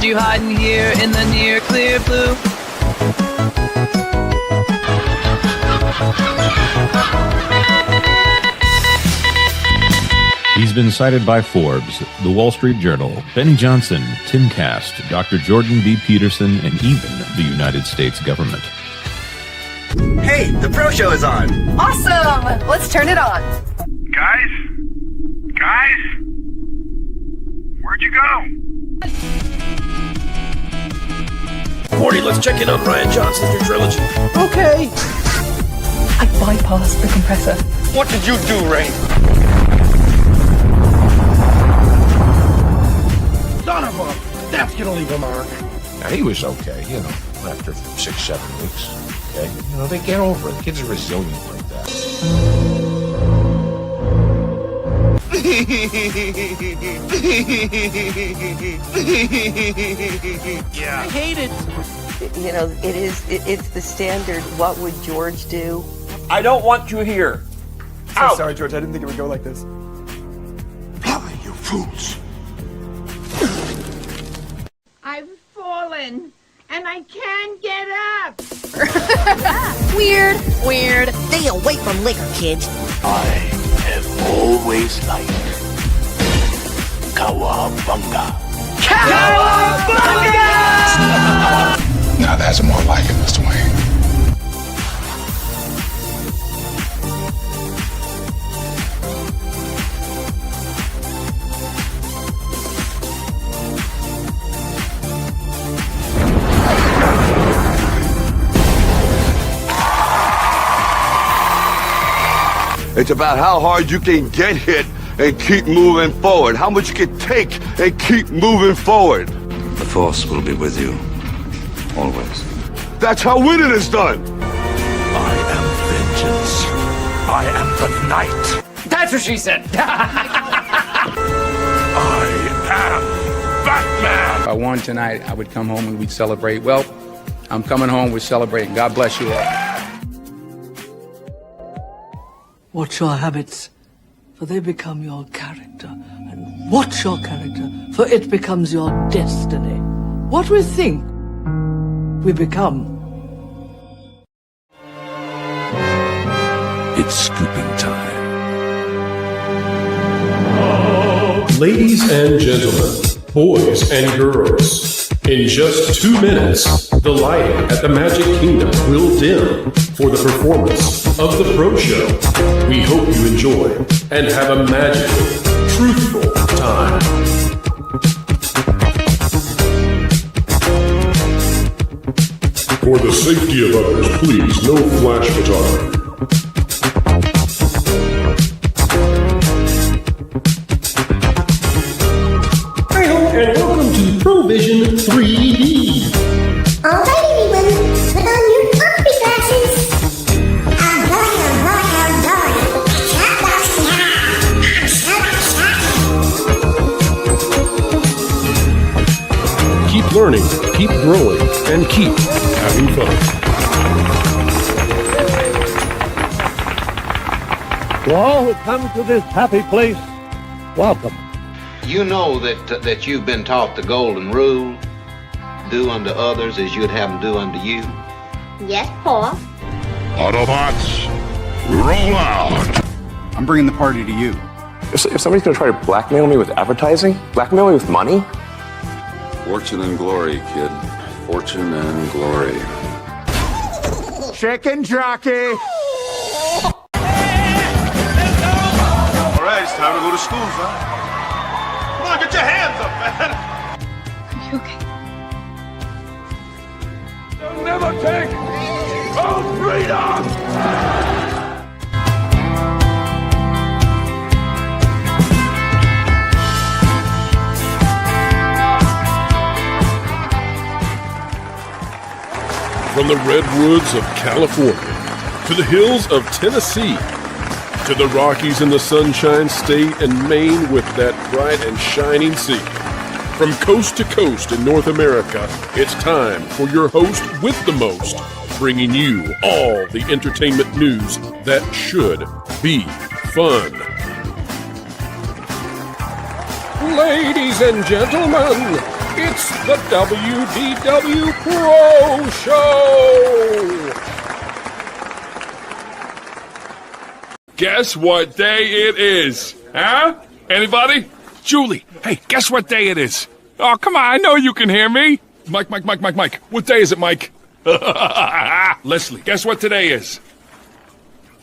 you hiding here in the near clear blue? He's been cited by Forbes, The Wall Street Journal, Benny Johnson, Timcast, Dr. Jordan B. Peterson, and even the United States government. Hey, the Pro Show is on. Awesome! Let's turn it on. Guys? Where'd you go? Morty, let's check in on Ryan Johnson's new trilogy. Okay. I bypassed the compressor. What did you do, Ray? Son of a... That's gonna leave a mark. Now, he was okay, after 6-7 weeks. Okay? They get over it. Kids are resilient like that. Yeah. I hate it. It's the standard, what would George do? I don't want you here. So sorry, George. I didn't think it would go like this. Fly, you fools. I've fallen, and I can't get up. Weird. Stay away from liquor, kids. I have always liked Cowabunga. Now that's more like it, Mr. Wayne. It's about how hard you can get hit and keep moving forward. How much you can take and keep moving forward. The Force will be with you. Always. That's how winning is done. I am vengeance. I am the night. That's what she said. I am Batman. If I won tonight, I would come home and we'd celebrate. Well, I'm coming home, we're celebrating. God bless you all. Watch your habits, for they become your character. And watch your character, for it becomes your destiny. What we think, we become. It's scooping time. Ladies and gentlemen, boys and girls, in just 2 minutes, the lighting at the Magic Kingdom will dim for the performance of the Pro Show. We hope you enjoy and have a magical, truthful time. For the safety of others, please, no flash photography. And welcome to ProVision 3D. Alright, everyone, put on your coffee glasses. Keep learning, keep growing, and keep having fun. To all who come to this happy place, welcome. You know that you've been taught the golden rule, do unto others as you'd have them do unto you. Yes, Paul. Autobots, roll out. I'm bringing the party to you. If somebody's going to try to blackmail me with advertising, blackmail me with money. Fortune and glory, kid. Fortune and glory. Chicken jockey. All right, it's time to go to school, son. Come on, get your hands up, man. Are you okay? They'll never take our freedom! From the redwoods of California to the hills of Tennessee to the Rockies in the Sunshine State and Maine with that bright and shining sea. From coast to coast in North America, it's time for your host with the most, bringing you all the entertainment news that should be fun. Ladies and gentlemen, It's the WDW Pro Show! Guess what day it is? Huh? Anybody? Julie, hey, guess what day it is? Oh, come on, I know you can hear me. Mike. What day is it, Mike? Leslie, guess what today is?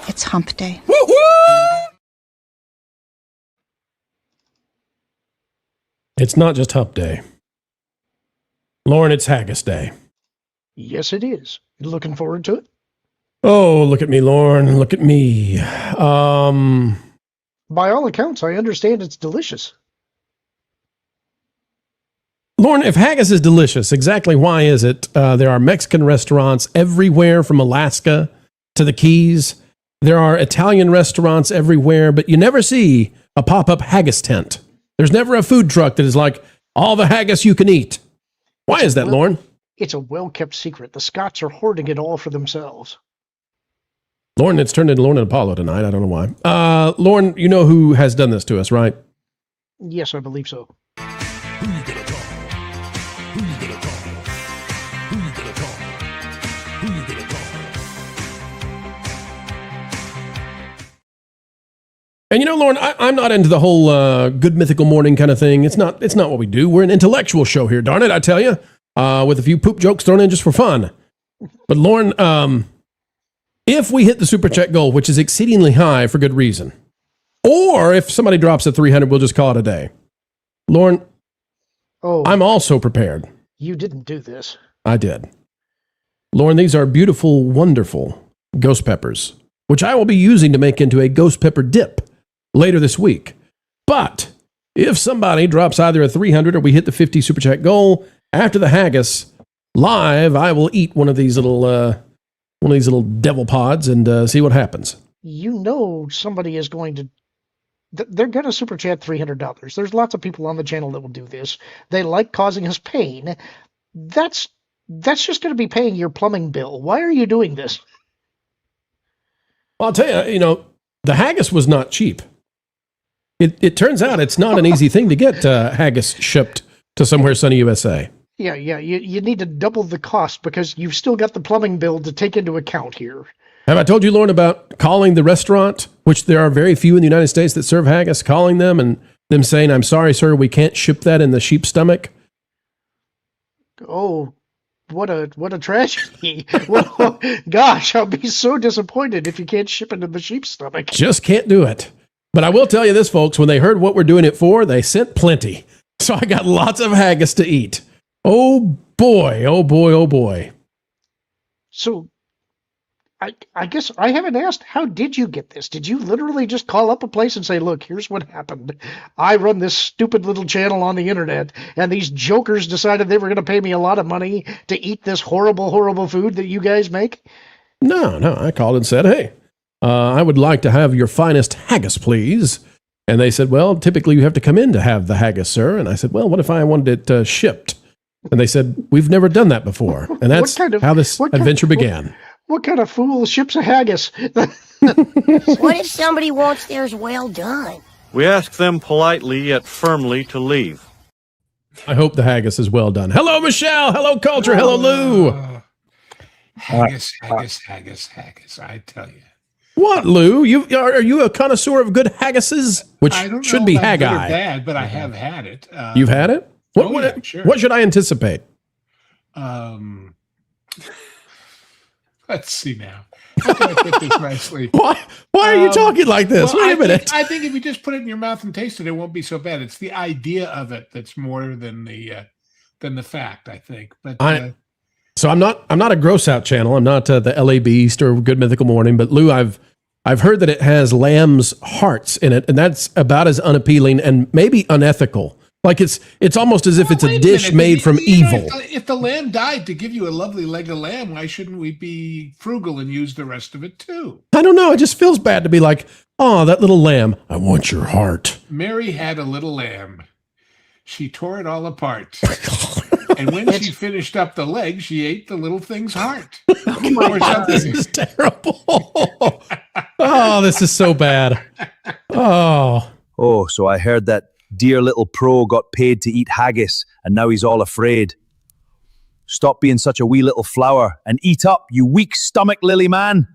It's hump day. Woo-hoo! It's not just hump day. Lauren, it's haggis day. Yes, it is. You looking forward to it? Oh, look at me, Lauren. Look at me. By all accounts, I understand it's delicious. Lauren, if haggis is delicious, exactly why is it? There are Mexican restaurants everywhere from Alaska to the Keys. There are Italian restaurants everywhere, but you never see a pop-up haggis tent. There's never a food truck that is like, all the haggis you can eat. Why is that, Lauren? It's a well-kept secret. The Scots are hoarding it all for themselves. Lauren, it's turned into Lauren and Apollo tonight. I don't know why. Lauren, you know who has done this to us, right? Yes, I believe so. And you know, Lauren, I'm not into the whole good mythical morning kind of thing. It's not what we do. We're an intellectual show here, darn it, I tell you, with a few poop jokes thrown in just for fun. But Lauren, if we hit the super chat goal, which is exceedingly high for good reason, or if somebody drops at 300, we'll just call it a day. Lauren, I'm also prepared. You didn't do this. I did. Lauren, these are beautiful, wonderful ghost peppers, which I will be using to make into a ghost pepper dip later this week. But if somebody drops either a 300 or we hit the 50 super chat goal after the haggis live, I will eat one of these little devil pods and see what happens. You know somebody is going to... They're going to super chat $300. There's lots of people on the channel that will do this. They like causing us pain. That's just going to be paying your plumbing bill. Why are you doing this? Well, I'll tell you, the haggis was not cheap. It turns out it's not an easy thing to get haggis shipped to somewhere sunny USA. Yeah, you need to double the cost because you've still got the plumbing bill to take into account here. Have I told you, Lauren, about calling the restaurant, which there are very few in the United States that serve haggis, calling them and them saying, "I'm sorry, sir, we can't ship that in the sheep's stomach"? Oh, what a tragedy. Well, gosh, I'll be so disappointed if you can't ship it in the sheep's stomach. Just can't do it. But I will tell you this, folks, when they heard what we're doing it for, they sent plenty. So I got lots of haggis to eat. Oh boy, oh boy, oh boy. So I guess I haven't asked, how did you get this? Did you literally just call up a place and say, look, here's what happened. I run this stupid little channel on the internet, and these jokers decided they were going to pay me a lot of money to eat this horrible, horrible food that you guys make? No, I called and said, hey, I would like to have your finest haggis, please. And they said, well, typically you have to come in to have the haggis, sir. And I said, well, what if I wanted it shipped? And they said, we've never done that before. And that's how this adventure began. What kind of fool ships a haggis? What if somebody wants theirs well done? We ask them politely yet firmly to leave. I hope the haggis is well done. Hello, Michelle. Hello, Culture. Hello, Lou. Haggis, I tell you. What, Lou? Are you a connoisseur of good haggises? Which should be haggai. Good or bad, but I have had it. You've had it? Sure. What should I anticipate? Let's see now. How can I put this nicely? Why are you talking like this? Well, Wait a minute. I think if you just put it in your mouth and taste it, it won't be so bad. It's the idea of it that's more than the fact, I think. But so I'm not a gross out channel. I'm not the LA Beast or Good Mythical Morning. But Lou, I've heard that it has lamb's hearts in it, and that's about as unappealing and maybe unethical. Like it's almost as if it's a dish made from evil. If the lamb died to give you a lovely leg of lamb, why shouldn't we be frugal and use the rest of it too? I don't know. It just feels bad to be like, oh, that little lamb. I want your heart. Mary had a little lamb. She tore it all apart. And when she finished up the leg, she ate the little thing's heart. This is terrible. Oh, this is so bad. Oh, so I heard that dear little pro got paid to eat haggis, and now he's all afraid. Stop being such a wee little flower and eat up, you weak stomach lily man.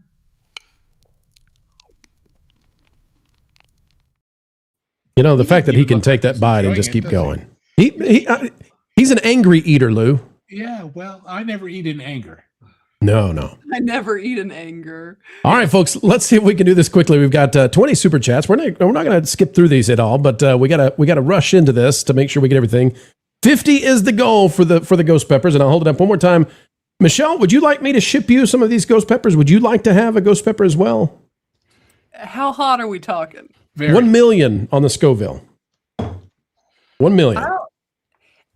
You know, the fact that he can take that bite and just keep going. He's an angry eater, Lou. Yeah, well, I never eat in anger. No. I never eat in anger. All right, folks, let's see if we can do this quickly. We've got 20 super chats. We're not going to skip through these at all, but we got to rush into this to make sure we get everything. 50 is the goal for the ghost peppers, and I'll hold it up one more time. Michelle, would you like me to ship you some of these ghost peppers? Would you like to have a ghost pepper as well? How hot are we talking? 1 million on the Scoville. 1 million.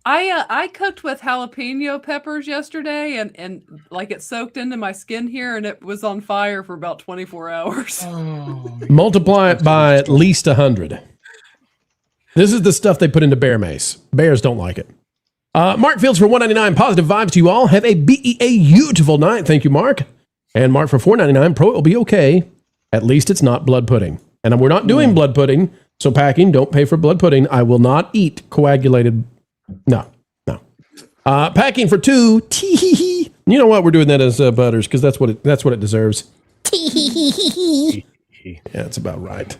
I cooked with jalapeno peppers yesterday, and like it soaked into my skin here, and it was on fire for about 24 hours. Multiply it by at least 100. This is the stuff they put into bear mace. Bears don't like it. Mark Fields for $1.99. Positive vibes to you all. Have a beautiful night. Thank you, Mark. And Mark for $4.99. Pro, it'll be okay. At least it's not blood pudding. And we're not doing blood pudding, so packing, don't pay for blood pudding. I will not eat coagulated. No. Packing for 2. Tee-hee-hee. You know what? We're doing that as Butters because that's what it deserves. Tee-hee-hee. Yeah, that's about right.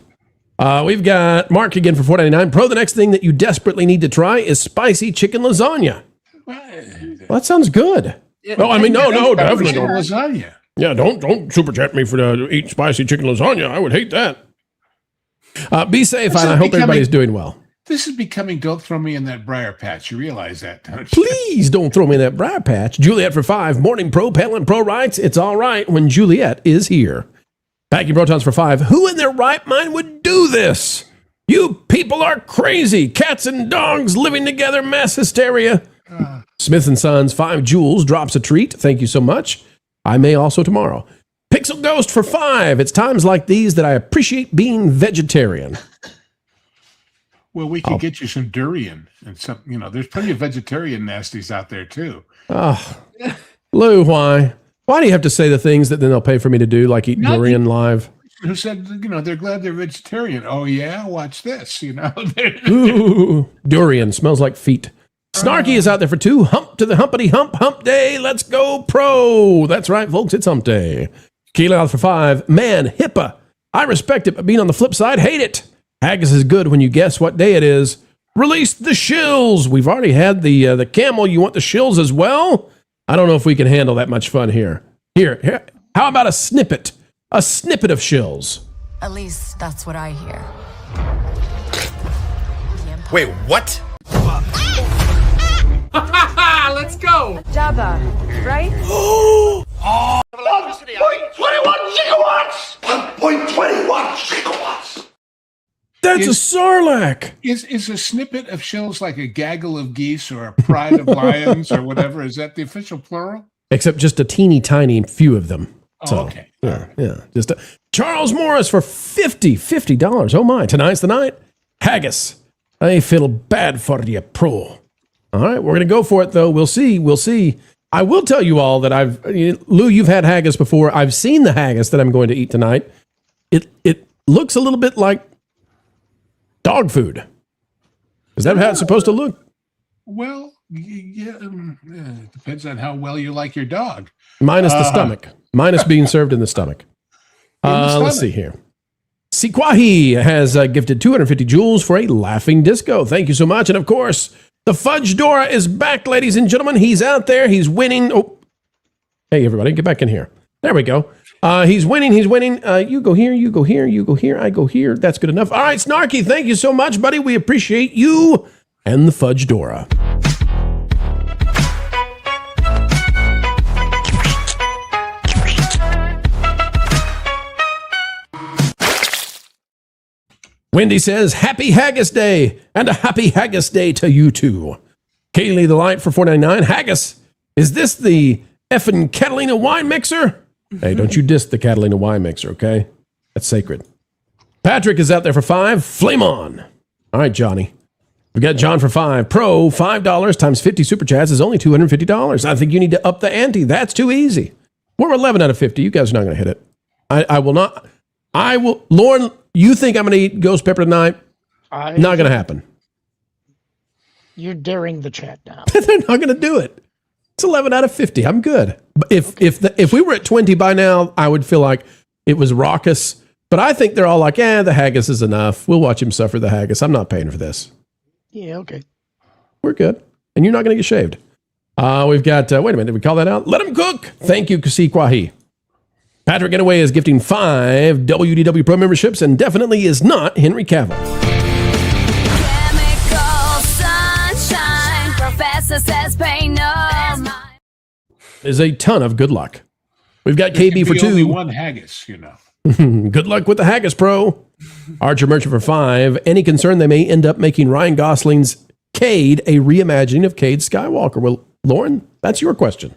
We've got Mark again for $4.99. Pro, the next thing that you desperately need to try is spicy chicken lasagna. Well, that sounds good. No, definitely don't. Lasagna. Yeah, don't super chat me for to eat spicy chicken lasagna. I would hate that. Be safe, and I hope everybody's doing well. This is becoming don't throw me in that briar patch. You realize that, don't you? Please don't throw me in that briar patch. Juliet for 5. Morning Pro, Palin Pro writes, it's all right when Juliet is here. Packing Protons for 5. Who in their right mind would do this? You people are crazy. Cats and dogs living together, mass hysteria. Smith & Sons, 5 Jules drops a treat. Thank you so much. I may also tomorrow. Pixel Ghost for 5. It's times like these that I appreciate being vegetarian. Well, we could get you some durian and some, there's plenty of vegetarian nasties out there too. Lou, why? Why do you have to say the things that then they'll pay for me to do, like eat durian live? Who said, they're glad they're vegetarian? Oh, yeah? Watch this, Ooh, durian smells like feet. Snarky is out there for 2. Hump to the humpity hump day. Let's go pro. That's right, folks. It's hump day. Keela out for 5. Man, HIPAA. I respect it, but being on the flip side, hate it. Haggis is good when you guess what day it is. Release the shills. We've already had the camel. You want the shills as well? I don't know if we can handle that much fun here. Here. How about a snippet? A snippet of shills. At least that's what I hear. Wait, what? Let's go. Jabba, right? 1.21 gigawatts! 1.21 gigawatts! That's a sarlacc. Is a snippet of shills like a gaggle of geese or a pride of lions or whatever? Is that the official plural? Except just a teeny tiny few of them. Okay. Yeah. Just Charles Morris for $50. Oh my! Tonight's the night. Haggis. I feel bad for you, pro. All right, we're gonna go for it though. We'll see. I will tell you all that Lou, you've had haggis before. I've seen the haggis that I'm going to eat tonight. It looks a little bit like dog food. Is that how it's supposed to look? Well, yeah, it depends on how well you like your dog. Minus the stomach. Minus being served in the stomach. Let's see here. Sikwahi has gifted 250 joules for a laughing disco. Thank you so much. And of course, the Fudge Dora is back, ladies and gentlemen. He's out there. He's winning. Oh, hey, everybody, get back in here. There we go. He's winning. You go here, you go here, you go here, I go here. That's good enough. All right, Snarky, thank you so much, buddy. We appreciate you and the Fudge Dora. Wendy says, Happy Haggis Day, and a Happy Haggis Day to you too. Kaylee the Light for $4.99. Haggis, is this the effing Catalina wine mixer? Hey, don't you diss the Catalina wine mixer, okay? That's sacred. Patrick is out there for 5. Flame on. All right, Johnny. We've got John for 5. Pro, $5 times 50 super chats is only $250. I think you need to up the ante. That's too easy. We're 11 out of 50. You guys are not going to hit it. I will not. I will. Lauren, you think I'm going to eat ghost pepper tonight? Not going to happen. You're daring the chat now. They're not going to do it. It's 11 out of 50. I'm good. But if we were at 20 by now, I would feel like it was raucous. But I think they're all like, the haggis is enough. We'll watch him suffer the haggis. I'm not paying for this. Yeah, okay. We're good. And you're not going to get shaved. We've got, wait a minute, did we call that out? Let him cook. Thank you, Kasi Kwahi. Patrick Inouye is gifting 5 WDW Pro memberships and definitely is not Henry Cavill. Chemical sunshine, professor says pay no mind. There's a ton of good luck. We've got There KB can for be 2. only one haggis, Good luck with the haggis, Pro. Archer Merchant for 5. Any concern they may end up making Ryan Gosling's Cade a reimagining of Cade Skywalker? Well, Lauren, that's your question.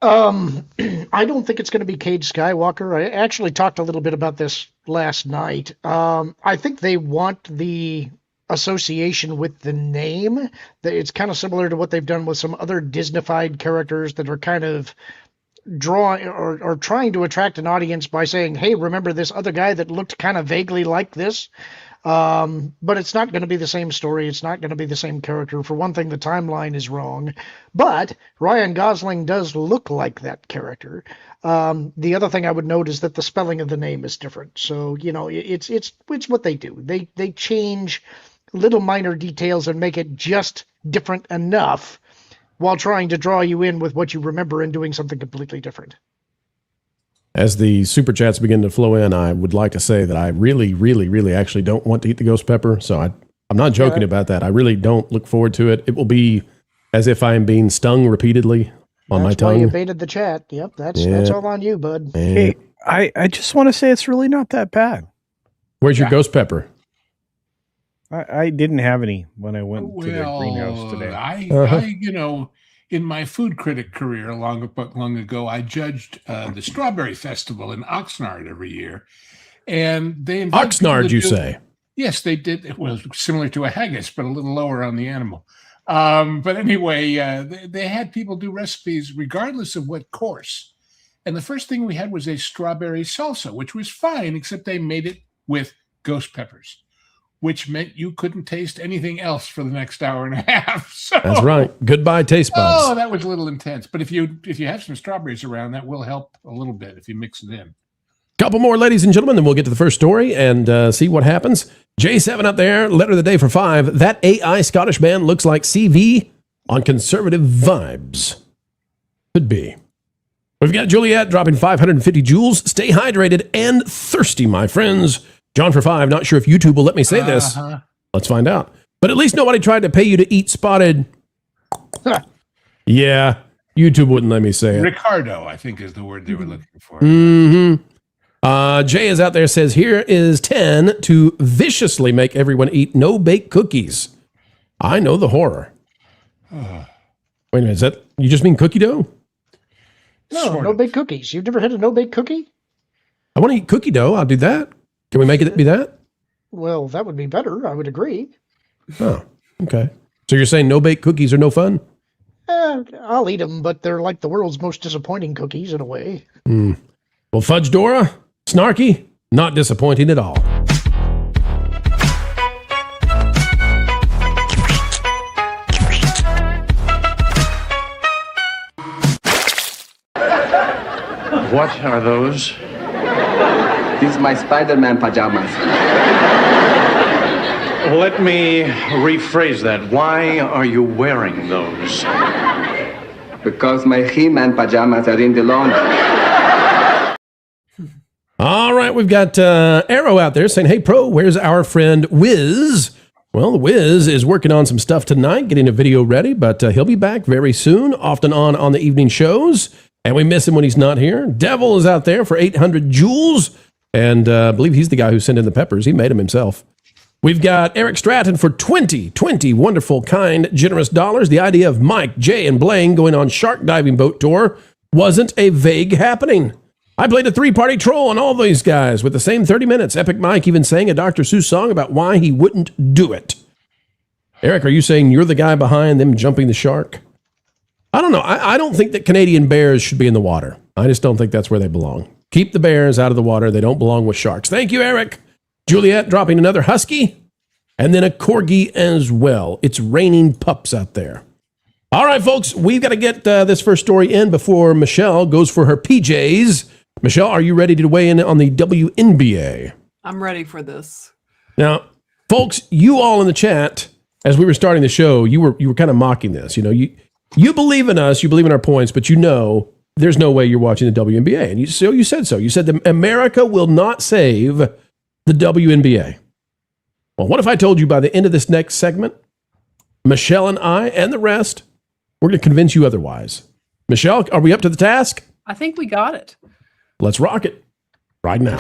I don't think it's going to be Cade Skywalker. I actually talked a little bit about this last night. I think they want the association with the name. It's kind of similar to what they've done with some other Disneyfied characters that are kind of drawing or trying to attract an audience by saying, hey, remember this other guy that looked kind of vaguely like this? But it's not going to be the same story. It's not going to be the same character. For one thing, the timeline is wrong. But Ryan Gosling does look like that character. The other thing I would note is that the spelling of the name is different. So, it's what they do. They change little minor details and make it just different enough while trying to draw you in with what you remember and doing something completely different. As the super chats begin to flow in, I would like to say that I really, really, really actually don't want to eat the ghost pepper. So I'm not joking about that. I really don't look forward to it. It will be as if I am being stung repeatedly on my tongue. That's why you baited the chat. Yep, that's all on you, bud. Hey, I just want to say it's really not that bad. Where's your ghost pepper? I didn't have any when I went to the greenhouse today. I in my food critic career long ago, I judged the Strawberry Festival in Oxnard every year. And they invited Oxnard, you say? Yes, they did. It was similar to a haggis, but a little lower on the animal. But anyway, they had people do recipes regardless of what course. And the first thing we had was a strawberry salsa, which was fine, except they made it with ghost peppers, which meant you couldn't taste anything else for the next hour and a half. So, that's right. Goodbye, taste buds. Oh, that was a little intense. But if you have some strawberries around, that will help a little bit if you mix it in. Couple more, ladies and gentlemen, then we'll get to the first story and see what happens. J7 up there, letter of the day for 5. That AI Scottish man looks like CV on conservative vibes. Could be. We've got Juliet dropping 550 joules. Stay hydrated and thirsty, my friends. John for 5, not sure if YouTube will let me say this. Let's find out. But at least nobody tried to pay you to eat spotted. Yeah, YouTube wouldn't let me say it. Ricardo, I think, is the word they were looking for. Jay is out there, says, here is 10 to viciously make everyone eat no-bake cookies. I know the horror. Wait a minute, is that, you just mean cookie dough? No, no-bake cookies. You've never had a no-bake cookie? I want to eat cookie dough. I'll do that. Can we make it be that? Well, that would be better. I would agree. Oh, okay. So you're saying no-bake cookies are no fun? I'll eat them, but they're like the world's most disappointing cookies in a way. Well, Fudge Dora, snarky, not disappointing at all. What are those? These are my Spider-Man pajamas. Let me rephrase that. Why are you wearing those? Because my He-Man pajamas are in the laundry. All right, we've got Arrow out there saying, hey, Pro, where's our friend Wiz? Well, the Wiz is working on some stuff tonight, getting a video ready, but he'll be back very soon, often on the evening shows, and we miss him when he's not here. Devil is out there for 800 joules, and I believe he's the guy who sent in the peppers. He made them himself. We've got Eric Stratton for 20 wonderful, kind, generous dollars. The idea of Mike, Jay, and Blaine going on shark diving boat tour wasn't a vague happening. I played a 3-party troll on all these guys with the same 30 minutes. Epic Mike even sang a Dr. Seuss song about why he wouldn't do it. Eric, are you saying you're the guy behind them jumping the shark? I don't know. I don't think that Canadian bears should be in the water. I just don't think that's where they belong. Keep the bears out of the water. They don't belong with sharks. Thank you, Eric. Juliet dropping another husky. and then a corgi as well. It's raining pups out there. All right, folks, we've got to get this first story in before Michelle goes for her PJs. Michelle, are you ready to weigh in on the WNBA? I'm ready for this. Now, folks, you all in the chat, as we were starting the show, you were kind of mocking this. You know, you believe in us, you believe in our points, but you know there's no way you're watching the WNBA. And you said so. You said that America will not save the WNBA. Well, what if I told you by the end of this next segment, Michelle and I and the rest, we're going to convince you otherwise. Michelle, are we up to the task? I think we got it. Let's rock it right now.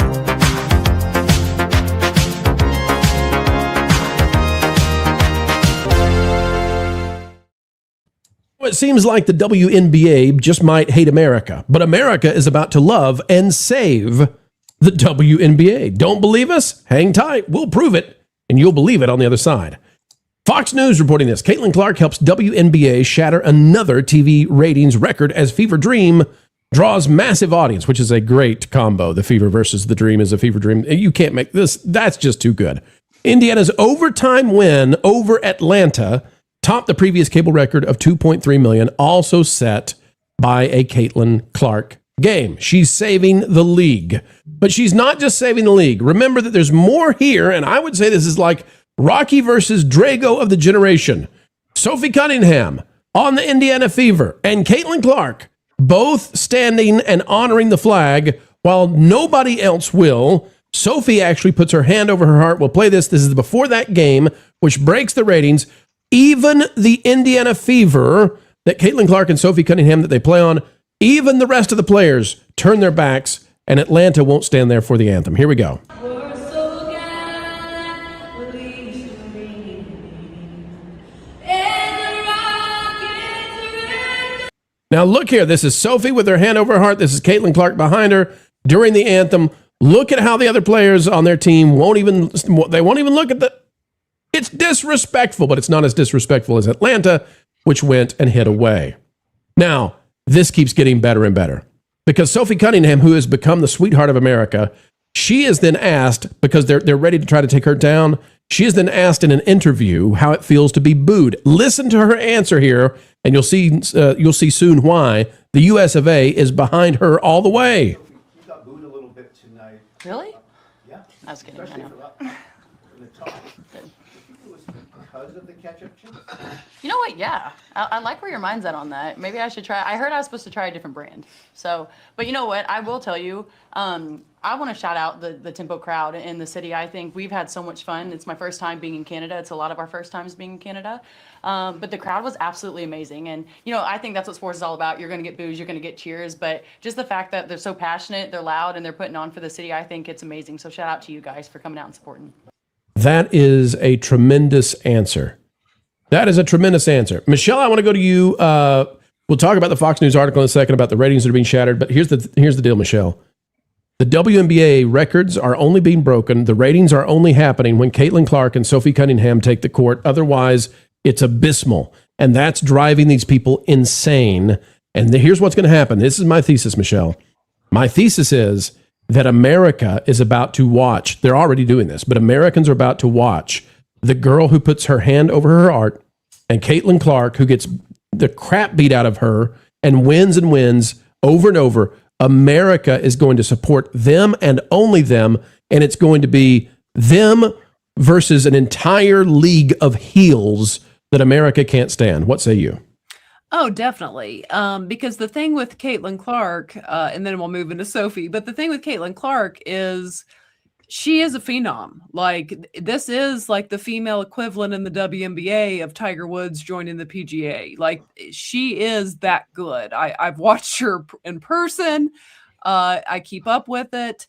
It seems like the WNBA just might hate America, but America is about to love and save the WNBA. Don't believe us? Hang tight. We'll prove it, and you'll believe it on the other side. Fox News reporting this. Caitlin Clark helps WNBA shatter another TV ratings record as Fever Dream draws massive audience, which is a great combo. The Fever versus the Dream is a Fever Dream. You can't make this. That's just too good. Indiana's overtime win over Atlanta topped the previous cable record of 2.3 million, also set by a Caitlin Clark game. She's saving the league. But she's not just saving the league. Remember that there's more here, and I would say this is like Rocky versus Drago of the generation. Sophie Cunningham on the Indiana Fever and Caitlin Clark both standing and honoring the flag while nobody else will. Sophie actually puts her hand over her heart. We'll play this. This is before that game, which breaks the ratings. Even the Indiana Fever that Caitlin Clark and Sophie Cunningham that they play on, even the rest of the players turn their backs, and Atlanta won't stand there for the anthem. Here we go. Now look here. This is Sophie with her hand over her heart. This is Caitlin Clark behind her during the anthem. Look at how the other players on their team won't even look at the... It's disrespectful, but it's not as disrespectful as Atlanta, which went and hid away. Now, this keeps getting better and better because Sophie Cunningham, who has become the sweetheart of America, she is then asked, because they're ready to try to take her down, she is then asked in an interview how it feels to be booed. Listen to her answer here, and you'll see soon why the US of A is behind her all the way. You got booed a little bit tonight. Really? Yeah. I was kidding. I know. From the top. It was because of the ketchup chips. You know what? Yeah. I like where your mind's at on that. Maybe I should try. I heard I was supposed to try a different brand. So, but you know what? I will tell you, I want to shout out the Tempo crowd in the city. I think we've had so much fun. It's my first time being in Canada. It's a lot of our first times being in Canada. But the crowd was absolutely amazing. And, you know, I think that's what sports is all about. You're going to get boos, you're going to get cheers. But just the fact that they're so passionate, they're loud, and they're putting on for the city, I think it's amazing. So shout out to you guys for coming out and supporting. That is a tremendous answer. That is a tremendous answer. Michelle, I want to go to you. We'll talk about the Fox News article in a second about the ratings that are being shattered. But here's the deal, Michelle. The WNBA records are only being broken. The ratings are only happening when Caitlin Clark and Sophie Cunningham take the court. Otherwise, it's abysmal. And that's driving these people insane. And here's what's going to happen. This is my thesis, Michelle. My thesis is that America is about to watch. They're already doing this, but Americans are about to watch the girl who puts her hand over her heart and Caitlin Clark, who gets the crap beat out of her and wins over and over. America is going to support them and only them, and it's going to be them versus an entire league of heels that America can't stand. What say you? Oh, definitely. Because the thing with Caitlin Clark, and then we'll move into Sophie, but the thing with Caitlin Clark is she is a phenom. Like, this is like the female equivalent in the WNBA of Tiger Woods joining the PGA. Like, she is that good. I've watched her in person. I keep up with it.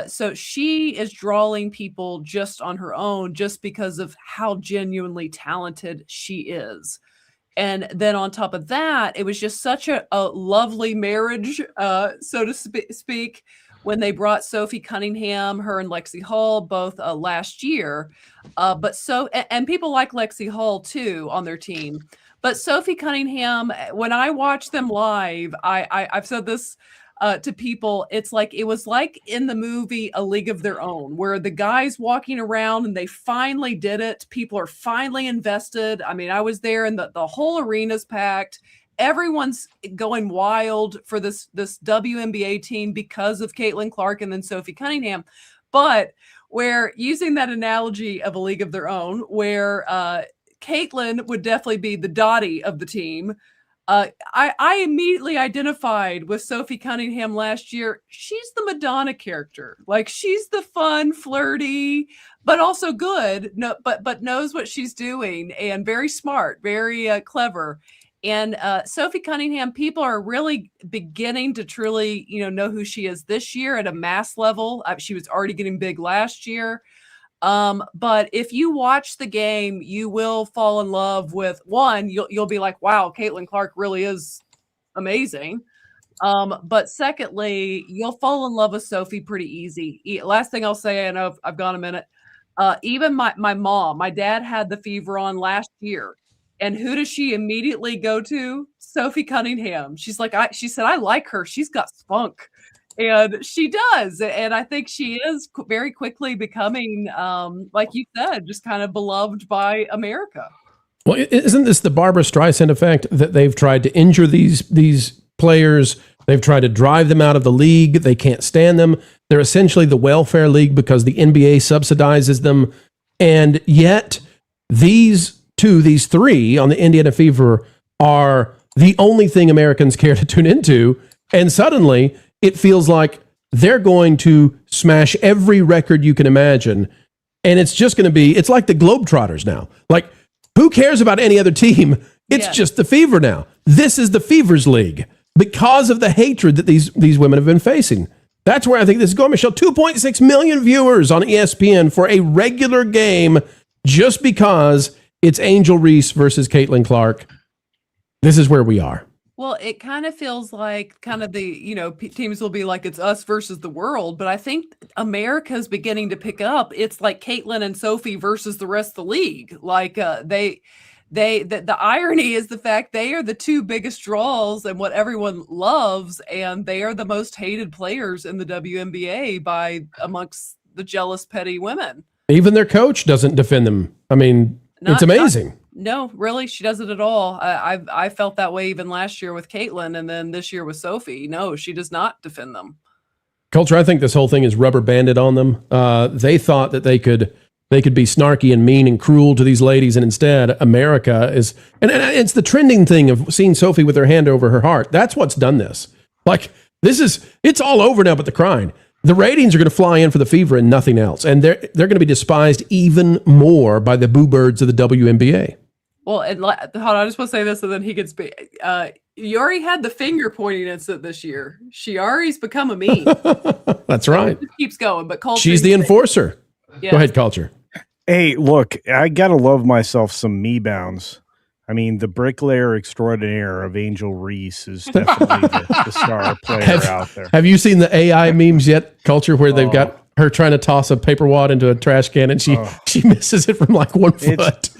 So she is drawing people just on her own, just because of how genuinely talented she is. And then on top of that, it was just such a lovely marriage, so to speak, when they brought Sophie Cunningham, her and Lexi Hall, both last year. And people like Lexi Hall too on their team. But Sophie Cunningham, when I watch them live, I've said this to people, it's like it was like in the movie A League of Their Own, where the guys walking around and they finally did it. People are finally invested. I mean, I was there and the whole arena's packed. Everyone's going wild for this WNBA team because of Caitlin Clark and then Sophie Cunningham. But where, using that analogy of A League of Their Own, where Caitlin would definitely be the Dottie of the team. I immediately identified with Sophie Cunningham last year. She's the Madonna character. Like, she's the fun, flirty, but also good. No, but knows what she's doing and very smart, very clever. And Sophie Cunningham, people are really beginning to truly, know who she is this year at a mass level. She was already getting big last year. But if you watch the game, you will fall in love with one. You'll be like, wow, Caitlin Clark really is amazing. But secondly, you'll fall in love with Sophie pretty easy. Last thing I'll say, I know I've gone a minute. Even my mom, my dad had the fever on last year. And who does she immediately go to? Sophie Cunningham. She's like, she said, I like her. She's got spunk. And she does. And I think she is very quickly becoming, like you said, just kind of beloved by America. Well, isn't this the Barbara Streisand effect, that they've tried to injure these players? They've tried to drive them out of the league. They can't stand them. They're essentially the welfare league because the NBA subsidizes them. And yet these three on the Indiana Fever are the only thing Americans care to tune into. And suddenly it feels like they're going to smash every record you can imagine. And it's just going to be, it's like the Globetrotters now. Like, who cares about any other team? It's just the Fever now. This is the Fever's league because of the hatred that these women have been facing. That's where I think this is going, Michelle. 2.6 million viewers on ESPN for a regular game just because it's Angel Reese versus Caitlin Clark. This is where we are. Well, it kind of feels like kind of the, teams will be like, it's us versus the world. But I think America's beginning to pick up. It's like Caitlin and Sophie versus the rest of the league. Like the irony is the fact they are the two biggest draws and what everyone loves. And they are the most hated players in the WNBA by amongst the jealous, petty women. Even their coach doesn't defend them. I mean, it's amazing. No, really, she doesn't at all. I felt that way even last year with Caitlin, and then this year with Sophie. No, she does not defend them. Culture, I think this whole thing is rubber banded on them. They thought that they could be snarky and mean and cruel to these ladies, and instead, America is, and it's the trending thing of seeing Sophie with her hand over her heart. That's what's done this. Like, it's all over now, but the crying. The ratings are going to fly in for the Fever and nothing else. And they're going to be despised even more by the boo birds of the WNBA. Well, and hold on, I just want to say this, and then he gets. Yuri had the finger pointing at it this year. Shiari's become a meme. That's right. It keeps going, but Culture. She's the enforcer. Yeah. Go ahead, Culture. Hey, look, I gotta love myself some me bounds. I mean, the bricklayer extraordinaire of Angel Reese is definitely the star player out there. Have you seen the AI memes yet, Culture, where they've got her trying to toss a paper wad into a trash can and she misses it from like 1 foot?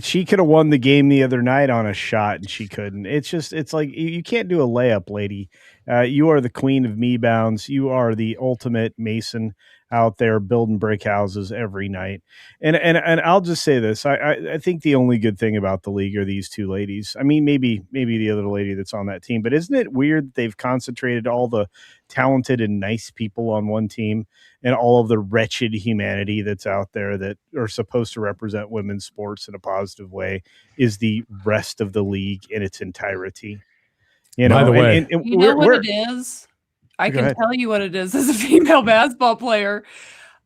She could have won the game the other night on a shot and she couldn't. It's like you can't do a layup, lady. You are the queen of me bounds. You are the ultimate Mason out there building brick houses every night. And I'll just say this. I think the only good thing about the league are these two ladies. I mean, maybe the other lady that's on that team, but isn't it weird that they've concentrated all the talented and nice people on one team and all of the wretched humanity that's out there that are supposed to represent women's sports in a positive way is the rest of the league in its entirety. You know, by the way, and you know what it is? I can tell you what it is as a female basketball player.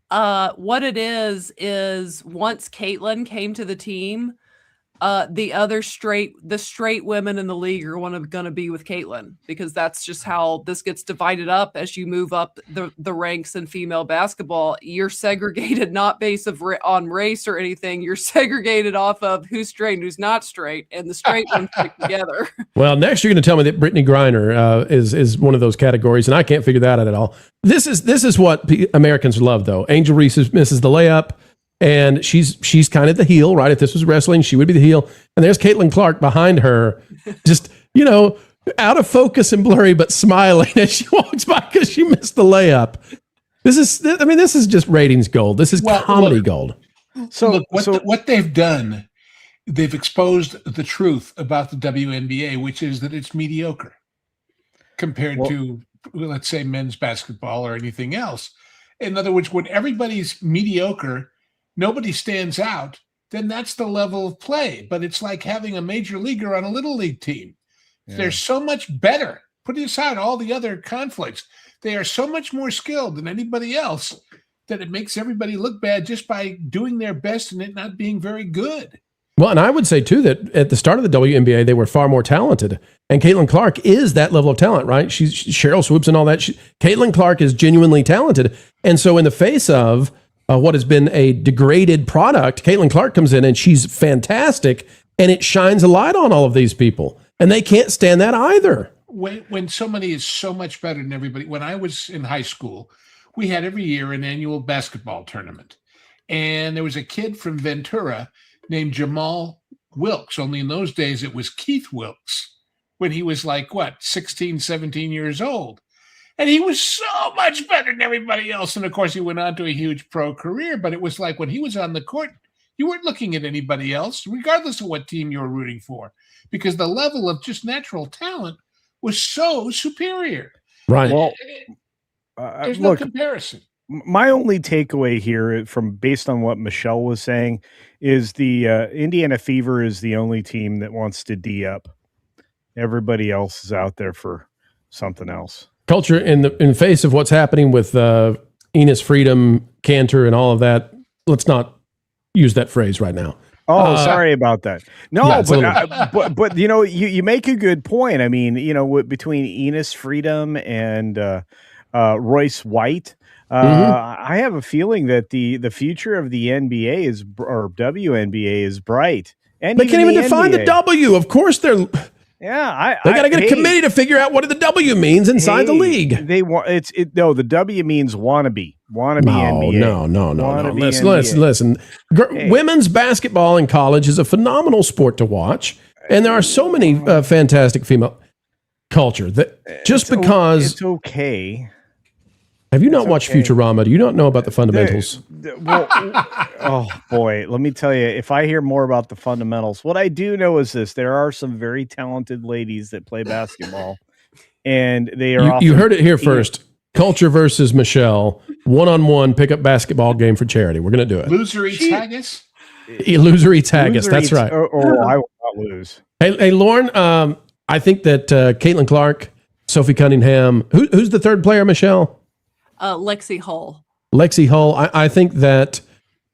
What it is once Caitlin came to the team, the straight women in the league are going to be with Caitlin, because that's just how this gets divided up as you move up the ranks in female basketball. You're segregated not based on race or anything. You're segregated off of who's straight and who's not straight, and the straight ones stick together. Well, next you're going to tell me that Brittany Griner is one of those categories, and I can't figure that out at all. This is what Americans love, though. Angel Reese misses the layup. And she's kind of the heel, right? If this was wrestling, she would be the heel. And there's Caitlin Clark behind her, just, out of focus and blurry, but smiling as she walks by because she missed the layup. This is just ratings gold. This is comedy gold. So what they've done, they've exposed the truth about the WNBA, which is that it's mediocre compared to, let's say, men's basketball or anything else. In other words, when everybody's mediocre, nobody stands out, then that's the level of play. But it's like having a major leaguer on a little league team. Yeah. They're so much better. Putting aside all the other conflicts, they are so much more skilled than anybody else that it makes everybody look bad just by doing their best and it not being very good. Well, and I would say, too, that at the start of the WNBA, they were far more talented. And Caitlin Clark is that level of talent, right? She's Cheryl Swoops and all that. Caitlin Clark is genuinely talented. And so in the face of what has been a degraded product, Caitlin Clark comes in and she's fantastic, and it shines a light on all of these people. And they can't stand that either. When somebody is so much better than everybody, when I was in high school, we had every year an annual basketball tournament. And there was a kid from Ventura named Jamal Wilkes. Only in those days, it was Keith Wilkes when he was like, 16, 17 years old. And he was so much better than everybody else. And of course, he went on to a huge pro career. But it was like when he was on the court, you weren't looking at anybody else, regardless of what team you were rooting for, because the level of just natural talent was so superior. Right. Well, there's no comparison. My only takeaway here from based on what Michelle was saying is the Indiana Fever is the only team that wants to D up. Everybody else is out there for something else. Culture in the face of what's happening with Enos Freedom, Cantor, and all of that. Let's not use that phrase right now. Oh, sorry about that. No, yeah, but you know, you make a good point. I mean, you know, between Enos Freedom and Royce White, I have a feeling that the future of the NBA or WNBA is bright. And they can't even define the W. Of course, they're. Yeah, they got to get a committee to figure out what the W means inside the league. They want no. The W means wannabe NBA. No. Listen. Women's basketball in college is a phenomenal sport to watch, and there are so many fantastic female culture that just because it's okay. Have you not watched Futurama? Do you not know about the fundamentals? Oh, boy. Let me tell you, if I hear more about the fundamentals, what I do know is this. There are some very talented ladies that play basketball, and they are You heard it here first. Culture versus Michelle. One-on-one pickup basketball game for charity. We're going to do it. Loser eats haggis? Loser eats haggis. That's right. I will not lose. Hey, Lauren, I think that Caitlin Clark, Sophie Cunningham, who's the third player, Michelle? Lexi Hull. Lexi Hull. I think that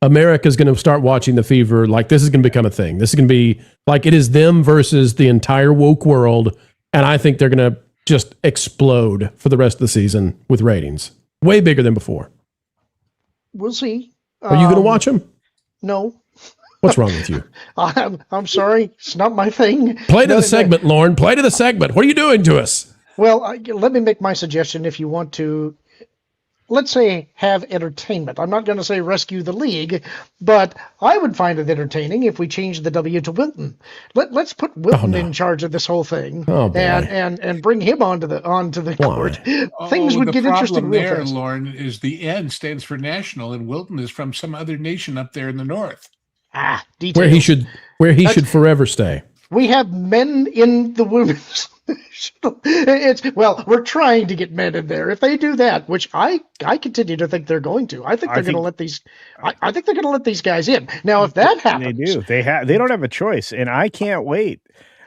America's going to start watching the Fever. Like, this is going to become a thing. This is going to be like it is them versus the entire woke world. And I think they're going to just explode for the rest of the season with ratings. Way bigger than before. We'll see. Are you going to watch them? No. What's wrong with you? I'm sorry. It's not my thing. Play to the segment, Lauren. Play to the segment. What are you doing to us? Well, let me make my suggestion if you want to. Let's say have entertainment. I'm not going to say rescue the league, but I would find it entertaining if we changed the W to Wilton. Let's put Wilton in charge of this whole thing, and bring him onto the court. Things would get interesting real there, fast. Lauren, is the N stands for national, and Wilton is from some other nation up there in the north. Details. Where he should forever stay. We have men in the women's. We're trying to get men in there. If they do that, which I continue to think they're going to, I think they're going to let these. I think they're going to let these guys in. Now, if that happens, they do. They don't have a choice, and I can't wait.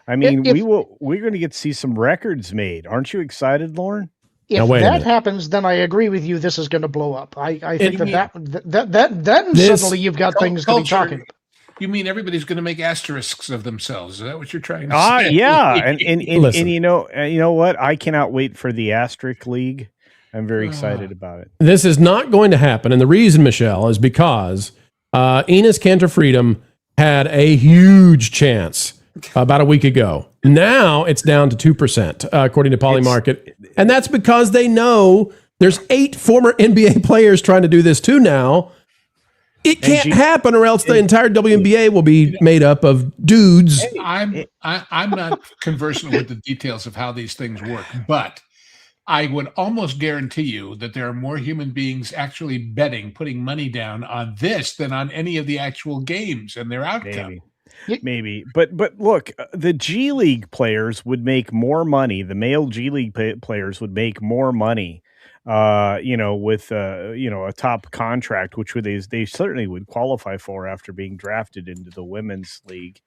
I mean, we're going to get to see some records made. Aren't you excited, Lauren? If that happens, then I agree with you. This is going to blow up. I think then suddenly you've got things to be talking about. You mean everybody's going to make asterisks of themselves? Is that what you're trying to say? Yeah, and you know what? I cannot wait for the Asterisk League. I'm very excited about it. This is not going to happen, and the reason, Michelle, is because Enos Cantor Freedom had a huge chance about a week ago. Now it's down to 2%, according to Polymarket, and that's because they know there's 8 former NBA players trying to do this too now. It can't happen, or else the entire WNBA will be made up of dudes. I'm not conversant with the details of how these things work, but I would almost guarantee you that there are more human beings actually betting, putting money down on this than on any of the actual games and their outcome. Maybe. But look, the G League players would make more money. The male G League players would make more money, with a top contract, which they certainly would qualify for after being drafted into the women's league.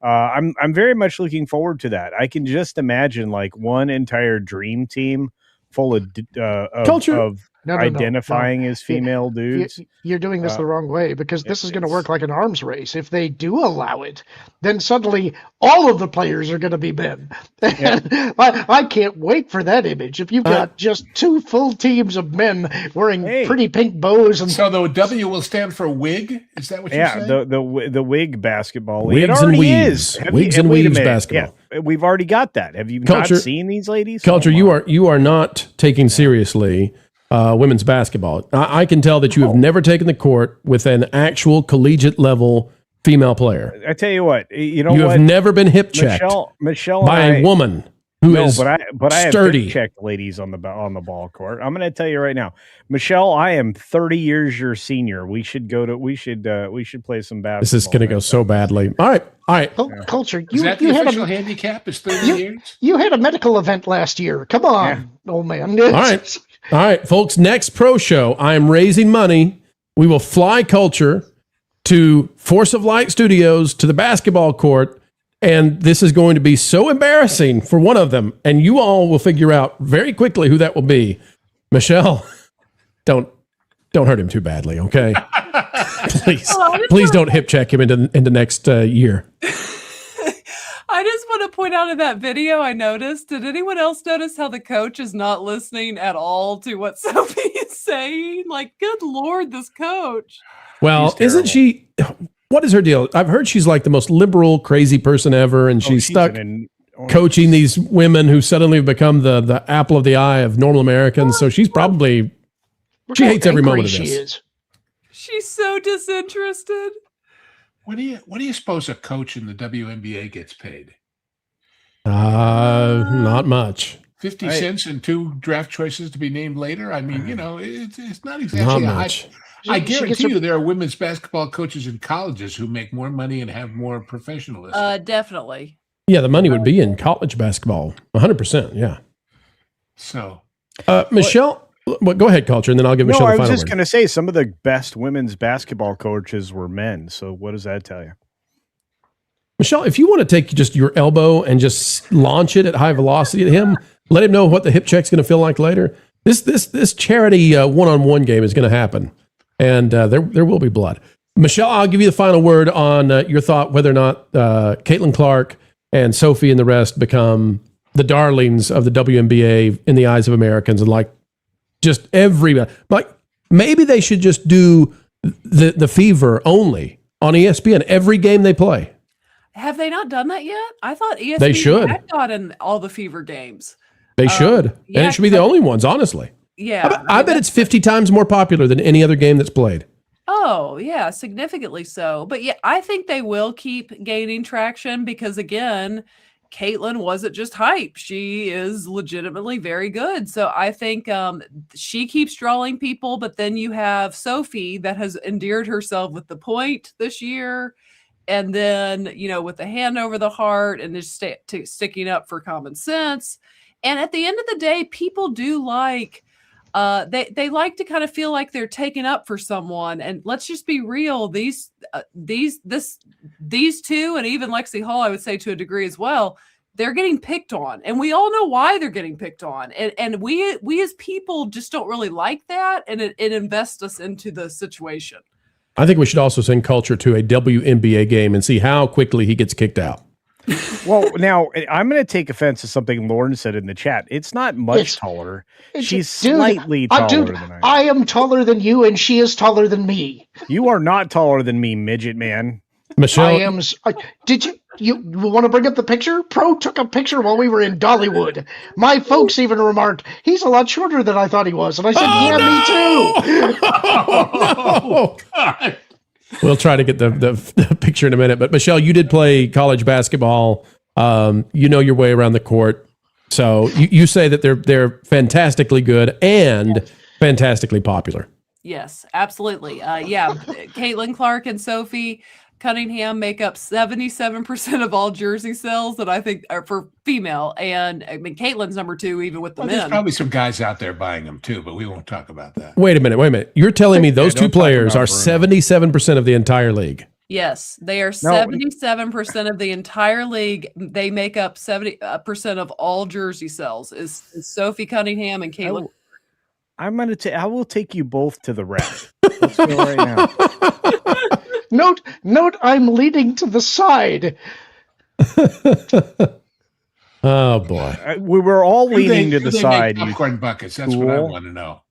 I'm very much looking forward to that. I can just imagine like one entire dream team full of culture of identifying as female dudes. You're doing this the wrong way, because this is going to work like an arms race. If they do allow it, then suddenly all of the players are going to be men. I can't wait for that image. If you've got just 2 full teams of men wearing pretty pink bows, and so the W will stand for wig. Is that what you're saying? the wig basketball. Wigs it already and weaves. is. Wigs and weaves basketball. Yeah, we've already got that. Have you Culture, not seen these ladies? Culture, you are not taking seriously women's basketball. I can tell that you have never taken the court with an actual collegiate level female player. I tell you what, you have never been hip checked Michelle by a woman who is but I sturdy. have hip checked ladies on the ball court. I'm going to tell you right now, Michelle, I am 30 years your senior. We should play some basketball. This is going to go so badly. All right. Culture. Is that the official handicap? Is 30 years? You had a medical event last year. Come on, old man. All right, folks. Next pro show, I am raising money. We will fly Culture to Force of Light Studios to the basketball court, and this is going to be so embarrassing for one of them, and you all will figure out very quickly who that will be. Michelle, don't hurt him too badly, okay? Please don't hip check him into next year. I just want to point out in that video I noticed, did anyone else notice how the coach is not listening at all to what Sophie is saying? Like, good Lord, this coach. Well, isn't she, what is her deal? I've heard she's like the most liberal, crazy person ever, and she's stuck coaching these women who suddenly have become the apple of the eye of normal Americans. So she's probably, she hates every moment of this. She's so disinterested. What do you suppose a coach in the WNBA gets paid? Not much. 50 cents and 2 draft choices to be named later. I mean, it's not exactly not much. I guarantee you there are women's basketball coaches in colleges who make more money and have more professionalism. Definitely. Yeah, the money would be in college basketball. 100%. Yeah. So, Michelle. Well, go ahead, Culture, and then I'll give Michelle the final word. I was just going to say some of the best women's basketball coaches were men. So what does that tell you? Michelle, if you want to take just your elbow and just launch it at high velocity at him, let him know what the hip check's going to feel like later. This charity one-on-one game is going to happen, and there will be blood. Michelle, I'll give you the final word on your thought whether or not Caitlin Clark and Sophie and the rest become the darlings of the WNBA in the eyes of Americans, and just everybody. Like, maybe they should just do the Fever only on ESPN every game they play. Have they not done that yet? I thought ESPN they should. had gotten all the Fever games. They should. And it should be the only ones, honestly. Yeah. I bet it's 50 times more popular than any other game that's played. Oh, yeah, significantly so. But yeah, I think they will keep gaining traction because, again, Caitlin wasn't just hype. She is legitimately very good. So I think she keeps drawing people, but then you have Sophie that has endeared herself with the point this year. And then, with the hand over the heart and just sticking up for common sense. And at the end of the day, people do like, they like to kind of feel like they're taking up for someone. And let's just be real. These two, and even Lexi Hall, I would say to a degree as well, they're getting picked on, and we all know why they're getting picked on. And we as people just don't really like that. And it invests us into the situation. I think we should also send Culture to a WNBA game and see how quickly he gets kicked out. Well, now I'm going to take offense to something Lauren said in the chat. It's not much taller. She's slightly taller than I am. I am taller than you, and she is taller than me. You are not taller than me, midget man. Michelle, I am. Did you want to bring up the picture? Pro took a picture while we were in Dollywood. My folks even remarked, he's a lot shorter than I thought he was. And I said, me too. Oh, God. We'll try to get the picture in a minute. But Michelle, you did play college basketball. You know your way around the court. So you say that they're fantastically good and fantastically popular. Yes, absolutely. Yeah, Caitlin Clark and Sophie Cunningham make up 77% of all jersey sales that I think are for female. And I mean, Caitlin's number 2, even with the men. There's probably some guys out there buying them too, but we won't talk about that. Wait a minute. You're telling me those two players are 77% of the entire league? Yes, they are 77% of the entire league. They make up 70% of all jersey sales. Is Sophie Cunningham and Caitlin. I will take you both to the ref. Let's go right now. Note, I'm leaning to the side. Oh boy, we were all leaning to the side. Popcorn buckets. That's what I want to know.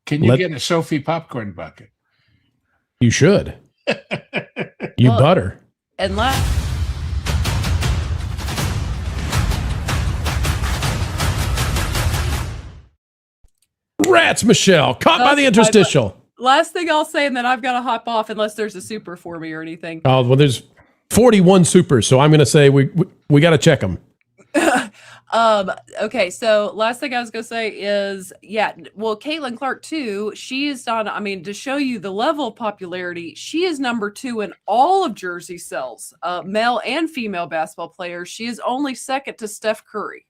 Can you get a Sophie popcorn bucket? You should. You butter. And Rats, Michelle, caught by the interstitial. Last thing I'll say, and then I've got to hop off unless there's a super for me or anything. Oh, well, there's 41 supers, so I'm going to say we got to check them. Okay, so last thing I was going to say is, Caitlin Clark too, she is on, I mean, to show you the level of popularity, she is number 2 in all of jersey sales, male and female basketball players. She is only second to Steph Curry.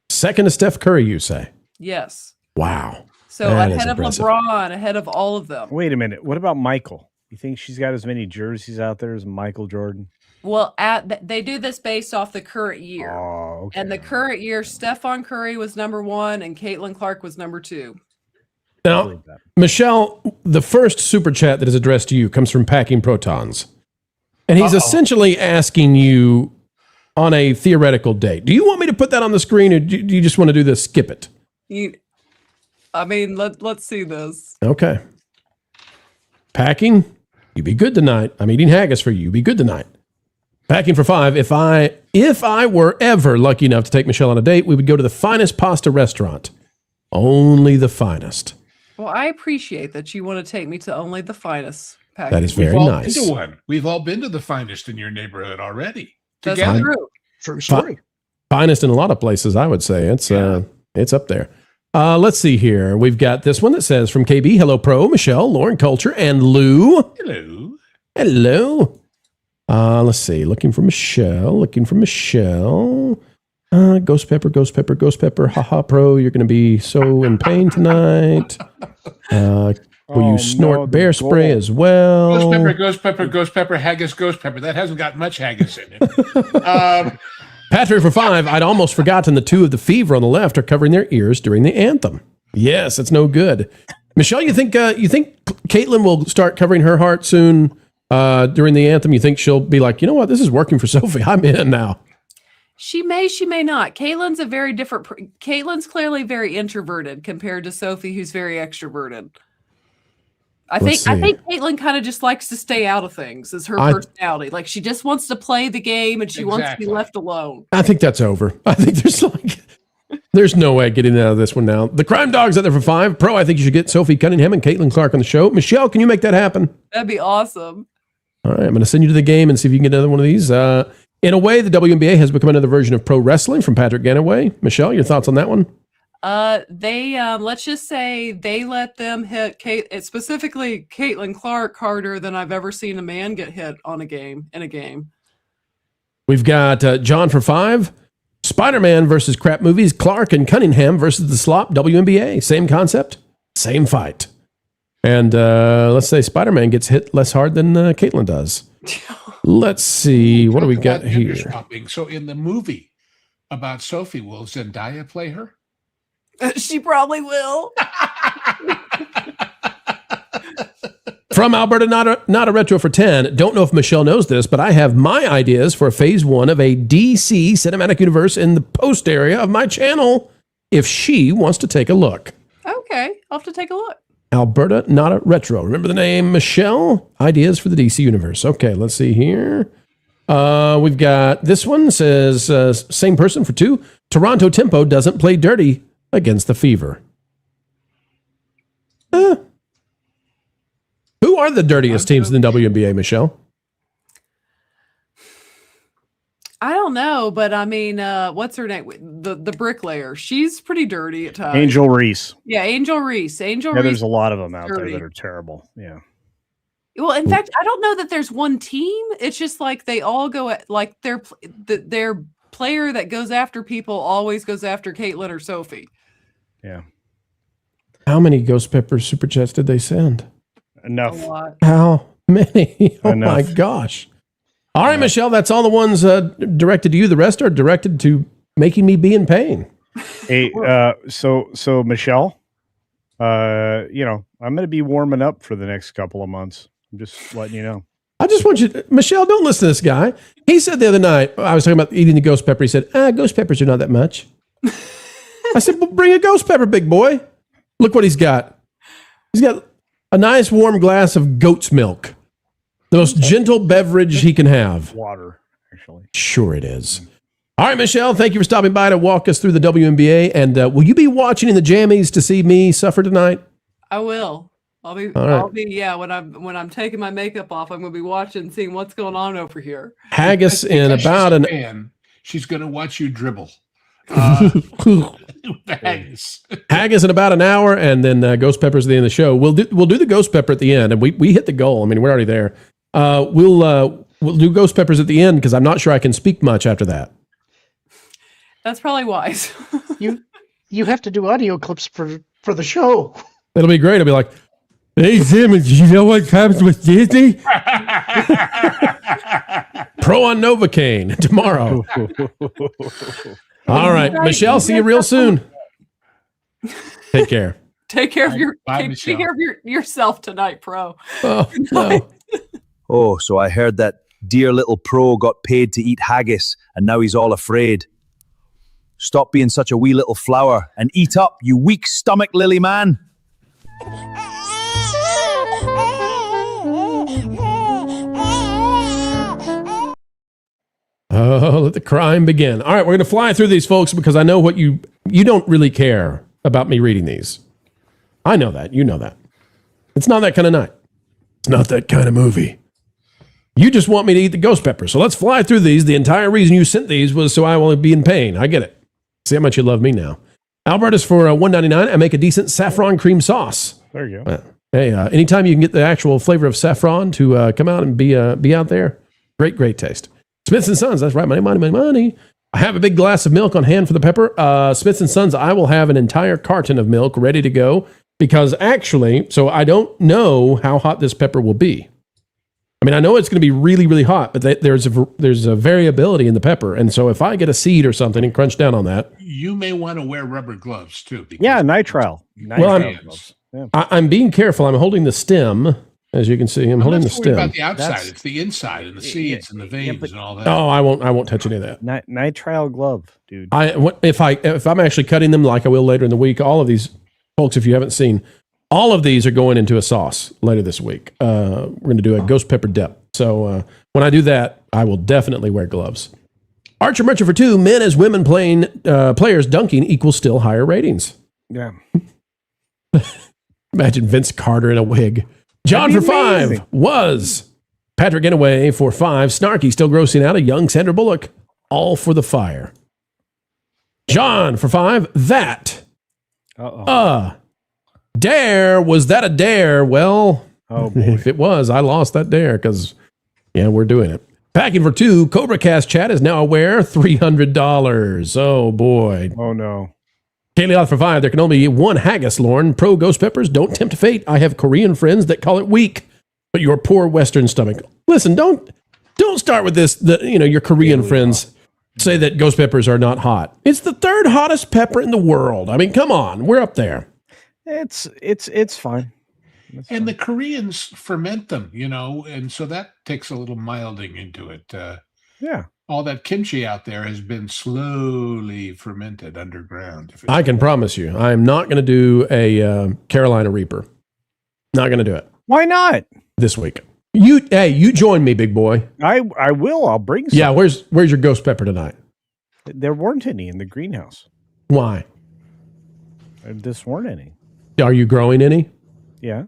Second to Steph Curry, you say? Yes. Wow. So ahead of LeBron, ahead of all of them. Wait a minute. What about Michael? You think she's got as many jerseys out there as Michael Jordan? Well, they do this based off the current year. Oh, okay. And the current year, Stephon Curry was number 1 and Caitlin Clark was number 2. Now, Michelle, the first super chat that is addressed to you comes from Packing Protons. And he's essentially asking you on a theoretical date. Do you want me to put that on the screen, or do you just want to do this? Skip it. Let's see this. Okay. Packing, you be good tonight. I'm eating haggis for you. You be good tonight. Packing for 5. If I were ever lucky enough to take Michelle on a date, we would go to the finest pasta restaurant. Only the finest. Well, I appreciate that you want to take me to only the finest. Packing. That is very nice. We've all been to the finest in your neighborhood already. That's Together. true. Story. Finest in a lot of places, I would say. It's up there. Let's see here. We've got this one that says from KB, hello, Pro, Michelle, Lauren Culture, and Lou. Hello. Hello. Let's see. Looking for Michelle. Ghost Pepper. Haha, Pro, you're going to be so in pain tonight. Will you snort bear spray as well? Ghost pepper, haggis, ghost pepper. That hasn't got much haggis in it. Patrick for 5. I'd almost forgotten the 2 of the Fever on the left are covering their ears during the anthem. Yes, it's no good. Michelle, you think Caitlin will start covering her heart soon during the anthem? You think she'll be like, you know what, this is working for Sophie. I'm in now. She may not. Caitlin's a very different. Caitlin's clearly very introverted compared to Sophie, who's very extroverted. I think Caitlin kind of just likes to stay out of things as her personality. Like she just wants to play the game and she wants to be left alone. I think that's over. I think there's no way getting out of this one now. The Crime Dog's out there for 5. Pro, I think you should get Sophie Cunningham and Caitlin Clark on the show. Michelle, can you make that happen? That'd be awesome. All right, I'm going to send you to the game and see if you can get another one of these. In a way, the WNBA has become another version of pro wrestling from Patrick Ganaway. Michelle, your thoughts on that one? They let's just say they let them hit specifically Caitlin Clark harder than I've ever seen a man get hit in a game. We've got John for 5. Spider-Man versus crap movies. Clark and Cunningham versus the slop WNBA. Same concept, same fight. And let's say Spider-Man gets hit less hard than Caitlin does. Let's see. What do we got here? So in the movie about Sophie, will Zendaya play her? She probably will. From Alberta, not a retro for 10. Don't know if Michelle knows this, but I have my ideas for phase 1 of a DC cinematic universe in the post area of my channel if she wants to take a look. Okay, I'll have to take a look. Alberta, not a retro. Remember the name, Michelle? Ideas for the DC universe. Okay, let's see here. We've got this one says, same person for 2. Toronto Tempo doesn't play dirty against the Fever. Who are the dirtiest teams in the WNBA, Michelle? I don't know, but I mean, what's her name? The bricklayer. She's pretty dirty at times. Angel Reese. Yeah, Angel Reese. Yeah, Reese. there's a lot of them out dirty. there that are terrible. Yeah. Well, in fact, I don't know that there's one team. It's just like they all go at like their player that goes after people always goes after Caitlin or Sophie. Yeah. How many Ghost Pepper super chats did they send? Enough. A lot. How many? Oh Enough. my gosh. All right, Michelle, that's all the ones directed to you. The rest are directed to making me be in pain. Hey, so Michelle, I'm going to be warming up for the next couple of months. I'm just letting you know. I just want you, Michelle, don't listen to this guy. He said the other night, I was talking about eating the ghost pepper. He said, ghost peppers are not that much. I said, well, bring a ghost pepper, big boy. Look what he's got. He's got a nice warm glass of goat's milk. The most gentle beverage he can have. Water, actually. Sure it is. All right, Michelle, thank you for stopping by to walk us through the WNBA. And will you be watching in the jammies to see me suffer tonight? I will. I'll be. All right. I'll be. Yeah. When I'm taking my makeup off, I'm going to be watching, seeing what's going on over here. Haggis in about an. Fan. She's going to watch you dribble. Haggis. Haggis in about an hour, and then ghost peppers at the end of the show. We'll do the ghost pepper at the end, and we hit the goal. I mean, we're already there. We'll do ghost peppers at the end because I'm not sure I can speak much after that. That's probably wise. You have to do audio clips for the show. It'll be great. It'll be like, hey, Tim, you know what comes with Disney? Pro on Novocaine tomorrow. All right, Michelle, see you real soon. Take care. Take care of Bye, take care of yourself tonight, Pro. Oh, no. Oh, so I heard that dear little Pro got paid to eat haggis, and now he's all afraid. Stop being such a wee little flower and eat up, you weak stomach, Lily man. Oh, let the crime begin. All right, we're going to fly through these, folks, because I know what you don't really care about me reading these. I know that. You know that. It's not that kind of night. It's not that kind of movie. You just want me to eat the ghost pepper. So let's fly through these. The entire reason you sent these was so I won't be in pain. I get it. See how much you love me now. Albert is for $1.99. I make a decent saffron cream sauce. There you go. Hey, anytime you can get the actual flavor of saffron to come out and be out there, great taste. Smith & Sons, that's right, money. I have a big glass of milk on hand for the pepper. Smith & Sons, I will have an entire carton of milk ready to go because actually, so I don't know how hot this pepper will be. I mean, I know it's going to be really, really hot, but there's a variability in the pepper. And so if I get a seed or something and crunch down on that. You may want to wear rubber gloves too. Yeah, nitrile. Well, I'm being careful. I'm holding the stem. As you can see, I'm holding the stem. About the outside, it's the inside and the seeds and the veins and all that. Oh, I won't touch any of that. Nitrile glove, dude. If I'm actually cutting them like I will later in the week, all of these folks, if you haven't seen, all of these are going into a sauce later this week. We're going to do a ghost pepper dip. So when I do that, I will definitely wear gloves. Archer Merchant for 2, men as women players dunking equals still higher ratings. Yeah. Imagine Vince Carter in a wig. John for 5 was Patrick Inouye for 5. Snarky still grossing out a young Sandra Bullock. All for the fire. John for 5. That. Dare. Was that a dare? Well, if it was, I lost that dare because, we're doing it. Packing for 2. Cobra Cast chat is now aware. $300. Oh, boy. Oh, no. Kaylee out for 5. There can only be one haggis, Lauren. Pro ghost peppers. Don't tempt fate. I have Korean friends that call it weak, but your poor Western stomach. Listen, don't start with this. Your Korean friends say that ghost peppers are not hot. It's the 3rd hottest pepper in the world. I mean, come on, we're up there. It's fine. And the Koreans ferment them, and so that takes a little milding into it. Yeah. All that kimchi out there has been slowly fermented underground. I can promise you, I'm not going to do a Carolina Reaper. Not going to do it. Why not? This week. You join me, big boy. I will. I'll bring some. Yeah, where's your ghost pepper tonight? There weren't any in the greenhouse. Why? There just weren't any. Are you growing any? Yeah.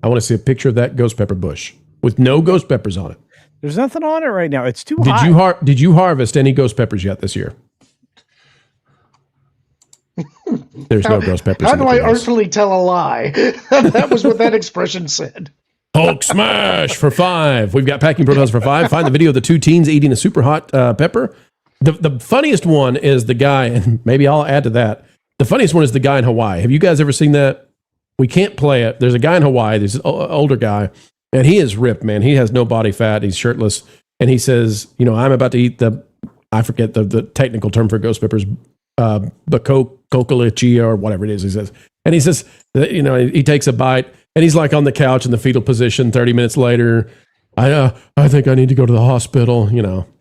I want to see a picture of that ghost pepper bush with no ghost peppers on it. There's nothing on it right now. It's too hot. Did you harvest any ghost peppers yet this year? There's no ghost peppers. How do I artfully tell a lie? That was what that expression said. Hulk smash for 5. We've got packing protons for 5. Find the video of the 2 teens eating a super hot pepper. The funniest one is the guy, and maybe I'll add to that. The funniest one is the guy in Hawaii. Have you guys ever seen that? We can't play it. There's a guy in Hawaii. There's an older guy, and he is ripped, man. He has no body fat. He's shirtless, and he says, I'm about to eat I forget the technical term for ghost peppers, Bacocolichia or whatever it is, he says. And he says, he takes a bite, and he's like on the couch in the fetal position 30 minutes later. I think I need to go to the hospital.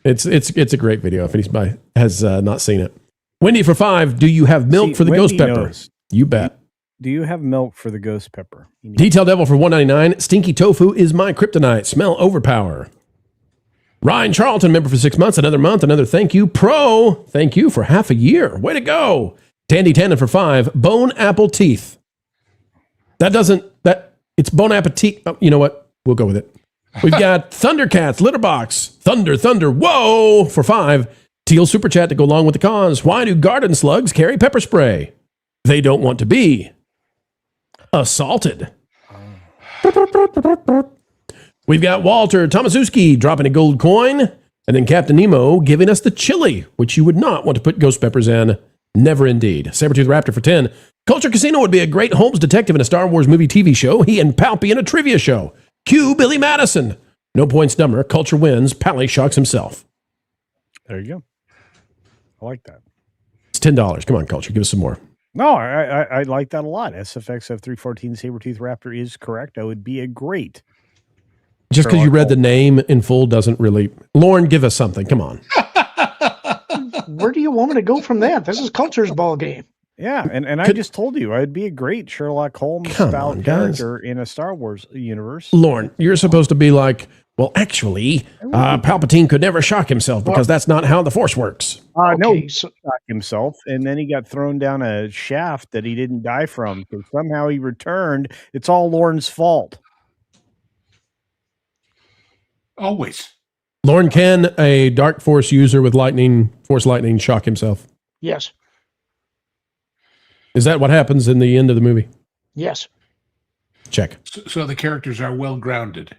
It's a great video if anybody has not seen it. Wendy for 5. Do you have milk for the Wendy ghost pepper? knows. You bet. Do you have milk for the ghost pepper? Detail Devil for $1.99. Stinky tofu is my kryptonite. Smell overpower. Ryan Charlton, member for 6 months. Another month. Another thank you. Pro, thank you for half a year. Way to go. Tandy Tannen for 5. Bone apple teeth. It's bone appetit. Oh, you know what? We'll go with it. We've got Thundercats, Litterbox, Thunder, whoa, for 5. Teal Super Chat to go along with the cause. Why do garden slugs carry pepper spray? They don't want to be assaulted. We've got Walter Tomaszewski dropping a gold coin, and then Captain Nemo giving us the chili, which you would not want to put ghost peppers in. Never indeed. Sabretooth Raptor for 10. Culture Casino would be a great Holmes detective in a Star Wars movie TV show. He and Palpy in a trivia show. Cue Billy Madison. No points dumber. Culture wins. Pally shocks himself. There you go. I like that. It's $10. Come on, Culture. Give us some more. No, I like that a lot. SFX of 314 Sabretooth Raptor is correct. That would be a great. Just because you read the name in full doesn't really. Lauren, give us something. Come on. Where do you want me to go from that? This is Culture's ball game. Yeah, and I just told you I'd be a great Sherlock Holmes style character in a Star Wars universe. Lauren, you're supposed to be like, well, actually, Palpatine could never shock himself because that's not how the Force works. No, he shot himself, and then he got thrown down a shaft that he didn't die from because somehow he returned. It's all Lauren's fault. Always. Lauren, can a Dark Force user with Force lightning shock himself? Yes. Is that what happens in the end of the movie? Yes. Check. So the characters are well grounded.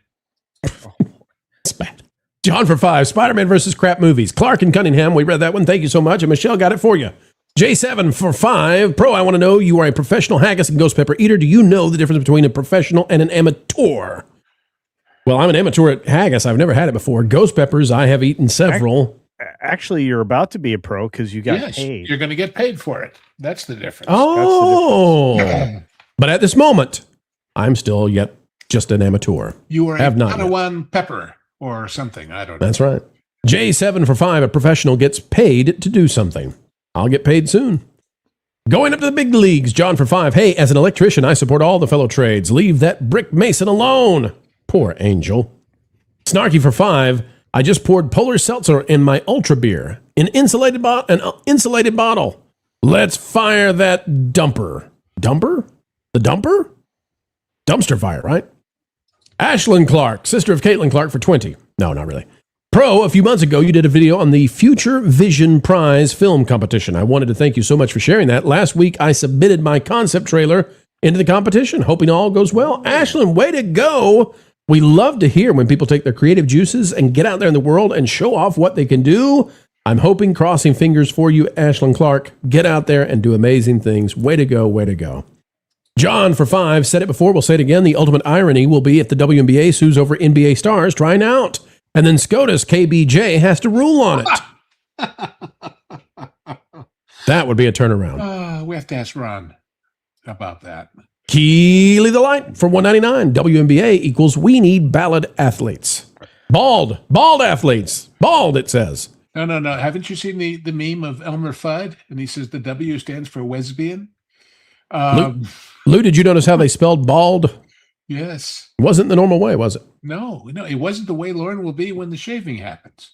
It's bad. John for 5. Spider-Man versus crap movies. Clark and Cunningham. We read that one. Thank you so much. And Michelle got it for you. J7 for 5. Pro, I want to know, you are a professional haggis and ghost pepper eater. Do you know the difference between a professional and an amateur? Well, I'm an amateur at haggis. I've never had it before. Ghost peppers, I have eaten several. Actually, you're about to be a pro because you got paid. You're going to get paid for it. That's the difference. Oh. But at this moment, I'm still yet just an amateur. You are have a not Padawan pepper or something. I don't know. That's right. J7 for 5. A professional gets paid to do something. I'll get paid soon. Going up to the big leagues. John for 5. Hey, as an electrician, I support all the fellow trades. Leave that brick mason alone. Poor angel. Snarky for 5. I just poured Polar Seltzer in my Ultra beer. An insulated bottle. Let's fire that dumper. Dumper? The dumper? Dumpster fire, right? Ashlyn Clark, sister of Caitlin Clark for 20. No, not really. Pro, a few months ago, you did a video on the Future Vision Prize film competition. I wanted to thank you so much for sharing that. Last week, I submitted my concept trailer into the competition, hoping all goes well. Ashlyn, way to go. We love to hear when people take their creative juices and get out there in the world and show off what they can do. I'm hoping, crossing fingers for you, Ashlyn Clark. Get out there and do amazing things. Way to go, way to go. John for 5, said it before, we'll say it again. The ultimate irony will be if the WNBA sues over NBA stars trying out. And then SCOTUS KBJ has to rule on it. That would be a turnaround. We have to ask Ron about that. Keely the Light for $1.99. WNBA equals we need ballad athletes. Bald athletes. Bald, it says. No. Haven't you seen the meme of Elmer Fudd? And he says the W stands for lesbian. Lou, did you notice how they spelled bald? Yes. It wasn't the normal way, was it? No, it wasn't the way Lauren will be when the shaving happens.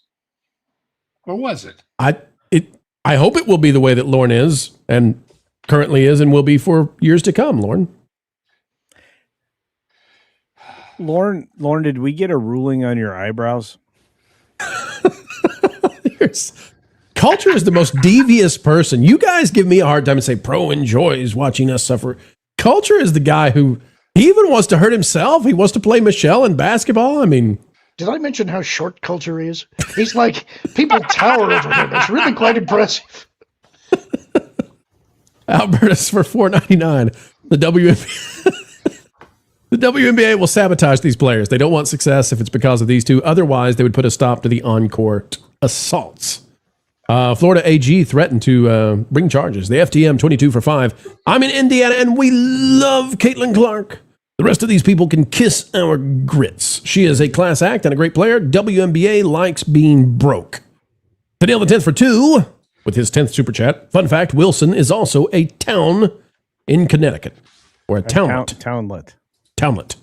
Or was it? I hope it will be the way that Lauren is and currently is and will be for years to come, Lauren. Lauren, did we get a ruling on your eyebrows? Culture is the most devious person. You guys give me a hard time and say Pro enjoys watching us suffer. Culture is the guy who he even wants to hurt himself. He wants to play Michelle in basketball. I mean, did I mention how short Culture is? He's like, people tower over him. It's really quite impressive. Albertus for $4.99. The WNBA will sabotage these players. They don't want success if it's because of these two. Otherwise, they would put a stop to the on-court assaults. Florida AG threatened to bring charges. The FTM 22 for 5. I'm in Indiana, and we love Caitlin Clark. The rest of these people can kiss our grits. She is a class act and a great player. WNBA likes being broke. Daniel the 10th for 2 with his 10th super chat. Fun fact, Wilson is also a town in Connecticut. Or a townlet. Townlet.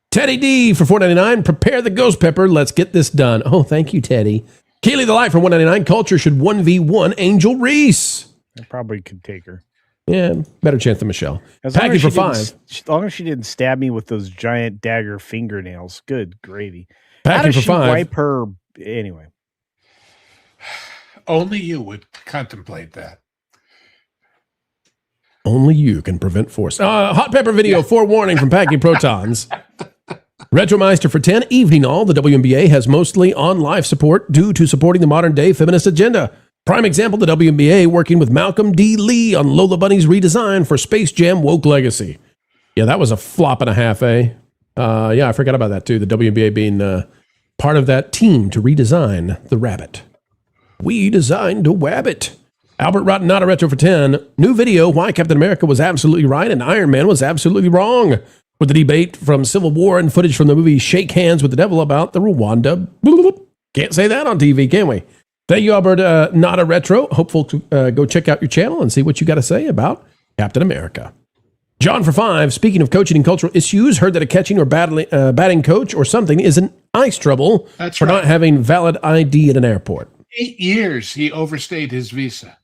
Teddy D for $4.99. Prepare the ghost pepper. Let's get this done. Oh, thank you, Teddy. Kaylee the Light for $1.99. Culture should 1v1 Angel Reese. I probably could take her. Yeah, better chance than Michelle. Packy for 5. As long as she didn't stab me with those giant dagger fingernails. Good gravy. Packy How does for she 5. wipe her anyway? Only you would contemplate that. Only you can prevent force. Hot pepper video, forewarning from Packy Protons. Retromeister for 10. Evening all. The WNBA has mostly on life support due to supporting the modern day feminist agenda. Prime example, the WNBA working with Malcolm D. Lee on Lola Bunny's redesign for Space Jam Woke Legacy. Yeah, that was a flop and a half, eh? Yeah, I forgot about that too. The WNBA being part of that team to redesign the rabbit. We designed a wabbit. Albert Rotten, not a retro for 10. New video, why Captain America was absolutely right and Iron Man was absolutely wrong. With the debate from Civil War and footage from the movie Shake Hands with the Devil about the Rwanda. Can't say that on TV, can we? Thank you, Albert. Not a retro. Hopeful to go check out your channel and see what you got to say about Captain America. John for 5. Speaking of coaching and cultural issues, heard that a catching or batting coach or something is in ice trouble for not having valid ID at an airport. 8 years he overstayed his visa.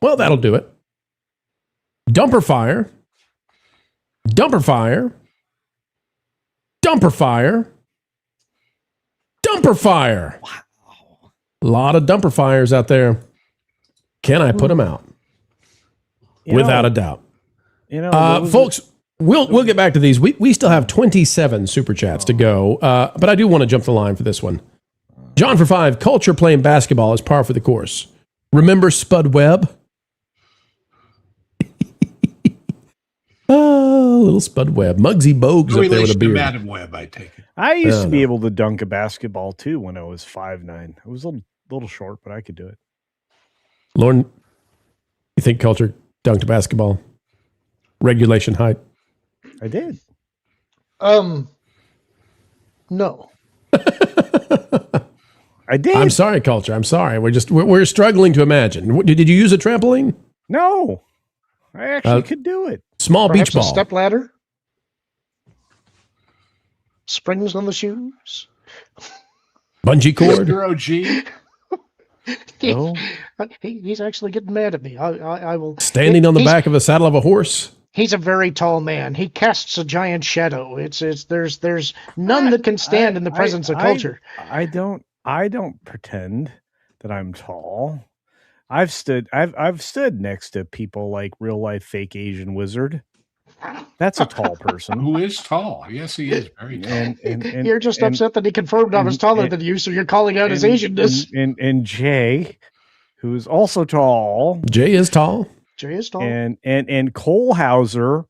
Well, that'll do it. Dumper fire. Dumper fire. Dumper fire. Dumper fire. Wow. A lot of dumper fires out there. Can I put them out? Without a doubt. Folks, we'll get back to these. We still have 27 super chats to go, but I do want to jump the line for this one. John for 5. Culture playing basketball is par for the course. Remember Spud Webb? Oh, little Spud Webb. Muggsy Bogues up there with a beard. Madam Webb, I take it. I used to be able to dunk a basketball too when I was 5'9". I was a little short, but I could do it. Lauren, you think Culture dunked a basketball? Regulation height? I did. No. I did. I'm sorry, Culture. I'm sorry. We're struggling to imagine. Did you use a trampoline? No. I actually could do it. Small Perhaps beach ball. A step ladder? Springs on the shoes? Bungee cord? Mr. OG? He's actually getting mad at me. I will. Standing on the back of the saddle of a horse? He's a very tall man. He casts a giant shadow. There's none that can stand in the presence of Culture. I don't pretend that I'm tall. I've stood next to people like real life fake Asian wizard. That's a tall person. Who is tall? Yes, he is very tall. You're just upset that he confirmed I was taller than you, so you're calling out his Asianness. And Jay, who's also tall. Jay is tall. Jay is tall. And Cole Hauser,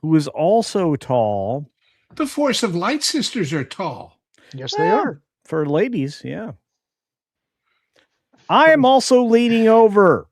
who is also tall. The Force of Light sisters are tall. Yes, they are. For ladies, yeah. I am also leaning over.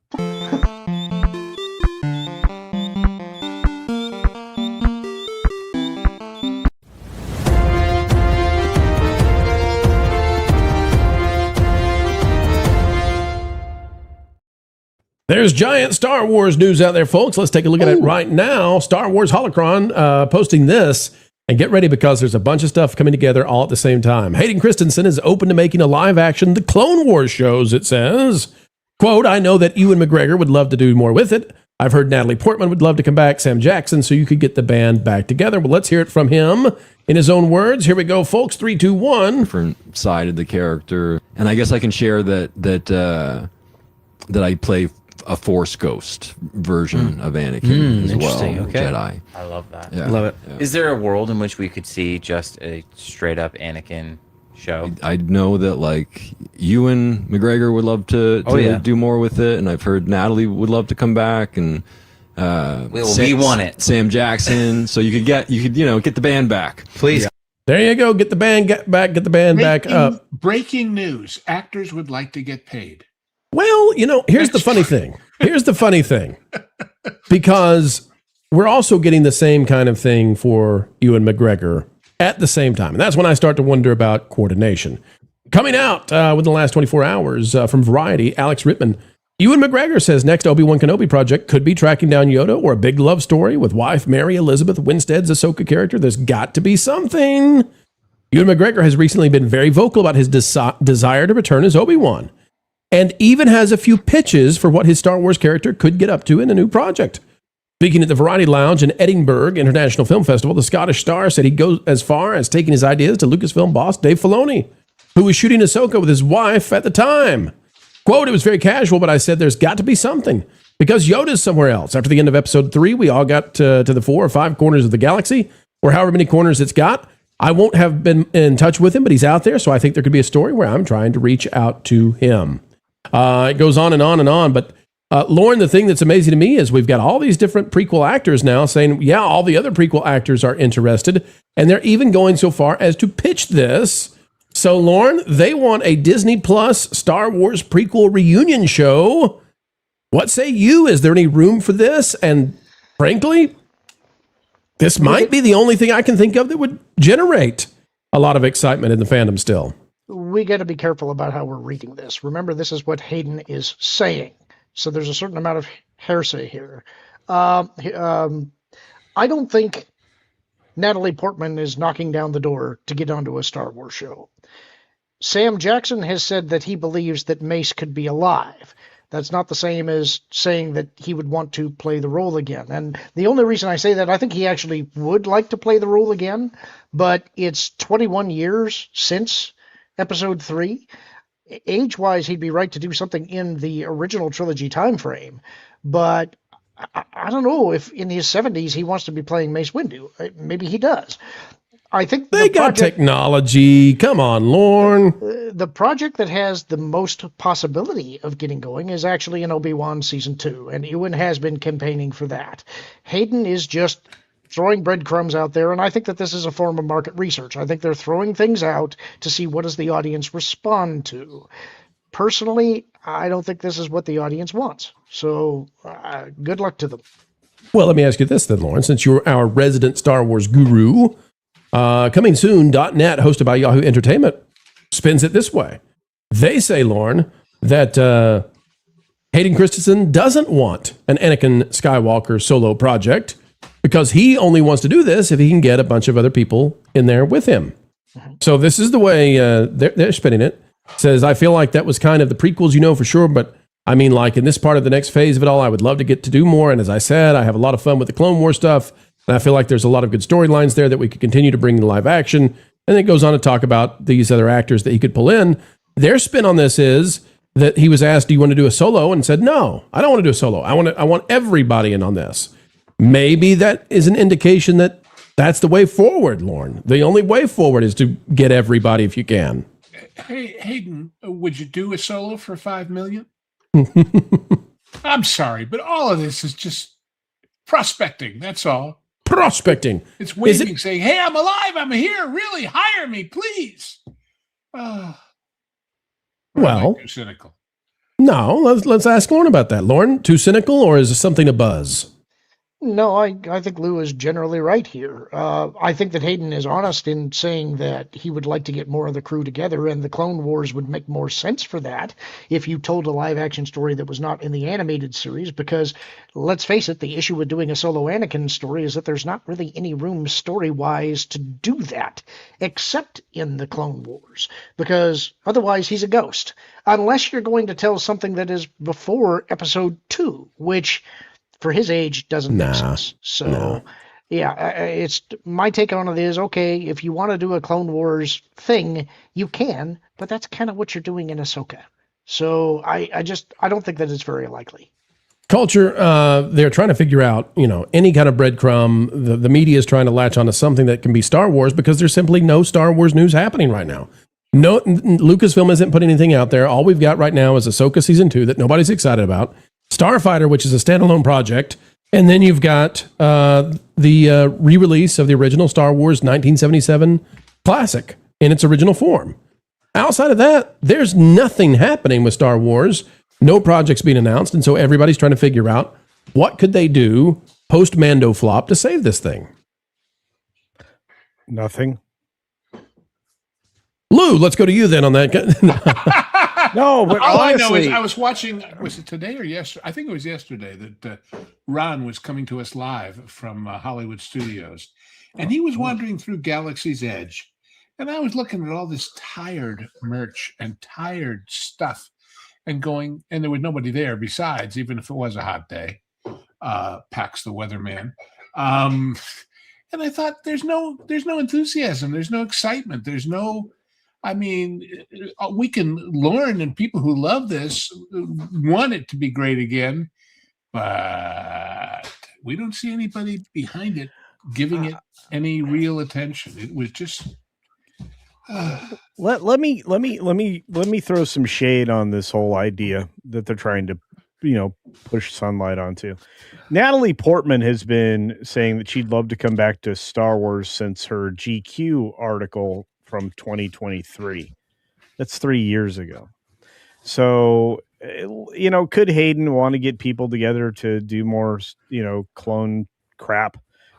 There's giant Star Wars news out there, folks. Let's take a look at it right now. Star Wars Holocron posting this. And get ready because there's a bunch of stuff coming together all at the same time. Hayden Christensen is open to making a live-action The Clone Wars shows, it says. Quote, I know that Ewan McGregor would love to do more with it. I've heard Natalie Portman would love to come back, Sam Jackson, so you could get the band back together. Well, let's hear it from him in his own words. Here we go, folks. 3, 2, 1. Different side of the character, and I guess I can share that I play a Force Ghost version of Anakin as well. Interesting. Okay. Jedi. I love that. Yeah. Love it. Yeah. Is there a world in which we could see just a straight up Anakin show? I know that like Ewan McGregor would love to do more with it, and I've heard Natalie would love to come back, and we want it. Sam Jackson, so you could get the band back, please. There you go. Get the band back up. Breaking news: actors would like to get paid. Well, here's the funny thing. Because we're also getting the same kind of thing for Ewan McGregor at the same time. And that's when I start to wonder about coordination. Coming out within the last 24 hours from Variety, Alex Rittman. Ewan McGregor says next Obi-Wan Kenobi project could be tracking down Yoda or a big love story with wife Mary Elizabeth Winstead's Ahsoka character. There's got to be something. Ewan McGregor has recently been very vocal about his desire to return as Obi-Wan, and even has a few pitches for what his Star Wars character could get up to in a new project. Speaking at the Variety Lounge in Edinburgh International Film Festival, the Scottish star said he'd go as far as taking his ideas to Lucasfilm boss Dave Filoni, who was shooting Ahsoka with his wife at the time. Quote, it was very casual, but I said there's got to be something, because Yoda's somewhere else. After the end of episode 3, we all got to the 4 or 5 corners of the galaxy, or however many corners it's got. I won't have been in touch with him, but he's out there, so I think there could be a story where I'm trying to reach out to him. It goes on and on and on, but Lauren, the thing that's amazing to me is we've got all these different prequel actors now saying, yeah, all the other prequel actors are interested, and they're even going so far as to pitch this. So, Lauren, they want a Disney Plus Star Wars prequel reunion show. What say you? Is there any room for this? And frankly, this might be the only thing I can think of that would generate a lot of excitement in the fandom still. We got to be careful about how we're reading this. Remember, this is what Hayden is saying. So there's a certain amount of hearsay here. I don't think Natalie Portman is knocking down the door to get onto a Star Wars show. Sam Jackson has said that he believes that Mace could be alive. That's not the same as saying that he would want to play the role again. And the only reason I say that, I think he actually would like to play the role again, but it's 21 years since Episode 3. Age-wise, he'd be right to do something in the original trilogy time frame, but I don't know if in his 70s he wants to be playing Mace Windu. Maybe he does. I think they got technology. Come on, Lorne. The project that has the most possibility of getting going is actually in Obi-Wan Season 2, and Ewan has been campaigning for that. Hayden is just throwing breadcrumbs out there, and I think that this is a form of market research. I think they're throwing things out to see what does the audience respond to. Personally, I don't think this is what the audience wants. So good luck to them. Well, let me ask you this then, Lauren, since you're our resident Star Wars guru. Coming soon, .net, hosted by Yahoo Entertainment, spins it this way. They say, Lauren, that Hayden Christensen doesn't want an Anakin Skywalker solo project because he only wants to do this if he can get a bunch of other people in there with him. So this is the way they're spinning it. Says, I feel like that was kind of the prequels, for sure, but I mean, like in this part of the next phase of it all, I would love to get to do more. And as I said, I have a lot of fun with the Clone War stuff. And I feel like there's a lot of good storylines there that we could continue to bring to live action. And it goes on to talk about these other actors that he could pull in. Their spin on this is that he was asked, do you want to do a solo? And said, no, I don't want to do a solo. I want everybody in on this. Maybe that is an indication that that's the way forward, Lauren. The only way forward is to get everybody if you can. Hey, Hayden, would you do a solo for $5 million? I'm sorry, but all of this is just prospecting. That's all. Prospecting. It's waving, saying, hey, I'm alive. I'm here. Really, hire me, please. Well, too cynical. No, let's ask Lauren about that. Lauren, too cynical, or is it something to buzz? No, I think Lou is generally right here. I think that Hayden is honest in saying that he would like to get more of the crew together, and the Clone Wars would make more sense for that if you told a live-action story that was not in the animated series, because, let's face it, the issue with doing a solo Anakin story is that there's not really any room story-wise to do that, except in the Clone Wars, because otherwise he's a ghost, unless you're going to tell something that is before Episode 2, which for his age doesn't make Nah, sense. So, nah. yeah, it's my take on it is okay. If you want to do a Clone Wars thing, you can, but that's kind of what you're doing in Ahsoka. So I don't think that it's very likely. Culture, they're trying to figure out, any kind of breadcrumb. The media is trying to latch onto something that can be Star Wars because there's simply no Star Wars news happening right now. No, Lucasfilm isn't putting anything out there. All we've got right now is Ahsoka Season 2 that nobody's excited about. Starfighter, which is a standalone project. And then you've got the re-release of the original Star Wars 1977 classic in its original form. Outside of that, there's nothing happening with Star Wars. No projects being announced. And so everybody's trying to figure out what could they do post-Mando flop to save this thing. Nothing. Lou, let's go to you then on that. No, but all I know honestly, is I was watching. Was it today or yesterday? I think it was yesterday that Ron was coming to us live from Hollywood Studios, and he was wandering through Galaxy's Edge, and I was looking at all this tired merch and tired stuff, and going, and there was nobody there besides, even if it was a hot day. Pax the weatherman, and I thought, there's no enthusiasm, there's no excitement, there's no. I mean, we can learn, and people who love this want it to be great again, but we don't see anybody behind it giving it any real attention. It was just. Let me throw some shade on this whole idea that they're trying to, push sunlight onto. Natalie Portman has been saying that she'd love to come back to Star Wars since her GQ article from 2023. That's 3 years ago. So, could Hayden want to get people together to do more, clone crap?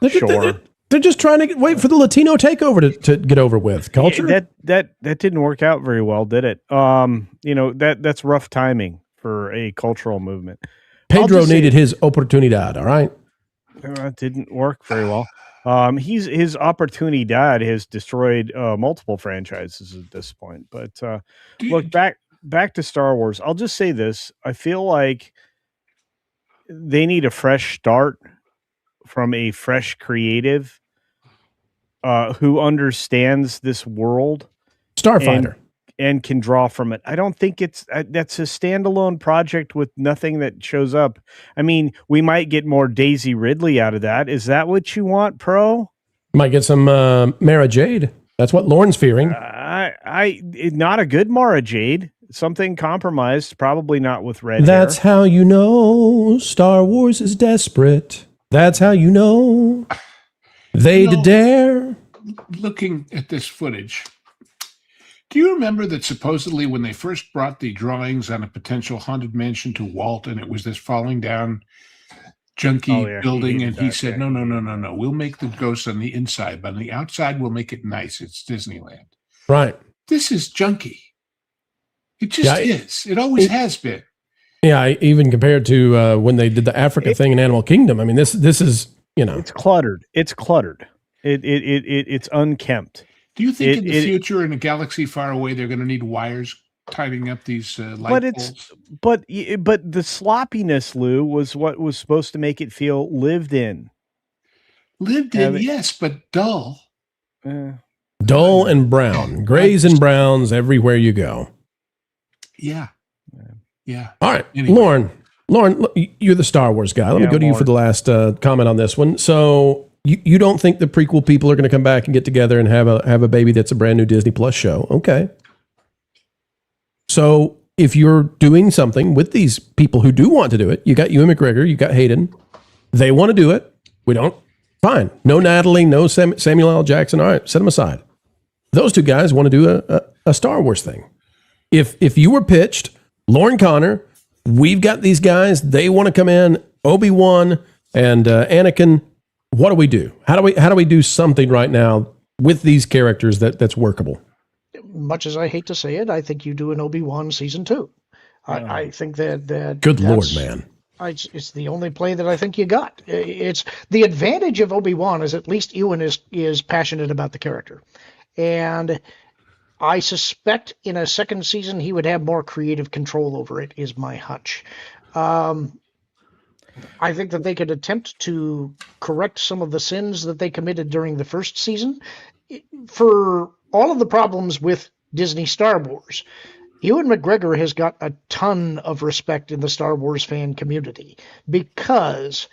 Sure. They're just trying to wait for the Latino takeover to get over with. Culture? That didn't work out very well, did it? That's rough timing for a cultural movement. Pedro needed his oportunidad, all right? It didn't work very well. His opportunidad has destroyed multiple franchises at this point. But look, back to Star Wars. I'll just say this. I feel like they need a fresh start from a fresh creative who understands this world. Starfighter. And can draw from it. I don't think that's a standalone project with nothing that shows up. I mean, we might get more Daisy Ridley out of that. Is that what you want, Pro? Might get some Mara Jade. That's what Lauren's fearing. Not a good Mara Jade. Something compromised. Probably not with red That's hair. how you know Star Wars is desperate. That's how you know they dare. Looking at this footage, do you remember that supposedly when they first brought the drawings on a potential haunted mansion to Walt, and it was this falling down junky building, and he said, no, we'll make the ghosts on the inside, but on the outside we'll make it nice. It's Disneyland. Right. This is junky. It just is. It always has been. Yeah, even compared to when they did the Africa thing in Animal Kingdom. I mean, this is, It's cluttered. It's unkempt. Do you think in the future, in a galaxy far away, they're going to need wires tightening up these light poles? But the sloppiness, Lou, was what was supposed to make it feel lived in. Lived in, yes, but dull. Dull and brown. Grays and browns everywhere you go. Yeah. All right, Anyway. Lauren, look, you're the Star Wars guy. Let me go to you for the last comment on this one. So you don't think the prequel people are going to come back and get together and have a baby that's a brand new Disney Plus show? Okay. So if you're doing something with these people who do want to do it, you got Ewan McGregor, you got Hayden, they want to do it. We don't. Fine. No Natalie, no Samuel L. Jackson. All right, set them aside. Those two guys want to do a Star Wars thing. If you were pitched, Lauren Connor, we've got these guys, they want to come in, Obi-Wan and Anakin. What do we do? How do we do something right now with these characters that's workable? Much as I hate to say it, I think you do an Obi-Wan season 2. I think that good Lord, man. It's the only play that I think you got. It's the advantage of Obi-Wan is at least Ewan is passionate about the character. And I suspect in a second season he would have more creative control over it, is my hunch. I think that they could attempt to correct some of the sins that they committed during the first season. For all of the problems with Disney Star Wars, Ewan McGregor has got a ton of respect in the Star Wars fan community because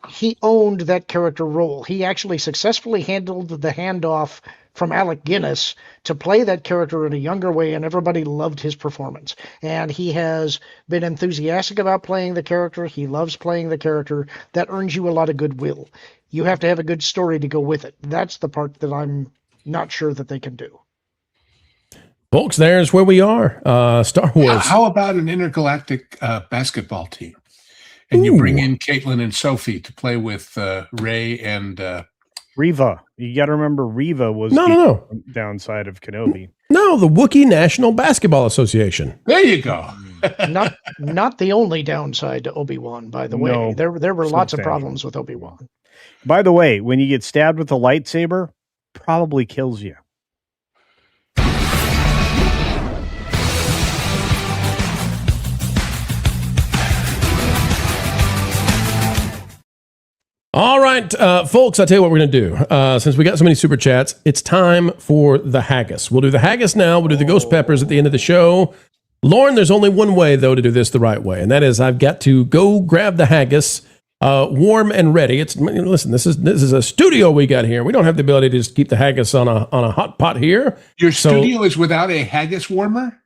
he owned that character role. He actually successfully handled the handoff from Alec Guinness to play that character in a younger way, and everybody loved his performance. And he has been enthusiastic about playing the character. He loves playing the character. That earns you a lot of goodwill. You have to have a good story to go with it. That's the part that I'm not sure that they can do. Folks, there's where we are. Star Wars. How about an intergalactic basketball team? And you bring in Caitlin and Sophie to play with Ray and Reva. You got to remember Reva was No. downside of Kenobi. No, the Wookiee National Basketball Association. There you go. not the only downside to Obi-Wan, by the way. No, There were lots of substantial. problems with Obi-Wan. By the way, when you get stabbed with a lightsaber, probably kills you. All right, folks, I'll tell you what we're going to do. Since we got so many super chats, it's time for the haggis. We'll do the haggis now. We'll do the ghost peppers at the end of the show. Lauren, there's only one way, though, to do this the right way, and that is I've got to go grab the haggis warm and ready. Listen, this is a studio we got here. We don't have the ability to just keep the haggis on a hot pot here. Your studio is without a haggis warmer?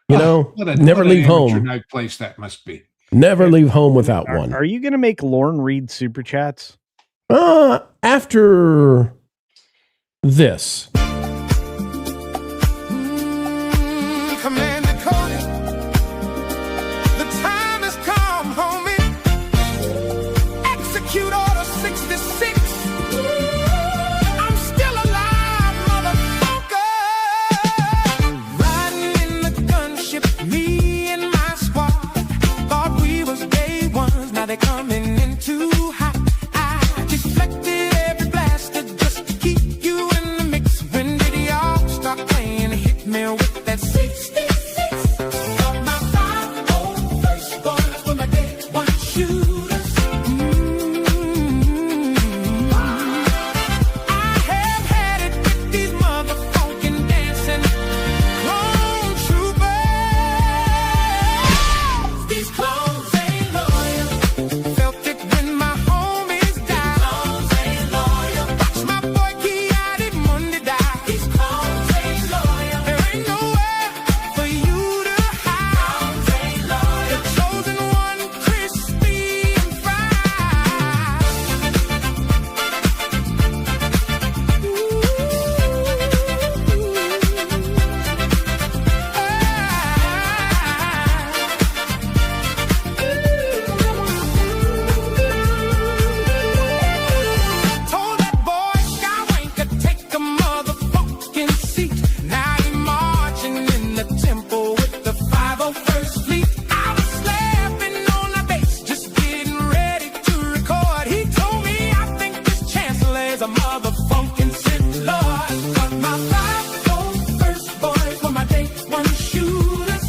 You know, never leave home. Nice place that must be. Never leave home without one. Are you going to make Lauren read super chats? After this. Commander Cody, the time has come, homie. Execute Order 66. I'm still alive, motherfucker. Riding in the gunship, me and my squad. Thought we was day ones, now they're coming in too hot. I deflected every blaster just to keep you in the mix. When did y'all start playing? Hit me with that 66. Got my 5 first boys with my day one shooters. I have had it with these motherfucking dancing clone troopers. These clones ain't loyal. Felt it when my homies died. These clones ain't loyal. Watch my boy Kiadi Monday die. These clones ain't loyal. There ain't nowhere for you to hide. Clones ain't loyal. The chosen one, crispy and fried. Told that boy Skyway could take a motherfucking seat. Now he marching in the temple with the 501st Fleet. I was slapping on the bass, just getting ready to record. He told me I think this chancellor is a motherfucking Sith Lord. Got my 501st boys for my day one shooters.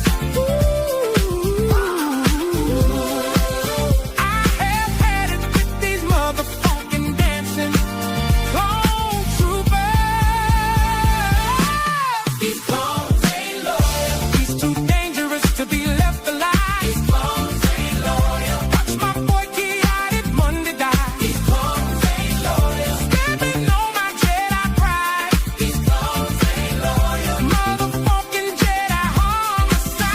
I have had it with these motherfucking dancing clone troopers. These clones ain't loyal. He's too dangerous to be left alive. These clones ain't loyal. Watch my boy Kiadi Monday die. These clones ain't loyal. Stepping on my Jedi pride. These clones ain't loyal. Motherfucking Jedi homicide.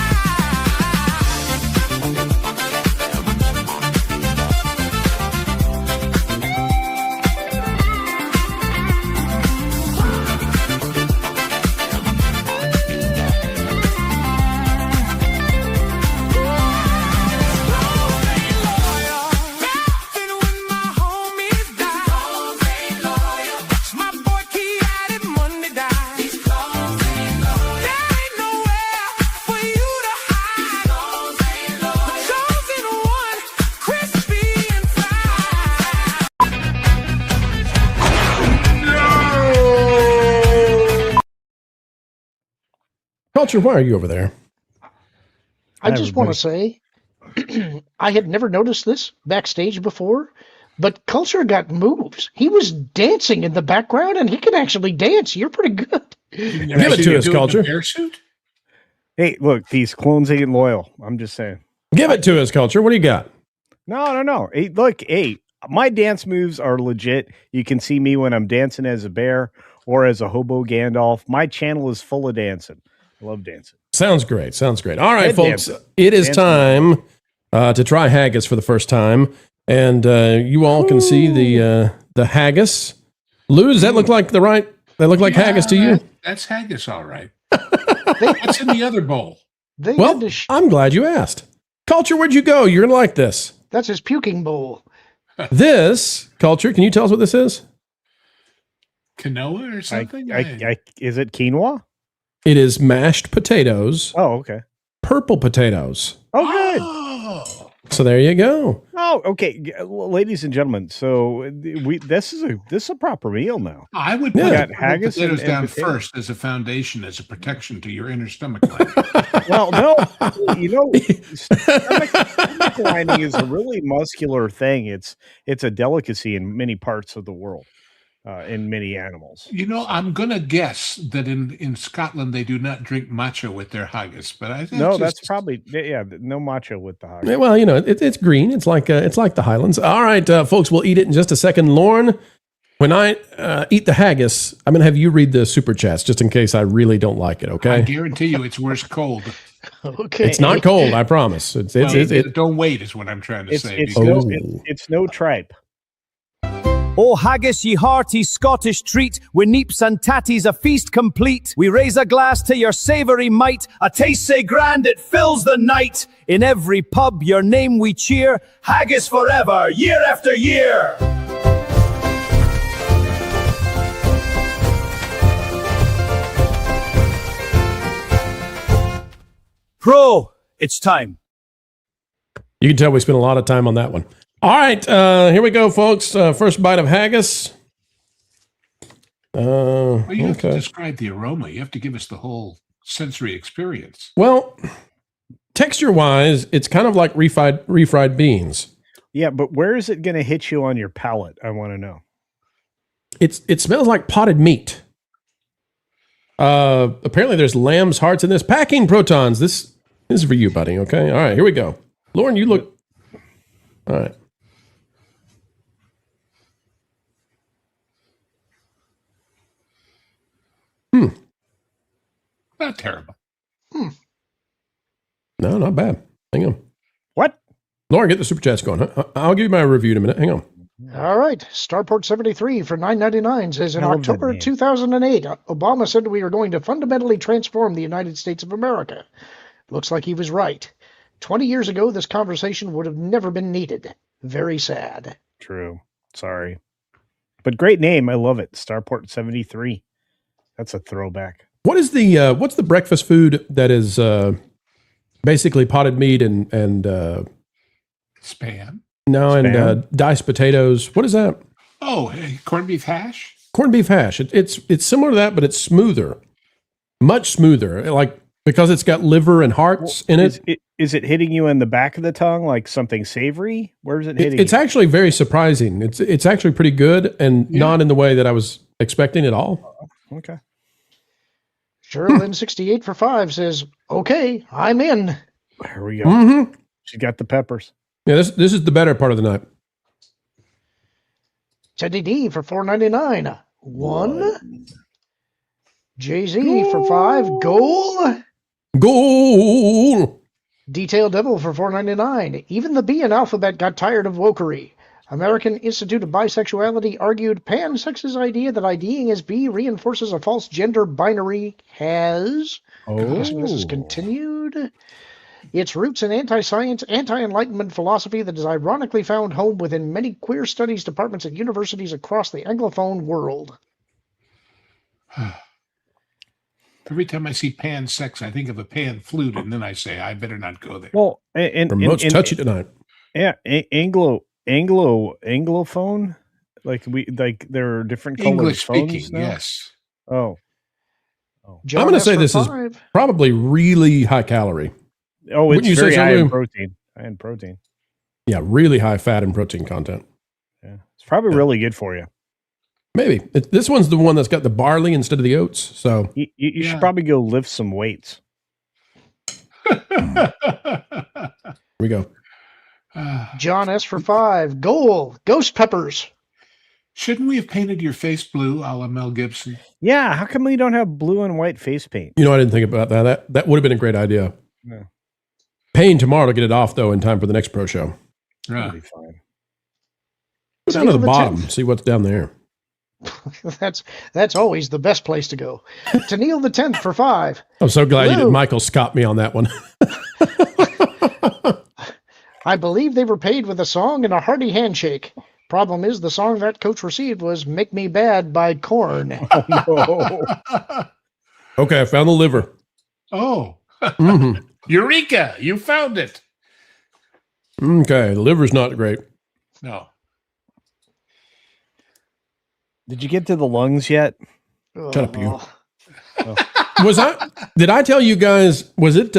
Laughing when my homies die. Clones ain't loyal. Watch my boy Kiadi Monday die. These clones ain't loyal. There ain't nowhere for you to hide. Clones ain't loyal. The chosen one, crispy and fried. Culture, why are you over there? I just want to say I had never noticed this backstage before, but Culture got moves. He was dancing in the background, and he can actually dance. You're pretty good. Give it to us, Culture. Bear suit? Hey, look, these clones ain't loyal. I'm just saying. Give it to us, Culture. What do you got? No. Hey, look, my dance moves are legit. You can see me when I'm dancing as a bear or as a hobo Gandalf. My channel is full of dancing. I love dancing. Sounds great. All right, Head folks. dancing. It is Dancing. time to try haggis for the first time. And you all can see the haggis. Lou, does that look like haggis to you? That's haggis, all right. What's in the other bowl? Well, I'm glad you asked. Culture, where'd you go? You're going to like this. That's his puking bowl. This, Culture, can you tell us what this is? Quinoa or something? Is it quinoa? It is mashed potatoes. Oh, okay. Purple potatoes. Oh, good. So there you go. Oh, okay, ladies and gentlemen. So this is a proper meal now. I would We put got the haggis potatoes and down potatoes. first as a foundation, as a protection to your inner stomach line. Well, no, stomach lining is a really muscular thing. It's a delicacy in many parts of the world, in many animals. I'm going to guess that in Scotland they do not drink matcha with their haggis, but I think That's probably no matcha with the haggis. Yeah, well, it's green. It's like the Highlands. All right, folks, we'll eat it in just a second. Lauren, when I eat the haggis, I'm going to have you read the super chats just in case I really don't like it, okay? I guarantee you it's worse cold. Okay. It's not cold, I promise. Don't wait is what I'm trying to say. It's no tripe. Oh, haggis, ye hearty Scottish treat, with neeps and tatties a feast complete. We raise a glass to your savoury might, a taste so grand it fills the night. In every pub your name we cheer, haggis forever, year after year. Pro, it's time. You can tell we spent a lot of time on that one. All right, here we go, folks. First bite of haggis. Well, you have to describe the aroma. You have to give us the whole sensory experience. Well, texture-wise, it's kind of like refried beans. Yeah, but where is it going to hit you on your palate? I want to know. It smells like potted meat. Apparently, there's lamb's hearts in this. Packing protons. This is for you, buddy. Okay. All right, here we go. Lauren, you look. All right. Not terrible. No, not bad. Hang on. What? Lauren, get the super chats going. I'll give you my review in a minute. Hang on. All right. Starport 73 for $9.99 says in October 2008, Obama said we are going to fundamentally transform the United States of America. Looks like he was right. 20 years ago, this conversation would have never been needed. Very sad. True. Sorry. But great name. I love it. Starport 73. That's a throwback. What is the what's the breakfast food that is basically potted meat and Spam? No, Spam? and diced potatoes. What is that? Oh, corned beef hash? Corned beef hash. It's similar to that, but it's smoother. Much smoother. Like because it's got liver and hearts in it. Is it hitting you in the back of the tongue like something savory? Where is it hitting It's you? actually very surprising. It's actually pretty good and not in the way that I was expecting at all. Okay. Sherilyn 68 for 5 says, okay, I'm in. Here we go. Mm-hmm. She got the peppers. Yeah, this is the better part of the night. Teddy D for $4.99. 1. Jay-Z for 5. Goal. Goal. Detail Devil for $4.99. Even the B in Alphabet got tired of wokery. American Institute of Bisexuality argued pansex's idea that IDing as B reinforces a false gender binary has. This is continued. Its roots in anti-science, anti-enlightenment philosophy that is ironically found home within many queer studies departments at universities across the Anglophone world. Every time I see pan sex, I think of a pan flute, and then I say, I better not go there. Well, Remote's touchy tonight. Yeah, Anglophone, there are different colored English phones speaking, now? yes. Oh, I'm going to say this is probably really high calorie. Oh, Wouldn't it's you say very so, high in Lou? protein. and protein. Yeah, really high fat and protein content. Yeah, it's probably really good for you. Maybe this one's the one that's got the barley instead of the oats. So you should probably go lift some weights. Here we go. John S. for 5. Goal. Ghost peppers. Shouldn't we have painted your face blue, a la Mel Gibson? Yeah, how come we don't have blue and white face paint? You know, I didn't think about that. That would have been a great idea. Yeah. Pain tomorrow to get it off, though, in time for the next pro show. That'll be fine. Go down to the bottom, see what's down there. That's always the best place to go. To Neil the 10th for 5. I'm so glad you Lou. did Michael Scott me on that one. I believe they were paid with a song and a hearty handshake. Problem is, the song that coach received was Make Me Bad by Korn. Oh, no. Okay, I found the liver. Oh. Mhm. Eureka! You found it. Okay, the liver's not great. No. Did you get to the lungs yet? Shut up, you. Did I tell you guys, did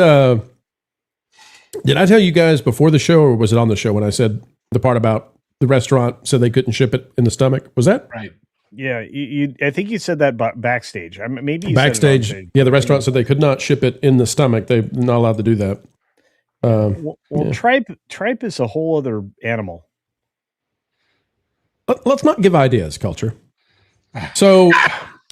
I tell you guys before the show, or was it on the show when I said the part about the restaurant said they couldn't ship it in the stomach? Was that? Right. Yeah, I think you said that backstage. Maybe you Backstage. said it on stage. Yeah, the restaurant said they could not ship it in the stomach. They're not allowed to do that. Yeah. Tripe is a whole other animal. Let's not give ideas, Culture. So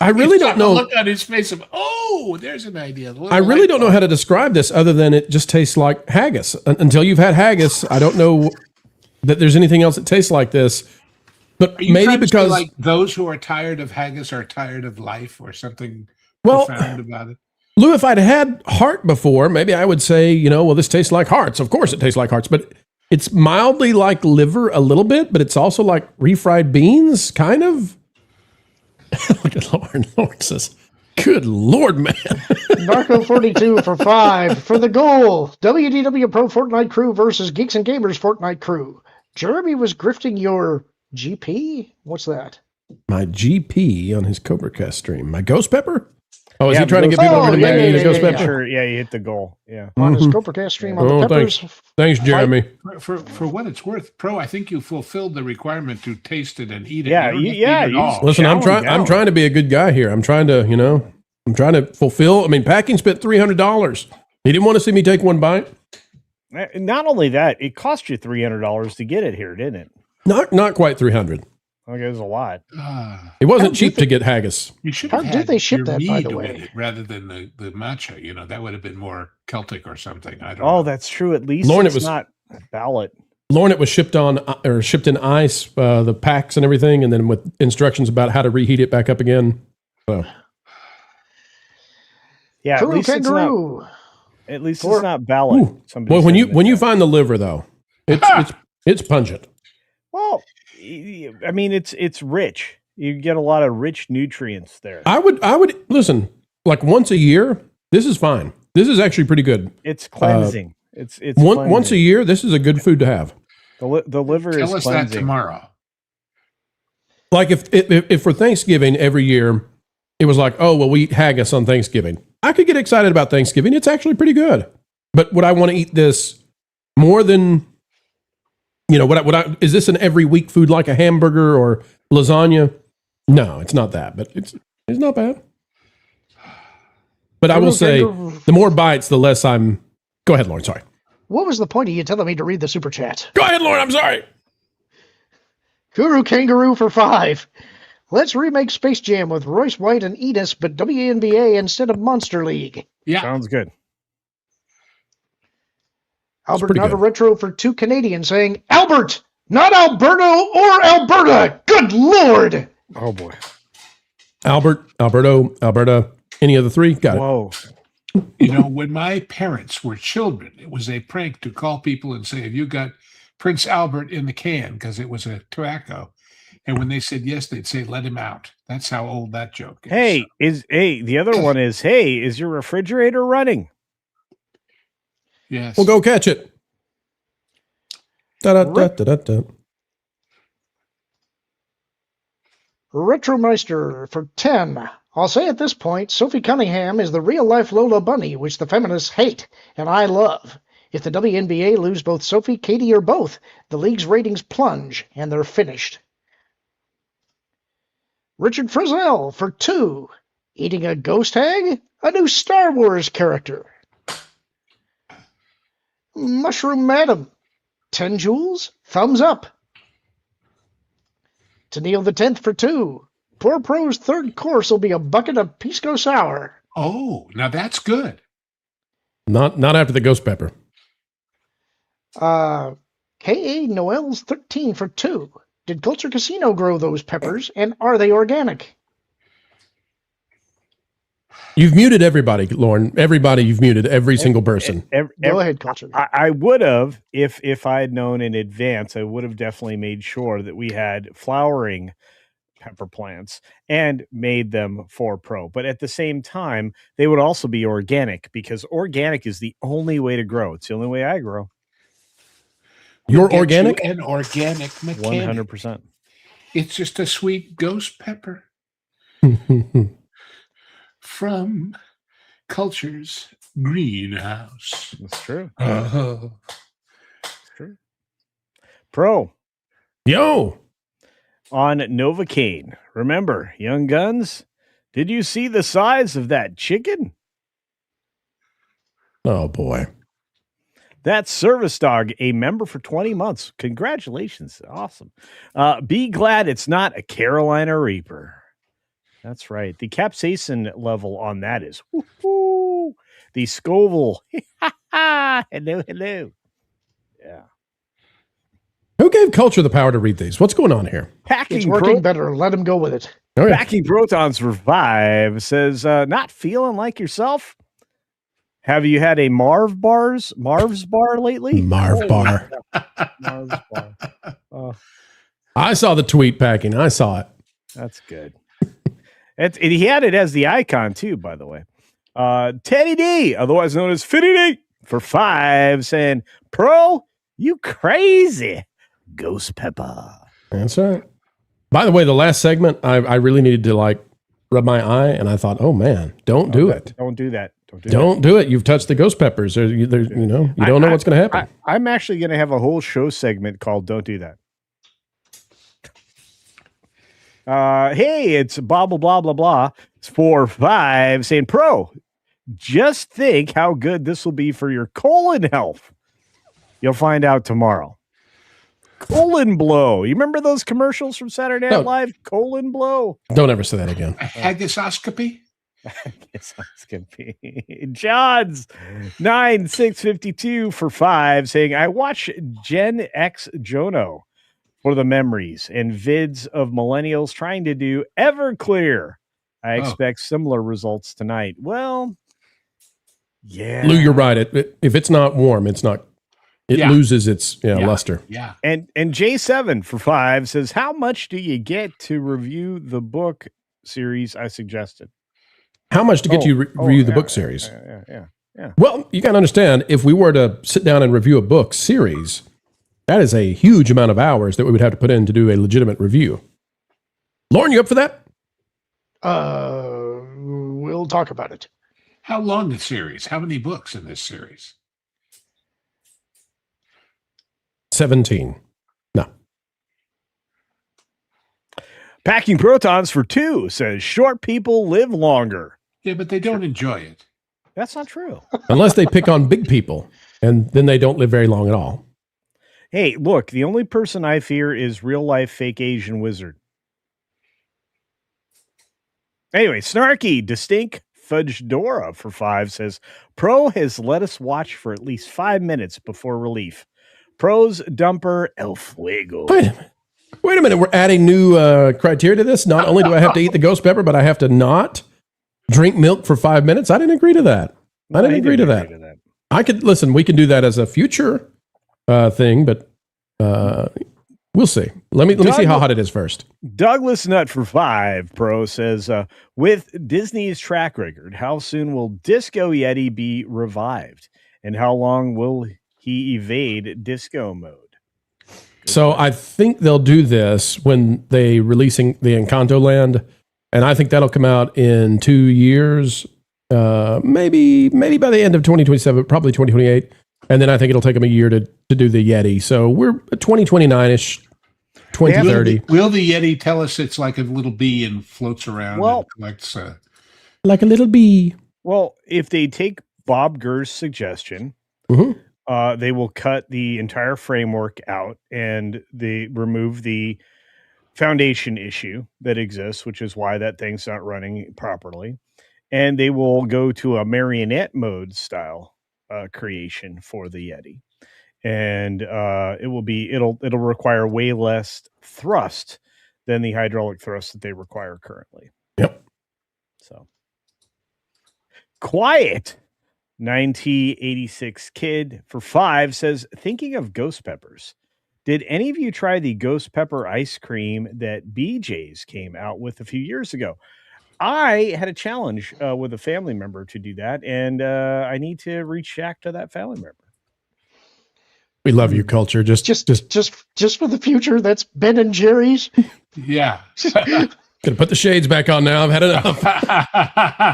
I really don't know. Look on his face of, oh, there's an idea. I really don't know how to describe this other than it just tastes like haggis. Until you've had haggis, I don't know that there's anything else that tastes like this. But Are you maybe trying to say, because like those who are tired of haggis are tired of life, or something Well, profound about it? Lou, if I'd had heart before, maybe I would say, well, this tastes like hearts. Of course it tastes like hearts, but it's mildly like liver a little bit, but it's also like refried beans, kind of. Look at Lauren. Lauren says, good Lord, man. Narco 42 for 5. For the goal, WDW Pro Fortnite Crew versus Geeks and Gamers Fortnite Crew. Jeremy was grifting your GP? What's that? My GP on his CobraCast stream. My Ghost Pepper? Oh, is Yeah, he trying to get people over to make me the Ghost Pepper? Sure, yeah, you hit the goal. Yeah. On his CobraCast stream on the peppers. Thanks, Jeremy. For what it's worth, Pro, I think you fulfilled the requirement to taste it and eat it. Yeah, You don't have to eat it all. Listen, I'm trying to be a good guy here. I'm trying to fulfill. I mean, Packing spent $300. He didn't want to see me take one bite. Not only that, it cost you $300 to get it here, didn't it? Not quite 300. Okay, it was a lot. It wasn't cheap to get haggis. You should How have did had they ship your that, by mead the with way? it rather than the matcha. That would have been more Celtic or something. I don't Oh, know. that's true. At least Lauren, it's it was- not ballot. Lauren, it was shipped in ice, the packs and everything, and then with instructions about how to reheat it back up again. So Yeah, Kuru Kangaroo. At least it's not ballot. Somebody well, when said you in the when you chat. find the liver though, it's pungent. Well, I mean, it's rich. You get a lot of rich nutrients there. I would listen, like once a year. This is fine. This is actually pretty good. It's cleansing. It's once a year. This is a good food to have. The liver is Tell us cleansing. that tomorrow. Like if for Thanksgiving every year, it was like, oh well, we eat haggis on Thanksgiving. I could get excited about Thanksgiving. It's actually pretty good. But would I want to eat this more than, is this an every week food like a hamburger or lasagna? No, it's not that, but it's not bad. But I will say, the more bites, the less I'm. Go ahead, Lauren. Sorry. What was the point of you telling me to read the super chat? Go ahead, Lauren. I'm sorry. Kuru Kangaroo for 5. Let's remake Space Jam with Royce White and Enos, but WNBA instead of Monster League. Yeah. Sounds good. Albert pretty not a good. retro for 2 Canadians saying, Albert, not Alberto or Alberta. Good Lord. Oh boy. Albert, Alberto, Alberta. Any of the three? Got it. Whoa. When my parents were children, it was a prank to call people and say, have you got Prince Albert in the can? Because it was a tobacco. And when they said yes, they'd say, let him out. That's how old that joke is. The other one is, hey, is your refrigerator running? Yes. We'll go catch it. Da-da-da-da-da-da. Retromeister for 10. I'll say at this point, Sophie Cunningham is the real-life Lola Bunny, which the feminists hate, and I love. If the WNBA lose both Sophie, Katie, or both, the league's ratings plunge, and they're finished. Richard Frizzell for 2. Eating a ghost hag? A new Star Wars character. Mushroom Madam. 10 joules? Thumbs up. Tennille the 10th for 2. Poor Pro's third course will be a bucket of pisco sour. Oh, now that's good. Not after the ghost pepper. K.A. Noel's 13 for 2. Did Culture Casino grow those peppers, and are they organic? You've muted everybody, Lauren. Everybody, you've muted every single person. Go ahead, Culture. I would have, if I had known in advance, I would have definitely made sure that we had flowering pepper plants and made them for Pro. But at the same time, they would also be organic, because organic is the only way to grow. It's the only way I grow. You're organic? An organic mechanic. 100%. It's just a sweet ghost pepper from Culture's greenhouse. That's true. Oh. That's true. Pro. Yo. On Novocaine. Remember, Young Guns, did you see the size of that chicken? Oh, boy. That service dog, a member for 20 months. Congratulations. Awesome. Be glad it's not a Carolina Reaper. That's right. The capsaicin level on that is woo-hoo. The Scoville. Hello, hello. Yeah. Who gave Culture the power to read these? What's going on here? It's working better. Let him go with it. Okay. Packing Protons for 5 says, not feeling like yourself? Have you had a Marv's bar lately? Marv bar. Marv's bar. I saw the tweet, Packing. I saw it. That's good. He had it as the icon too, by the way. Teddy D, otherwise known as Fitty D, for 5, saying, Pro, you crazy. Ghost pepper. That's right. By the way, the last segment, I really needed to rub my eye, and I thought, oh man, don't do it. Don't do that. Don't do it. You've touched the ghost peppers. You don't know what's going to happen. I'm actually going to have a whole show segment called Don't Do That. Hey, it's blah, blah, blah, blah, blah. It's 4-5 saying, Pro, just think how good this will be for your colon health. You'll find out tomorrow. Colon blow. You remember those commercials from Saturday Night Live? Colon blow. Don't ever say that again. Haggisoscopy? John's 9652 for 5 saying, I watch Gen X Jono for the memories and vids of millennials trying to do Everclear. I expect similar results tonight. Well, yeah. Lou, you're right. If it's not warm, it's not. It loses its luster. Yeah. And J7 for 5 says, how much do you get to review the book series I suggested? How much to get you review the book series? Yeah. Well, you got to understand, if we were to sit down and review a book series, that is a huge amount of hours that we would have to put in to do a legitimate review. Lauren, you up for that? We'll talk about it. How long the series? How many books in this series? 17. No. Packing Protons for 2 says short people live longer. Yeah, but they don't enjoy it. That's not true. Unless they pick on big people, and then they don't live very long at all. Hey, look, the only person I fear is real life fake Asian wizard. Anyway, Snarky, Distinct Fudge Dora for 5 says, Pro has let us watch for at least 5 minutes before relief. Pro's Dumper El Fuego. Wait a minute. We're adding new criteria to this. Not only do I have to eat the ghost pepper, but I have to not drink milk for 5 minutes. I didn't agree to that. I didn't agree to that. I could listen. We can do that as a future thing, but we'll see. Let me see how hot it is first. Douglas Nut for 5 Pro says, with Disney's track record, how soon will Disco Yeti be revived, and how long will he evade disco mode? So I think they'll do this when they releasing the Encanto Land, and I think that'll come out in 2 years, maybe by the end of 2027, probably 2028. And then I think it'll take them a year to do the Yeti. So we're 2029-ish, 2030. Will the Yeti tell us it's like a little bee and floats around Well- and collects? Like a little bee. Well, if they take Bob Gurr's suggestion, they will cut the entire framework out and they remove the foundation issue that exists, which is why that thing's not running properly. And they will go to a marionette mode style creation for the Yeti. And it'll require way less thrust than the hydraulic thrust that they require currently. Yep. So quiet. 9086 Kid for 5 says, thinking of ghost peppers, did any of you try the ghost pepper ice cream that BJ's came out with a few years ago? I had a challenge with a family member to do that, and I need to reach back to that family member. We love you, culture. Just for the future. That's Ben and Jerry's. Yeah. Gonna put the shades back on now. I've had enough.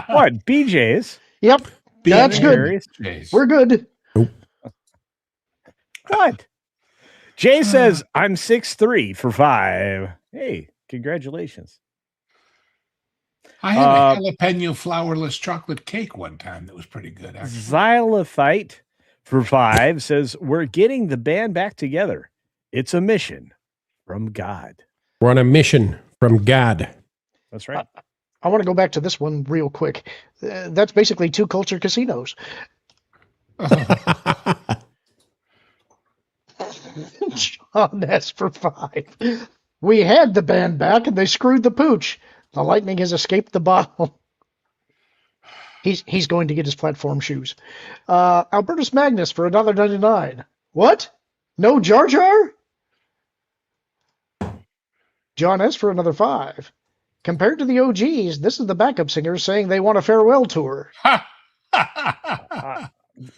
What? BJ's? Yep. That's good. We're good. What? Jay says, I'm 6'3" for 5. Hey, congratulations. I had a jalapeno flourless chocolate cake one time that was pretty good. Actually. Xylophite for 5 says, we're getting the band back together. It's a mission from God. We're on a mission from God. That's right. I want to go back to this one real quick. That's basically 2 culture casinos. John S. for 5. We had the band back and they screwed the pooch. The lightning has escaped the bottle. He's going to get his platform shoes. Albertus Magnus for $1.99. What? No Jar Jar? John S. for another 5. Compared to the OGs, this is the backup singers saying they want a farewell tour.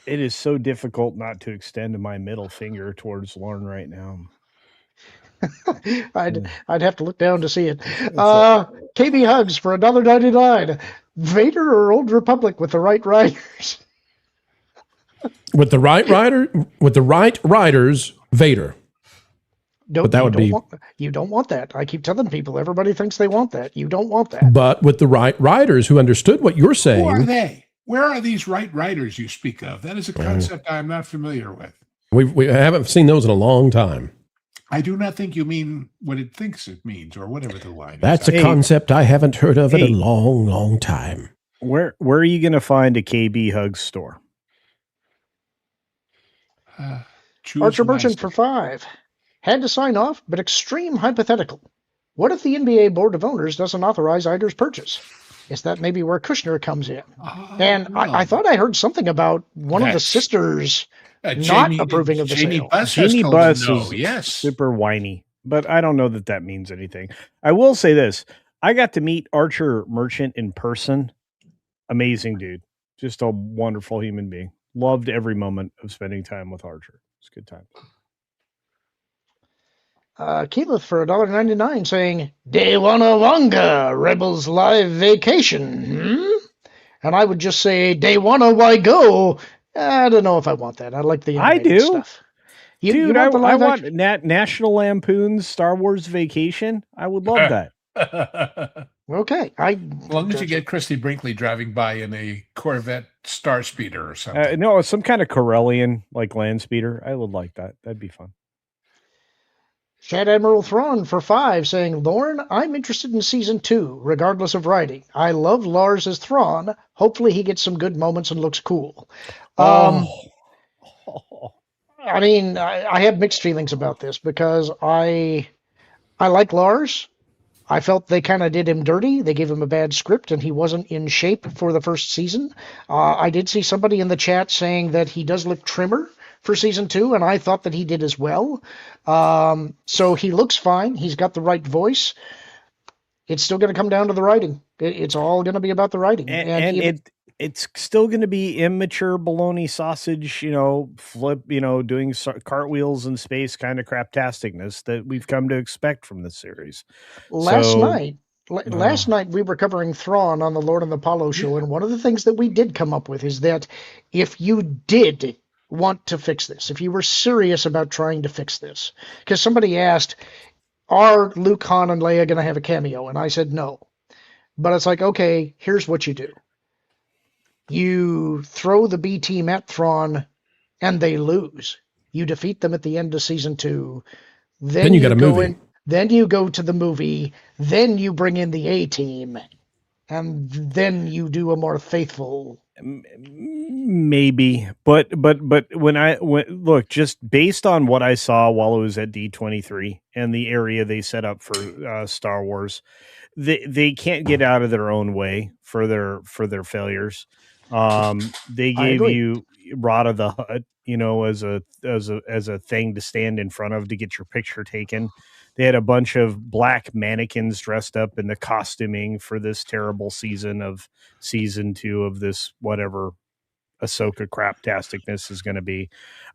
It is so difficult not to extend my middle finger towards Lauren right now. I'd have to look down to see it. KB Hugs for $1.99. Vader or Old Republic with the right riders? With the right riders, Vader. No, but that would be. You don't want that. I keep telling people. Everybody thinks they want that. You don't want that. But with the right riders who understood what you're saying. Who are they? Where are these right riders you speak of? That is a concept I am not familiar with. We haven't seen those in a long time. I do not think you mean what it thinks it means, or whatever the line That's is. a concept I haven't heard of in a long, long time. Where are you going to find a KB Hugs store? Archer Merchant for 5. Had to sign off, but extreme hypothetical. What if the NBA Board of Owners doesn't authorize Iger's purchase? Is that maybe where Kushner comes in? And I thought I heard something about one of the sisters not approving of the sale. Jeannie Buss is yes. super whiny, but I don't know that means anything. I will say this. I got to meet Archer Merchant in person. Amazing dude. Just a wonderful human being. Loved every moment of spending time with Archer. It's a good time. Keyleth for $1.99 saying, Day Wanna Wanga, Rebels Live Vacation. And I would just say, Day Wanna Why Go? I don't know if I want that. I like the animated stuff. Dude, I want National Lampoon's Star Wars Vacation. I would love that. Okay. As long as you get Christy Brinkley driving by in a Corvette Star Speeder or something. No, some kind of Corellian, like land speeder. I would like that. That'd be fun. Shad Admiral Thrawn for 5 saying, Lauren, I'm interested in season 2, regardless of writing. I love Lars as Thrawn. Hopefully he gets some good moments and looks cool. I mean, I have mixed feelings about this because I like Lars. I felt they kind of did him dirty. They gave him a bad script and he wasn't in shape for the first season. I did see somebody in the chat saying that he does look trimmer for season 2, and I thought that he did as well. So he looks fine. He's got the right voice. It's still going to come down to the writing. It's all going to be about the writing. And it's still going to be immature baloney sausage, doing cartwheels in space kind of craptasticness that we've come to expect from this series. Last night we were covering Thrawn on the Lord and the Apollo show, and one of the things that we did come up with is that if you did want to fix this, if you were serious about trying to fix this, because somebody asked, are Luke, Han, and Leia going to have a cameo? And I said no. But it's like, okay, here's what you do. You throw the B team at Thrawn, and they lose. You defeat them at the end of season 2. Then you got a movie. Then you go to the movie. Then you bring in the A team, and then you do a more faithful. Maybe, but when look, just based on what I saw while it was at D23 and the area they set up for Star Wars, they can't get out of their own way for their failures. They gave you Rod of the Hutt, as a thing to stand in front of to get your picture taken. They had a bunch of black mannequins dressed up in the costuming for this terrible season of season 2 of this whatever Ahsoka craptasticness is going to be.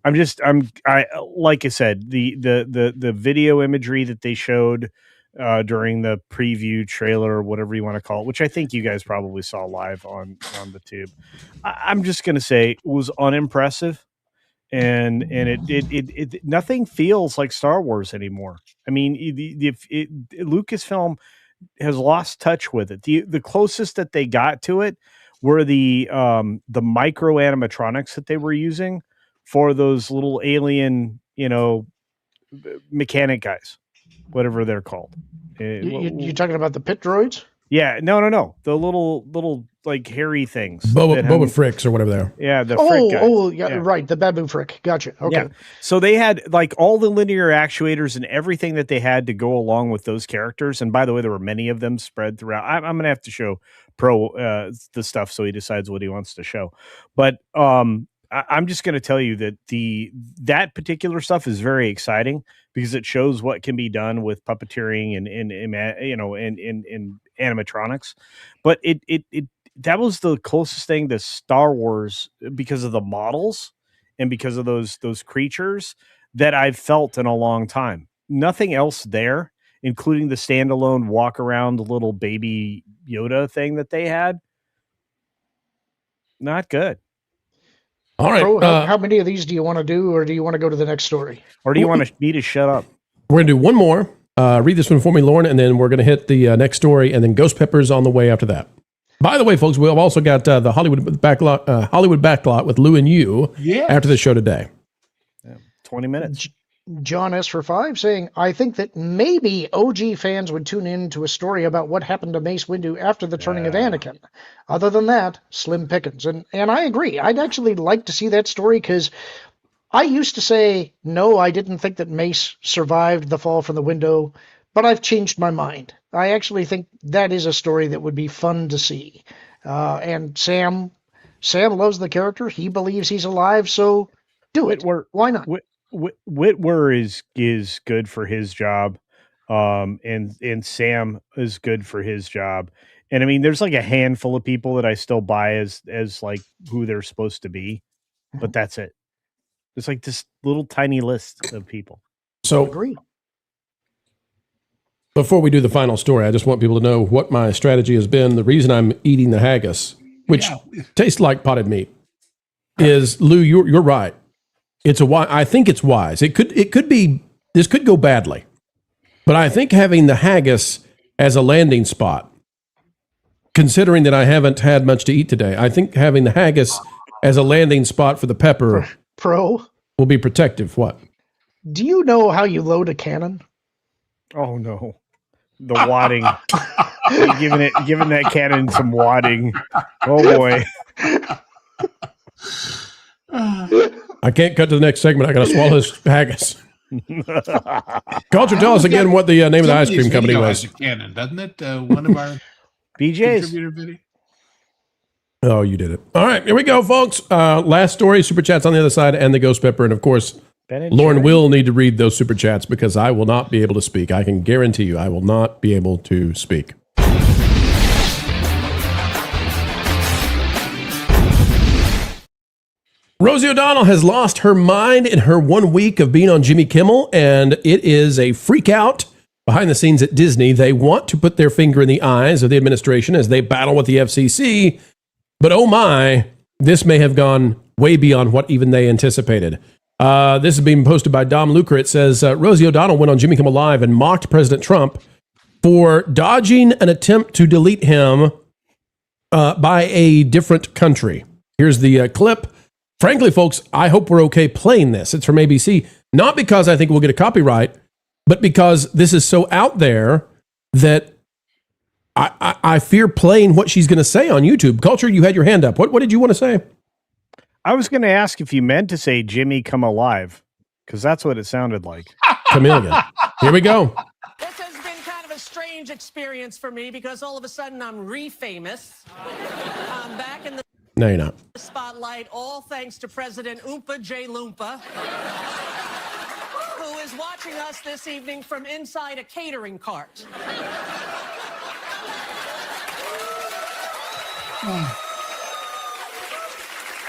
I like I said, the video imagery that they showed during the preview trailer or whatever you want to call it, which I think you guys probably saw live on the tube. I'm just going to say it was unimpressive. And it nothing feels like Star Wars anymore. I mean, Lucasfilm has lost touch with it. The closest that they got to it were the micro animatronics that they were using for those little alien, mechanic guys, whatever they're called. You talking about the pit droids? Yeah, no. The little like hairy things. Boba Fricks or whatever they are. Yeah, the Frick guys. Yeah, right. The Babu Frick. Gotcha. Okay. Yeah. So they had like all the linear actuators and everything that they had to go along with those characters. And by the way, there were many of them spread throughout. I'm going to have to show Pro the stuff so he decides what he wants to show. But I'm just going to tell you that that particular stuff is very exciting because it shows what can be done with puppeteering and animatronics. But that was the closest thing to Star Wars because of the models and because of those creatures that I've felt in a long time. Nothing else there, including the standalone walk around little baby Yoda thing that they had. Not good. All right. Pro, how many of these do you want to do, or do you want to go to the next story? Or do you want me to shut up? We're going to do one more. Read this one for me, Lauren, and then we're going to hit the next story, and then Ghost Pepper's on the way after that. By the way, folks, we've also got the Hollywood backlot with Lou and you after the show today. 20 minutes. John S. for 5 saying, I think that maybe OG fans would tune in to a story about what happened to Mace Windu after the turning of Anakin. Other than that, slim pickings. And I agree. I'd actually like to see that story because I used to say, no, I didn't think that Mace survived the fall from the window, but I've changed my mind. I actually think that is a story that would be fun to see. And Sam loves the character. He believes he's alive, so do it. Why not? Whitwer is good for his job, and Sam is good for his job. And I mean, there's like a handful of people that I still buy as like who they're supposed to be, but that's it. It's like this little tiny list of people. So agree. Before we do the final story, I just want people to know what my strategy has been. The reason I'm eating the haggis, which tastes like potted meat, is Lou. You're right. I think it's wise. It could be. This could go badly, but I think having the haggis as a landing spot, considering that I haven't had much to eat today, I think having the haggis as a landing spot for the pepper will be protective. What? Do you know how you load a cannon? Oh no. The wadding. giving that cannon some wadding. Oh boy. I can't cut to the next segment. I got to swallow this haggis. Culture, tell us again what the name of the ice cream company was. Has a cannon, doesn't it? One of our BJ's. contributor video. Oh, you did it. All right, here we go, folks. Last story, super chats on the other side, and the ghost pepper, and of course, Lauren will need to read those super chats because I will not be able to speak. I can guarantee you, I will not be able to speak. Rosie O'Donnell has lost her mind in her 1 week of being on Jimmy Kimmel, and it is a freak out behind the scenes at Disney. They want to put their finger in the eyes of the administration as they battle with the FCC, but oh my, this may have gone way beyond what even they anticipated. This is being posted by Dom Luker. It says, Rosie O'Donnell went on Jimmy Kimmel Live and mocked President Trump for dodging an attempt to delete him by a different country. Here's the clip. Frankly, folks, I hope we're okay playing this. It's from ABC. Not because I think we'll get a copyright, but because this is so out there that I fear playing what she's going to say on YouTube. Culture, you had your hand up. What did you want to say? I was going to ask if you meant to say Jimmy Come Alive, because that's what it sounded like. Chameleon. Here we go. This has been kind of a strange experience for me because all of a sudden I'm re-famous. I'm back in the No, you're not. spotlight, all thanks to President Oompa J. Loompa, who is watching us this evening from inside a catering cart.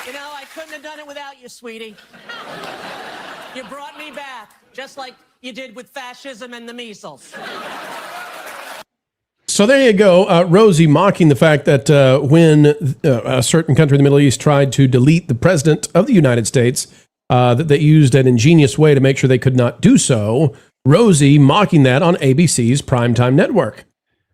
You know, I couldn't have done it without you, sweetie. You brought me back, just like you did with fascism and the measles. So there you go. Rosie mocking the fact that when a certain country in the Middle East tried to delete the president of the United States, that they used an ingenious way to make sure they could not do so. Rosie mocking that on ABC's primetime network.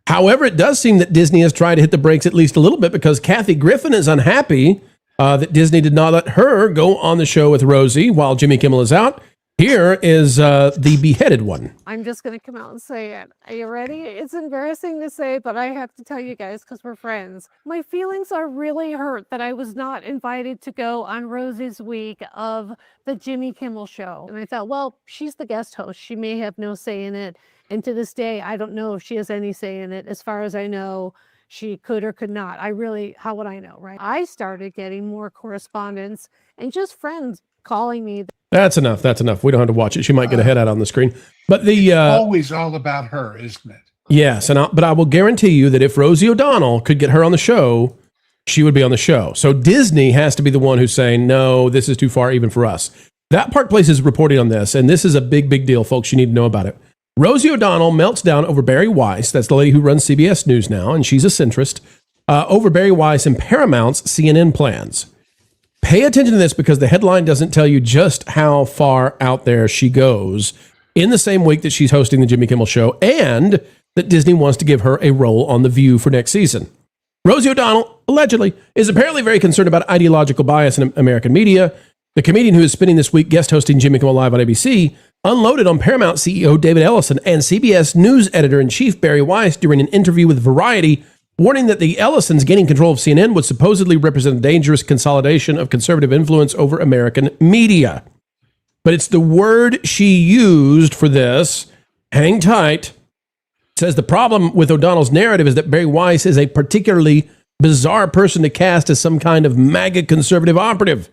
However, it does seem that Disney has tried to hit the brakes at least a little bit because Kathy Griffin is unhappy that Disney did not let her go on the show with Rosie while Jimmy Kimmel is out. Here is the beheaded one. I'm just going to come out and say it. Are you ready? It's embarrassing to say, but I have to tell you guys because we're friends. My feelings are really hurt that I was not invited to go on Rosie's week of the Jimmy Kimmel show. And I thought, well, she's the guest host. She may have no say in it. And to this day, I don't know if she has any say in it. As far as I know, she could or could not. How would I know, right? I started getting more correspondence and just friends calling me. That's enough. That's enough. We don't have to watch it. She might get a head out on the screen. But the always all about her, isn't it? Yes, but I will guarantee you that if Rosie O'Donnell could get her on the show, she would be on the show. So Disney has to be the one who's saying, no, this is too far even for us. That Park Place is reporting on this, and this is a big, big deal, folks. You need to know about it. Rosie O'Donnell melts down over Barry Weiss. That's the lady who runs CBS News now, and she's a centrist, over Barry Weiss and Paramount's CNN plans. Pay attention to this because the headline doesn't tell you just how far out there she goes in the same week that she's hosting the Jimmy Kimmel Show and that Disney wants to give her a role on The View for next season. Rosie O'Donnell, allegedly, is apparently very concerned about ideological bias in American media. The comedian who is spending this week guest hosting Jimmy Kimmel Live on ABC unloaded on Paramount CEO David Ellison and CBS News editor-in-chief Barry Weiss during an interview with Variety, warning that the Ellisons gaining control of CNN would supposedly represent a dangerous consolidation of conservative influence over American media. But it's the word she used for this, hang tight, says the problem with O'Donnell's narrative is that Barry Weiss is a particularly bizarre person to cast as some kind of MAGA conservative operative.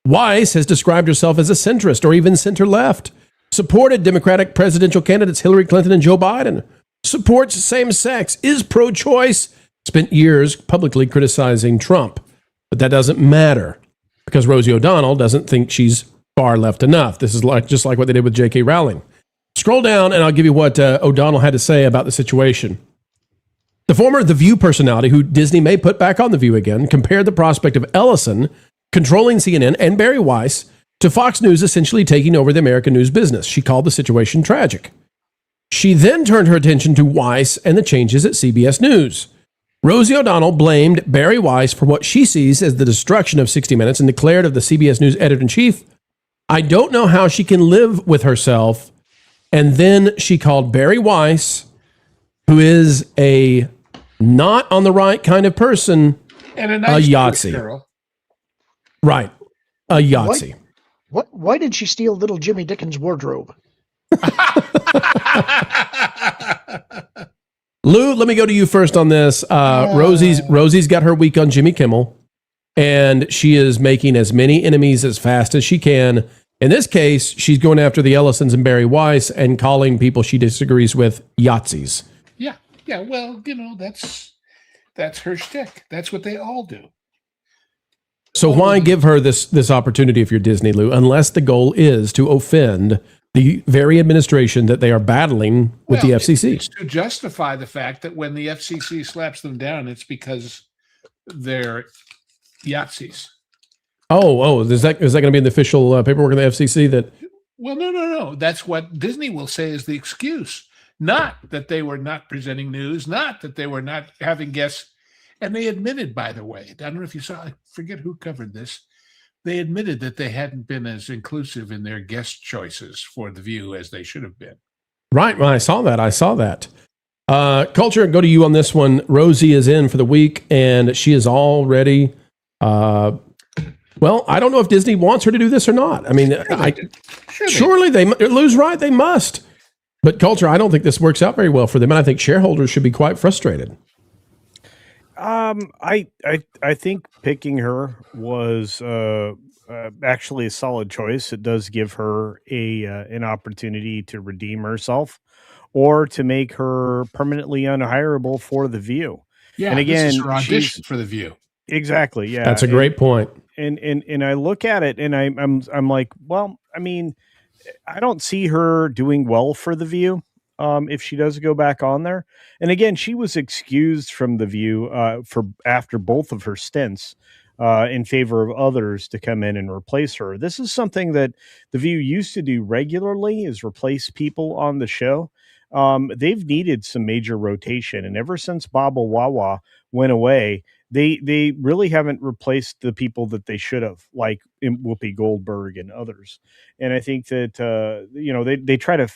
Weiss has described herself as a centrist or even center-left, supported Democratic presidential candidates Hillary Clinton and Joe Biden, supports same-sex, is pro-choice, spent years publicly criticizing Trump. But that doesn't matter because Rosie O'Donnell doesn't think she's far left enough. This is just like what they did with J.K. Rowling. Scroll down and I'll give you what O'Donnell had to say about the situation. The former The View personality, who Disney may put back on The View again, compared the prospect of Ellison controlling CNN and Barry Weiss to Fox News essentially taking over the American news business. She called the situation tragic. She then turned her attention to Weiss and the changes at CBS News. Rosie O'Donnell blamed Barry Weiss for what she sees as the destruction of 60 Minutes and declared of the CBS News editor-in-chief, I don't know how she can live with herself. And then she called Barry Weiss, who is a not on the right kind of person, And a nice Yahtzee. girl. Right. A Yahtzee. Why did she steal little Jimmy Dickens' wardrobe? Lou, let me go to you first on this. Rosie's got her week on Jimmy Kimmel, and she is making as many enemies as fast as she can. In this case, she's going after the Ellisons and Barry Weiss and calling people she disagrees with Yahtzees. Yeah. Well, that's her shtick. That's what they all do. So why give her this opportunity if you're Disney, Lou, unless the goal is to offend the very administration that they are battling with the FCC? It's to justify the fact that when the FCC slaps them down, it's because they're Yahtzees. Oh, is that going to be in the official paperwork of the FCC that? Well, no. That's what Disney will say is the excuse. Not that they were not presenting news, not that they were not having guests. And they admitted, by the way, I don't know if you saw, I forget who covered this. They admitted that they hadn't been as inclusive in their guest choices for The View as they should have been. Right. Well, I saw that. Culture, go to you on this one. Rosie is in for the week, and she is already. Well, I don't know if Disney wants her to do this or not. I mean, surely they lose right. They must. But Culture, I don't think this works out very well for them, and I think shareholders should be quite frustrated. I think picking her was actually a solid choice. It does give her an opportunity to redeem herself, or to make her permanently unhireable for The View. Yeah, and again, this is her audition for The View. Exactly. Yeah, that's a great point. And I look at it, and I'm like, well, I mean, I don't see her doing well for The View. If she does go back on there. And again, she was excused from The View for after both of her stints in favor of others to come in and replace her. This is something that The View used to do regularly, is replace people on the show. They've needed some major rotation. And ever since Baba Wawa went away, they really haven't replaced the people that they should have, like Whoopi Goldberg and others. And I think that, they try to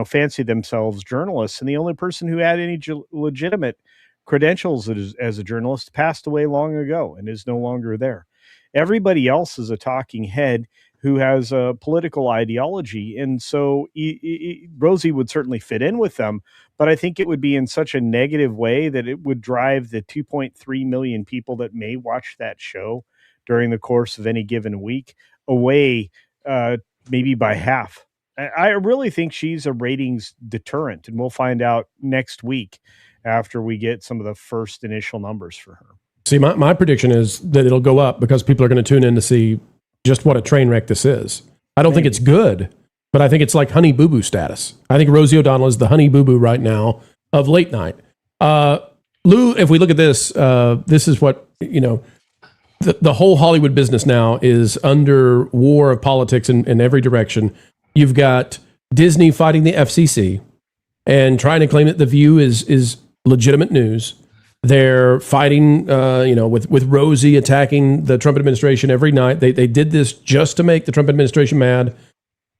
fancy themselves journalists, and the only person who had any legitimate credentials as a journalist passed away long ago and is no longer there. Everybody else is a talking head who has a political ideology, and so Rosie would certainly fit in with them, but I think it would be in such a negative way that it would drive the 2.3 million people that may watch that show during the course of any given week away, maybe by half. I really think she's a ratings deterrent, and we'll find out next week after we get some of the first initial numbers for her. See, my prediction is that it'll go up because people are going to tune in to see just what a train wreck this is. I don't think it's good, but I think it's like Honey Boo Boo status. I think Rosie O'Donnell is the Honey Boo Boo right now of late night. Lou, if we look at this, this is what, the whole Hollywood business now is under war of politics in every direction. You've got Disney fighting the FCC and trying to claim that The View is legitimate news. They're fighting, with Rosie attacking the Trump administration every night. They did this just to make the Trump administration mad.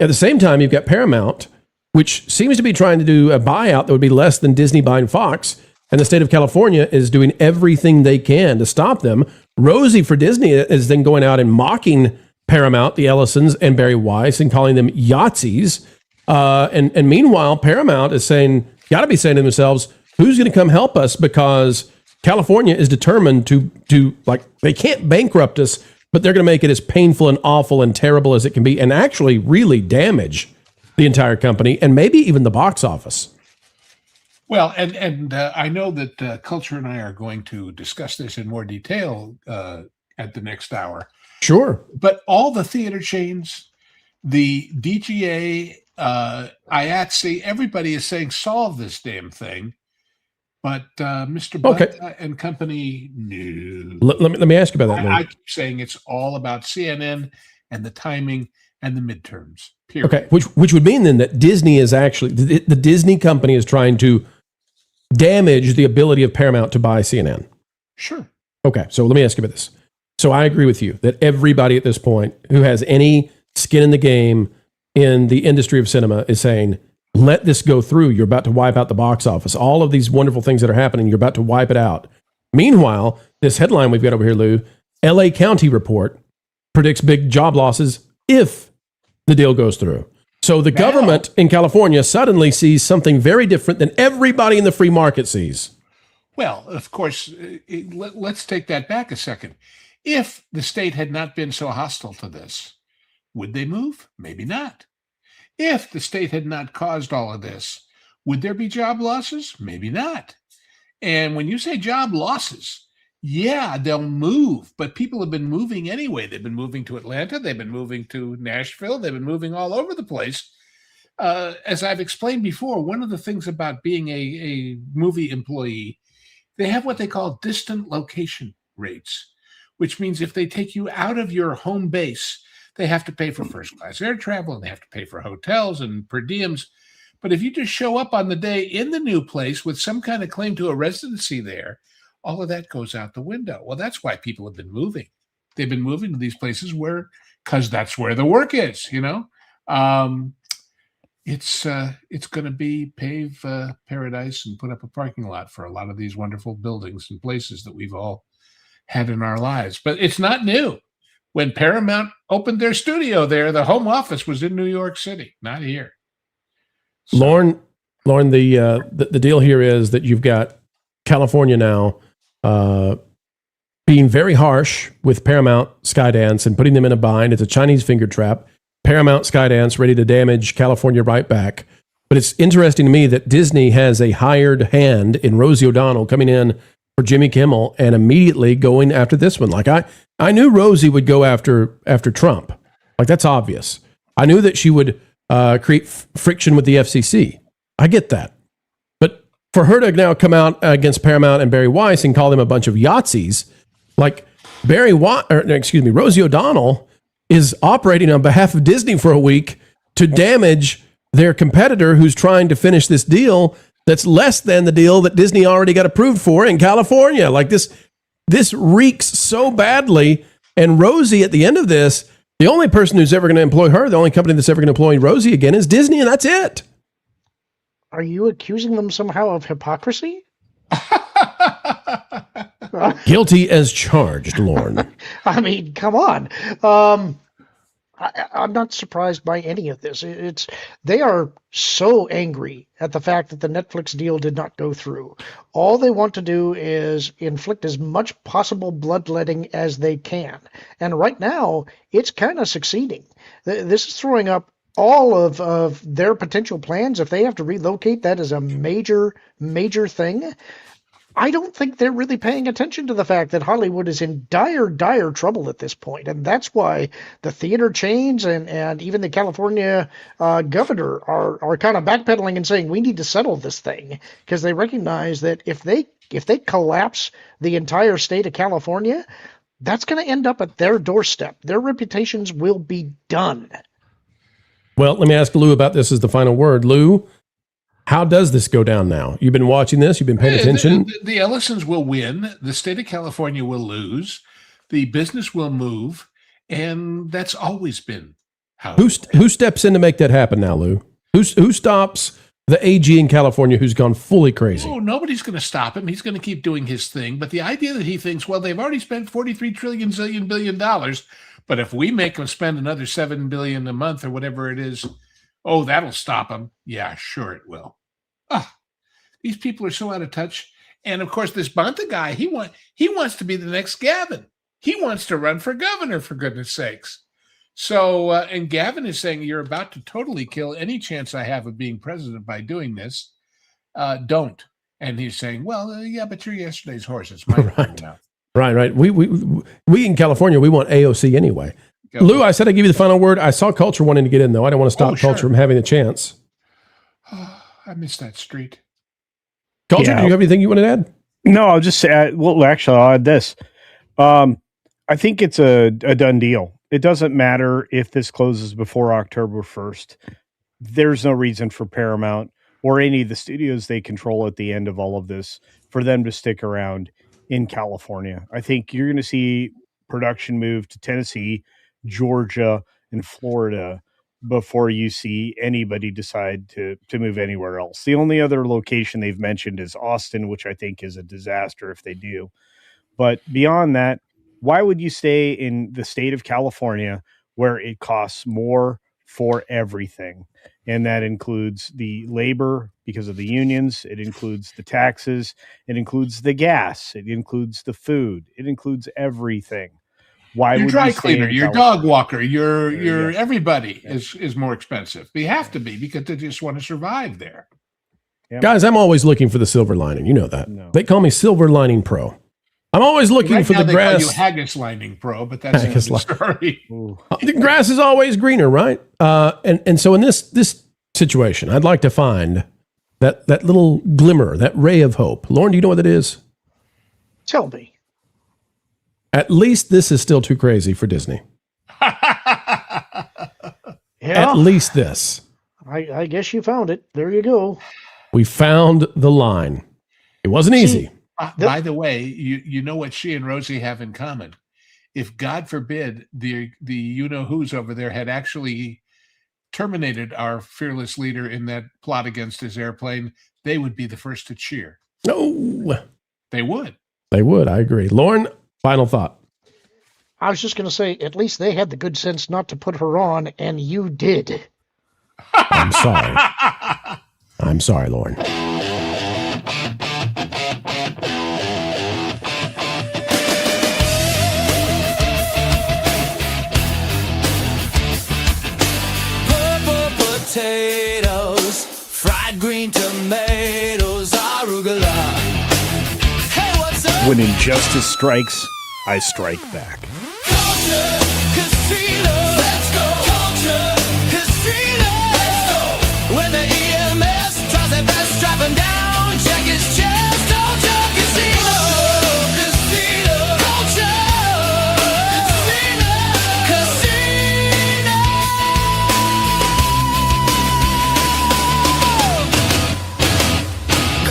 At the same time, you've got Paramount, which seems to be trying to do a buyout that would be less than Disney buying Fox. And the state of California is doing everything they can to stop them. Rosie for Disney is then going out and mocking Paramount, the Ellisons, and Barry Weiss, and calling them Yahtzees. And meanwhile, Paramount is got to be saying to themselves, who's going to come help us? Because California is determined to they can't bankrupt us, but they're going to make it as painful and awful and terrible as it can be, and actually really damage the entire company and maybe even the box office. Well, and I know that Culture and I are going to discuss this in more detail at the next hour. Sure. But all the theater chains, the DGA, IATSE, everybody is saying solve this damn thing. But Mr. Butt and company, no. Let me ask you about that. I keep saying it's all about CNN and the timing and the midterms. Period. Okay, which would mean then that Disney is actually, the Disney company is trying to damage the ability of Paramount to buy CNN. Sure. Okay, so let me ask you about this. So I agree with you that everybody at this point who has any skin in the game in the industry of cinema is saying, let this go through. You're about to wipe out the box office. All of these wonderful things that are happening, you're about to wipe it out. Meanwhile, this headline we've got over here, Lou, LA County report predicts big job losses if the deal goes through. So the government in California suddenly sees something very different than everybody in the free market sees. Well, of course, let's take that back a second. If the state had not been so hostile to this, would they move? Maybe not. If the state had not caused all of this, would there be job losses? Maybe not. And when you say job losses, yeah, they'll move, but people have been moving anyway. They've been moving to Atlanta. They've been moving to Nashville. They've been moving all over the place. As I've explained before, one of the things about being a movie employee, they have what they call distant location rates, which means if they take you out of your home base, they have to pay for first class air travel and they have to pay for hotels and per diems. But if you just show up on the day in the new place with some kind of claim to a residency there, all of that goes out the window. Well, that's why people have been moving. They've been moving to these places because that's where the work is, It's going to be pave paradise and put up a parking lot for a lot of these wonderful buildings and places that we've all had in our lives. But it's not new. When Paramount opened their studio there, the home office was in New York City, not here. So. Lauren, the deal here is that you've got California now being very harsh with Paramount Skydance and putting them in a bind. It's a Chinese finger trap. Paramount Skydance ready to damage California right back. But it's interesting to me that Disney has a hired hand in Rosie O'Donnell coming in for Jimmy Kimmel and immediately going after this one. Like I knew Rosie would go after Trump. Like that's obvious. I knew that she would create friction with the FCC. I get that. But for her to now come out against Paramount and Barry Weiss and call them a bunch of Yahtzees, like Rosie O'Donnell is operating on behalf of Disney for a week to damage their competitor who's trying to finish this deal that's less than the deal that Disney already got approved for in California. Like this reeks so badly. And Rosie, at the end of this, the only person who's ever going to employ her, the only company that's ever going to employ Rosie again is Disney, and that's it. Are you accusing them somehow of hypocrisy? Guilty as charged, Lauren. I mean, come on. I'm not surprised by any of this. They are so angry at the fact that the Netflix deal did not go through. All they want to do is inflict as much possible bloodletting as they can. And right now, it's kind of succeeding. This is throwing up all of their potential plans. If they have to relocate, that is a major, major thing. I don't think they're really paying attention to the fact that Hollywood is in dire, dire trouble at this point. And that's why the theater chains and even the California governor are kind of backpedaling and saying, we need to settle this thing, because they recognize that if they collapse the entire state of California, that's going to end up at their doorstep. Their reputations will be done. Well, let me ask Lou about this as the final word. Lou, how does this go down now? You've been watching this. You've been paying attention. The Ellisons will win. The state of California will lose. The business will move. And that's always been how. Who steps in to make that happen now, Lou? Who stops the AG in California who's gone fully crazy? Oh, nobody's going to stop him. He's going to keep doing his thing. But the idea that he thinks, well, they've already spent $43 billion, but if we make them spend another $7 billion a month or whatever it is, oh, that'll stop them. Yeah, sure it will. These people are so out of touch. And of course, this Bonta guy, he wants to be the next Gavin. He wants to run for governor, for goodness sakes. So, and Gavin is saying, you're about to totally kill any chance I have of being president by doing this. Don't. And he's saying, well, yeah, but you're yesterday's horse. It's my turn now. Right. We in California, we want AOC anyway. Go Lou, I said I'd give you the final word. I saw Culture wanting to get in, though. I don't want to stop Culture from having a chance. I missed that street. Culture, do you have anything you want to add? No, I'll just say, well, actually, I'll add this. I think it's a done deal. It doesn't matter if this closes before October 1st. There's no reason for Paramount or any of the studios they control at the end of all of this for them to stick around in California. I think you're going to see production move to Tennessee, Georgia, and Florida before you see anybody decide to move anywhere else. The only other location they've mentioned is Austin, which I think is a disaster if they do. But beyond that, why would you stay in the state of California where it costs more for everything? And that includes the labor because of the unions. It includes the taxes. It includes the gas. It includes the food. It includes everything. Why your would dry you stay cleaner, in your California? dog walker, your everybody is more expensive. They have to be because they just want to survive there. Yep. Guys, I'm always looking for the silver lining. You know that. No. They call me Silver Lining Pro. I'm always looking Right for now the they grass. call you Haggis Lining Pro, but that's Haggis another story. The grass is always greener, right? And so in this situation, I'd like to find that little glimmer, that ray of hope. Lauren, do you know what it is? Tell me. At least this is still too crazy for Disney. Yeah. At least this. I guess you found it. There you go. We found the line. It wasn't easy. By the way, you know what she and Rosie have in common. If God forbid the you-know-who's over there had actually terminated our fearless leader in that plot against his airplane, they would be the first to cheer. No. They would. They would. I agree. Lauren, final thought. I was just going to say, at least they had the good sense not to put her on, and you did. I'm sorry. I'm sorry, Lauren. Potatoes, fried green tomatoes, arugula. Hey, what's up? When injustice strikes, I strike back. Culture, casino, let's go. Culture, casino, let's go. When the EMS tries their best, strap him down, check his chest, culture, casino, casino, culture, casino, casino.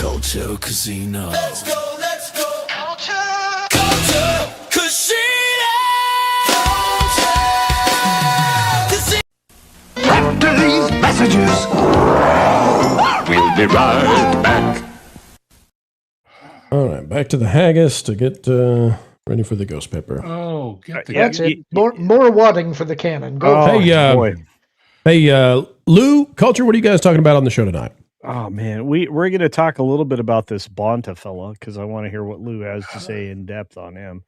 Culture, casino. Let's go, let's go. Culture, culture, casino. After these messages, we'll be right back. All right, back to the haggis to get ready for the ghost pepper. Oh, get the That's it. More wadding for the cannon. Go. Hey, Lou, Culture, what are you guys talking about on the show tonight? Oh man, we're going to talk a little bit about this Bonta fella because I want to hear what Lou has to say in depth on him.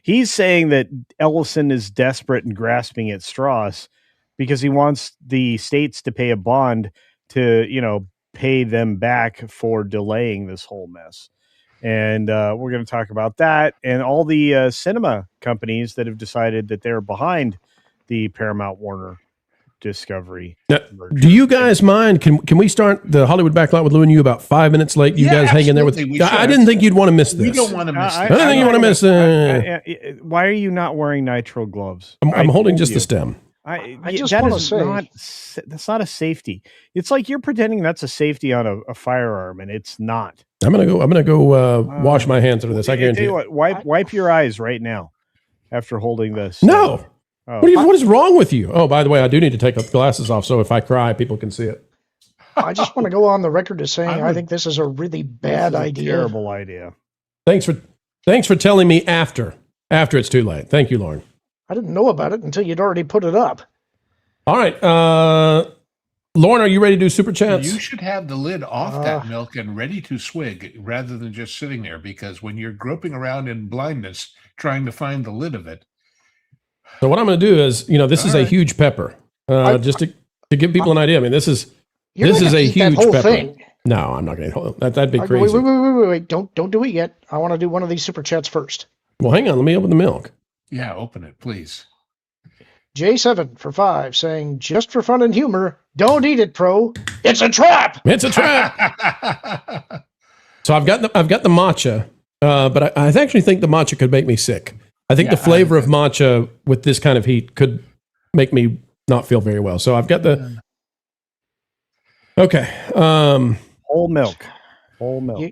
He's saying that Ellison is desperate and grasping at straws because he wants the states to pay a bond to, pay them back for delaying this whole mess. And we're going to talk about that and all the cinema companies that have decided that they're behind the Paramount Warner Discovery. Now, do you guys mind? Can we start the Hollywood Backlot with Lou and you about 5 minutes late? You guys hang in there with. I didn't think you'd want to miss this. We don't want to miss this. I don't think you want to miss this. Why are you not wearing nitrile gloves? I'm holding just the stem. I just want to say that's not a safety. It's like you're pretending that's a safety on a firearm, and it's not. I'm gonna go wash my hands under this. I guarantee you. Wipe your eyes right now after holding this. No. Oh. What is wrong with you? Oh, by the way, I do need to take the glasses off so if I cry, people can see it. I just want to go on the record as saying I think this is a really bad idea. Terrible idea. Thanks for telling me after it's too late. Thank you, Lauren. I didn't know about it until you'd already put it up. All right. Lauren, are you ready to do super chats? You should have the lid off that milk and ready to swig rather than just sitting there, because when you're groping around in blindness trying to find the lid of it. So what I'm going to do is, this is a huge pepper. Just to give people an idea. I mean, this is a huge pepper. Thing. No, I'm not going to. That'd be crazy. Wait. Don't do it yet. I want to do one of these super chats first. Well, hang on. Let me open the milk. Yeah, open it, please. J7 for 5 saying, just for fun and humor, don't eat it, pro. It's a trap. It's a trap. So I've got the matcha, but I actually think the matcha could make me sick. I think the flavor of matcha with this kind of heat could make me not feel very well. So I've got the. Okay. Whole milk.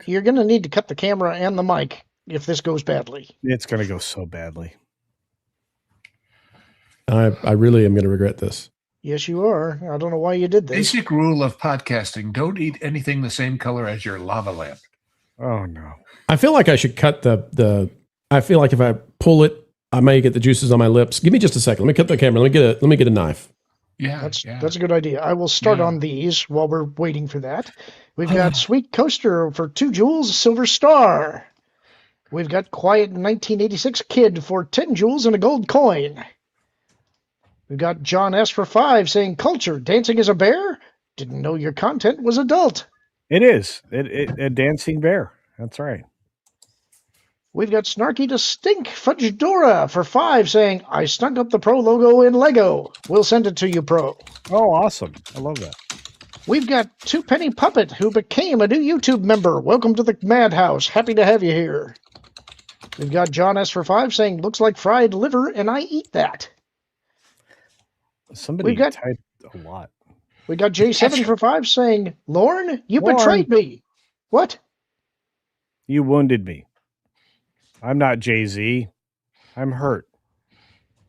You're going to need to cut the camera and the mic if this goes badly. It's going to go so badly. I really am going to regret this. Yes, you are. I don't know why you did this. Basic rule of podcasting: don't eat anything the same color as your lava lamp. Oh no! I feel like I should cut the. I feel like if I pull it, I may get the juices on my lips. Give me just a second. Let me cut the camera. Let me get a knife. Yeah, that's a good idea. I will start on these while we're waiting for that. We've got Sweet Coaster for 2 jewels, Silver Star. We've got Quiet 1986 Kid for 10 jewels and a gold coin. We've got John S. for 5 saying, Culture, dancing as a bear? Didn't know your content was adult. It is. A dancing bear. That's right. We've got Snarky to Stink Fudgedora for 5 saying, I stunk up the Pro logo in Lego. We'll send it to you, Pro. Oh, awesome. I love that. We've got 2 Penny Puppet who became a new YouTube member. Welcome to the Madhouse. Happy to have you here. We've got John S for 5 saying, looks like fried liver, and I eat that. Somebody typed a lot. We got J7 for 5 saying, Lorne, you Lorne. betrayed me. What? You wounded me. I'm not Jay-Z. I'm hurt.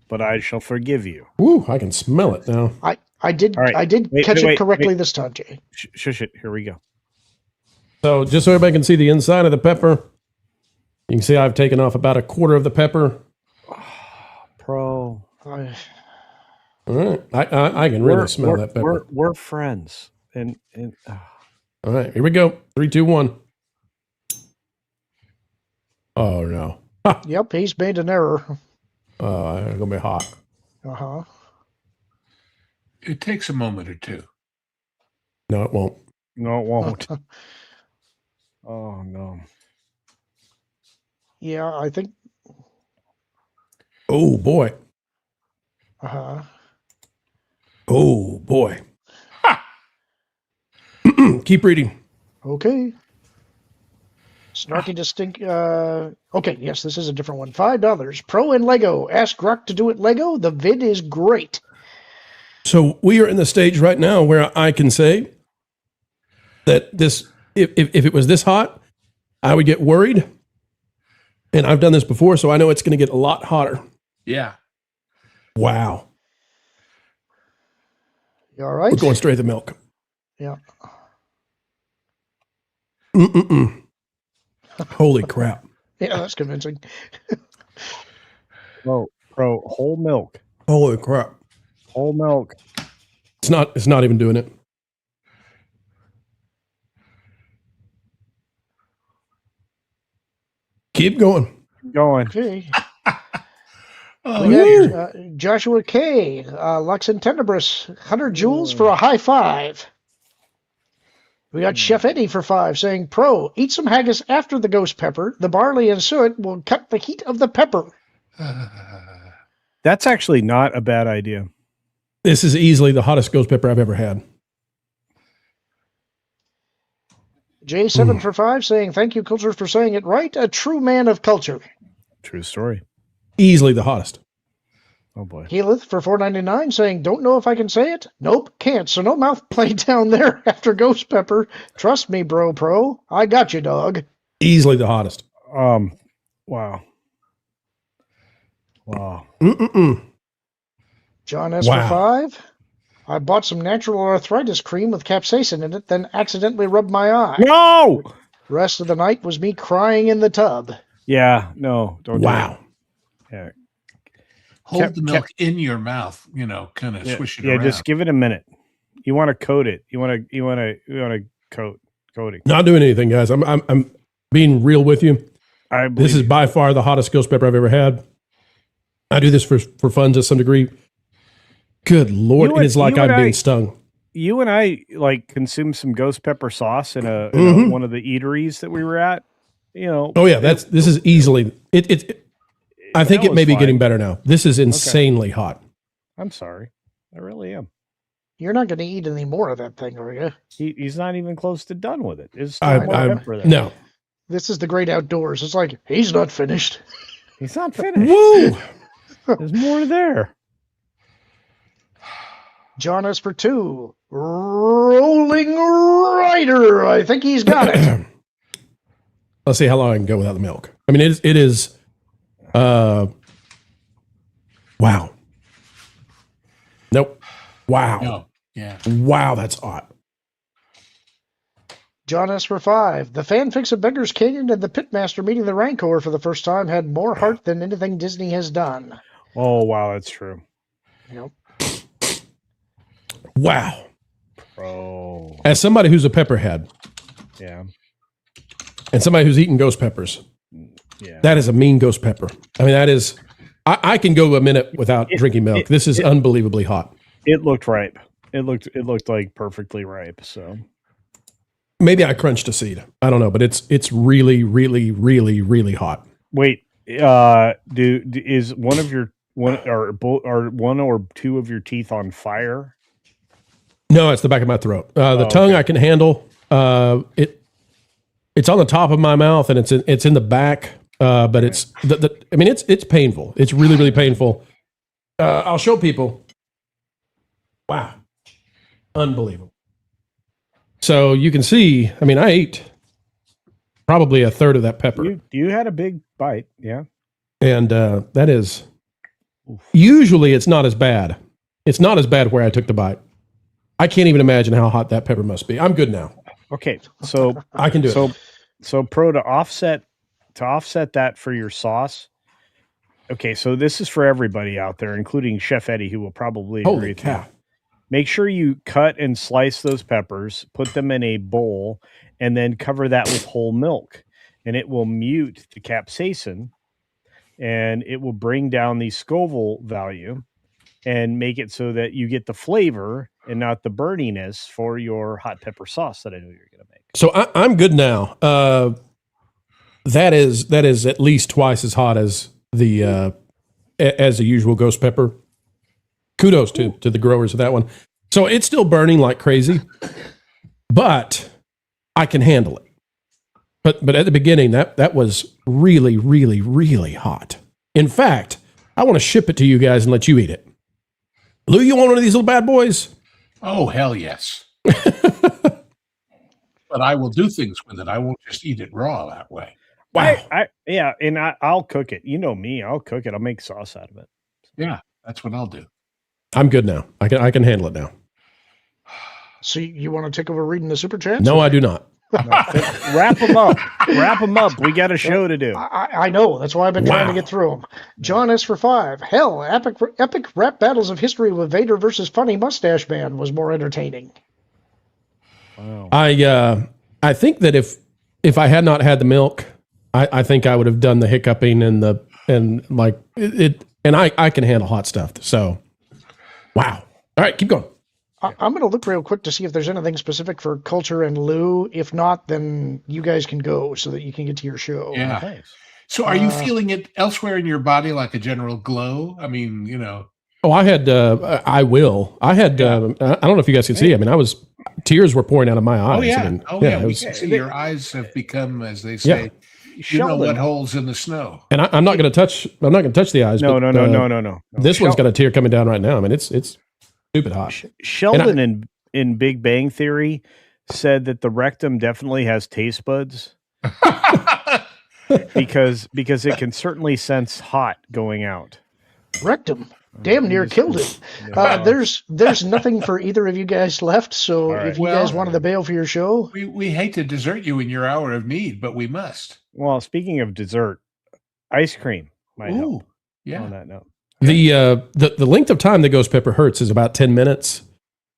But I shall forgive you. Ooh, I can smell it now. I did All right. catch it correctly this time, Jay. Shush it. Here we go. So just so everybody can see the inside of the pepper, you can see I've taken off about a quarter of the pepper. Pro. All right. I can really smell that pepper. We're friends. And All right, here we go. 3, 2, 1. Oh, no. Ha! Yep, he's made an error. Oh, it's going to be hot. Uh-huh. It takes a moment or two. No, it won't. No, it won't. Oh, no. Yeah, I think. Oh, boy. Uh-huh. Oh, boy. Keep reading. Okay. Snarky distinct. Okay, yes, this is a different one. $5. Pro and Lego. Ask Gruck to do it Lego. The vid is great. So we are in the stage right now where I can say that this, if it was this hot, I would get worried. And I've done this before, so I know it's going to get a lot hotter. Yeah. Wow. You all right? We're going straight to the milk. Yeah. Holy crap. Yeah, that's convincing. Pro, whole milk. Holy crap. Whole milk. It's not even doing it. Keep going. Okay. We got Joshua K. Lux and Tenebris, 100 joules for a high five. We got Chef Eddie for 5 saying, Pro, eat some haggis after the ghost pepper. The barley and suet will cut the heat of the pepper. That's actually not a bad idea. This is easily the hottest ghost pepper I've ever had. J7 for 5 saying, thank you, Culture, for saying it right. A true man of culture. True story. Easily the hottest. Oh, boy. Healeth for $4.99 saying, don't know if I can say it. Nope, can't. So no mouth play down there after ghost pepper. Trust me, bro, pro. I got you, dog. Easily the hottest. Wow. John S. Wow. for 5. I bought some natural arthritis cream with capsaicin in it, then accidentally rubbed my eye. No! Rest of the night was me crying in the tub. Yeah, no, don't do Wow. that. Yeah. Hold the milk in your mouth, kind of swish it around. Yeah, just give it a minute. You want to coat it. You want to coating. Not doing anything, guys. I'm being real with you. This is by far the hottest ghost pepper I've ever had. I do this for fun to some degree. Good Lord, it is like I'm being stung. You and I consumed some ghost pepper sauce in a one of the eateries that we were at. Oh yeah, this is easily it. I think it may be getting better now. This is insanely hot. I'm sorry, I really am. You're not going to eat any more of that thing, are you? He's not even close to done with it. It's still more pepper there. No. This is the great outdoors. It's like, he's not finished. He's not finished. Woo! There's more there. John S. for 2. Rolling Rider. I think he's got it. Let's see how long I can go without the milk. I mean, it is wow. Nope. Wow. No. Yeah. Wow, that's hot. John S. for 5. The fanfics of Beggar's Canyon and the Pitmaster meeting the Rancor for the first time had more heart than anything Disney has done. Oh, wow, that's true. Yep. Wow. Bro. As somebody who's a pepperhead. Yeah. And somebody who's eaten ghost peppers. Yeah. That is a mean ghost pepper. I mean, that is, I can go a minute without drinking milk. This is unbelievably hot. It looked ripe. It looked like perfectly ripe. So maybe I crunched a seed. I don't know, but it's really, really, really, really hot. Wait, is one or two of your teeth on fire? No, it's the back of my throat. The tongue I can handle. It's on the top of my mouth and it's in the back. but it's it's painful. It's really, really painful. I'll show people. Wow. Unbelievable. So you can see, I mean, I ate probably a third of that pepper. You had a big bite, yeah. And that is, usually it's not as bad. It's not as bad where I took the bite. I can't even imagine how hot that pepper must be. I'm good now. Okay, so I can do it. So Pro, to offset that for your sauce. Okay, so this is for everybody out there, including Chef Eddie, who will probably agree Holy with cow. me. Make sure you cut and slice those peppers, put them in a bowl, and then cover that with whole milk. And it will mute the capsaicin, and it will bring down the Scoville value and make it so that you get the flavor and not the burniness for your hot pepper sauce that I know you're going to make. So I'm good now. That is at least twice as hot as the usual ghost pepper. Kudos to the growers of that one. So it's still burning like crazy, but I can handle it. But at the beginning, that was really, really, really hot. In fact, I want to ship it to you guys and let you eat it. Lou, you want one of these little bad boys? Oh, hell yes. But I will do things with it. I won't just eat it raw that way. Wow. I'll cook it. You know me. I'll cook it. I'll make sauce out of it. Yeah, that's what I'll do. I'm good now. I can handle it now. So you want to take over reading the super chats? No, I do not. Wrap them up. Wrap them up. We got a show to do. I know. That's why I've been trying to get through them. John S. for 5. Hell, epic rap battles of history with Vader versus Funny Mustache Man was more entertaining. Wow. I think that if I had not had the milk, I think I would have done the hiccuping and I can handle hot stuff. So, wow. All right, keep going. I'm going to look real quick to see if there's anything specific for Culture and Lou. If not, then you guys can go so that you can get to your show. Yeah. Thanks. So are you feeling it elsewhere in your body, like a general glow? I mean, you know. Oh, I had, I will. I had, I don't know if you guys can see. I mean, tears were pouring out of my eyes. Oh, yeah. I mean, We can see your eyes have become, as they say, you know what holes in the snow. And I'm not going to touch the eyes. No. This one's got a tear coming down right now. I mean, it's stupid hot. Sheldon in Big Bang Theory said that the rectum definitely has taste buds because it can certainly sense hot going out. Rectum. Damn near killed it. There's nothing for either of you guys left. So if you guys wanted to bail for your show, we hate to desert you in your hour of need, but we must. Well, speaking of dessert, ice cream might help. Yeah. On that note. The length of time that ghost pepper hurts is about 10 minutes.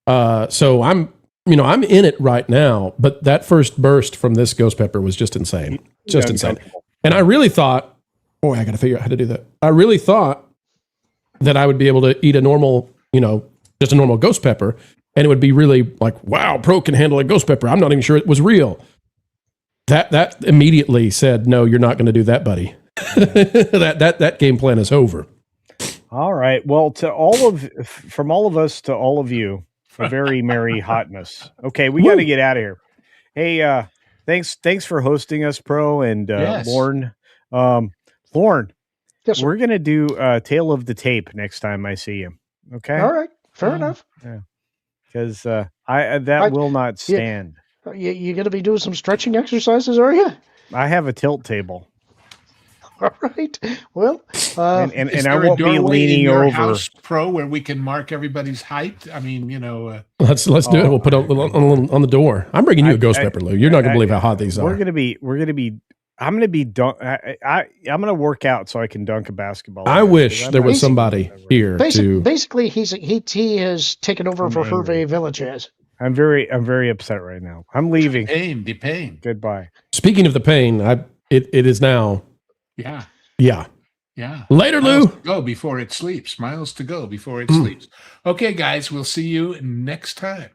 So I'm in it right now, but that first burst from this ghost pepper was just insane. Just insane. And I really thought, boy, I got to figure out how to do that. I really thought that I would be able to eat a normal, just a normal ghost pepper, and it would be really like, wow, Pro can handle a ghost pepper. I'm not even sure it was real. That immediately said, no, you're not going to do that, buddy. that game plan is over. All right. Well, from all of us to all of you, a very merry hotness. Okay, we got to get out of here. Hey, thanks for hosting us, Pro, and Lorne. Lorne, yes, we're gonna do Tale of the Tape next time I see you. Okay. All right. Fair enough. Yeah. Because that will not stand. You going to be doing some stretching exercises, are you? I have a tilt table. All right. Well, and I won't be leaning over. House, Pro, where we can mark everybody's height. I mean, let's do it. We'll put a little on the door. I'm bringing you a ghost pepper, Lou. You're not gonna believe how hot these are. I'm gonna work out so I can dunk a basketball. I wish there was somebody here Basically, he has taken over for Hervé Villachez. I'm very upset right now. I'm leaving. The pain. Goodbye. Speaking of the pain, it is now. Yeah. Later, Lou. Go before it sleeps. Miles to go before it sleeps. Okay, guys, we'll see you next time.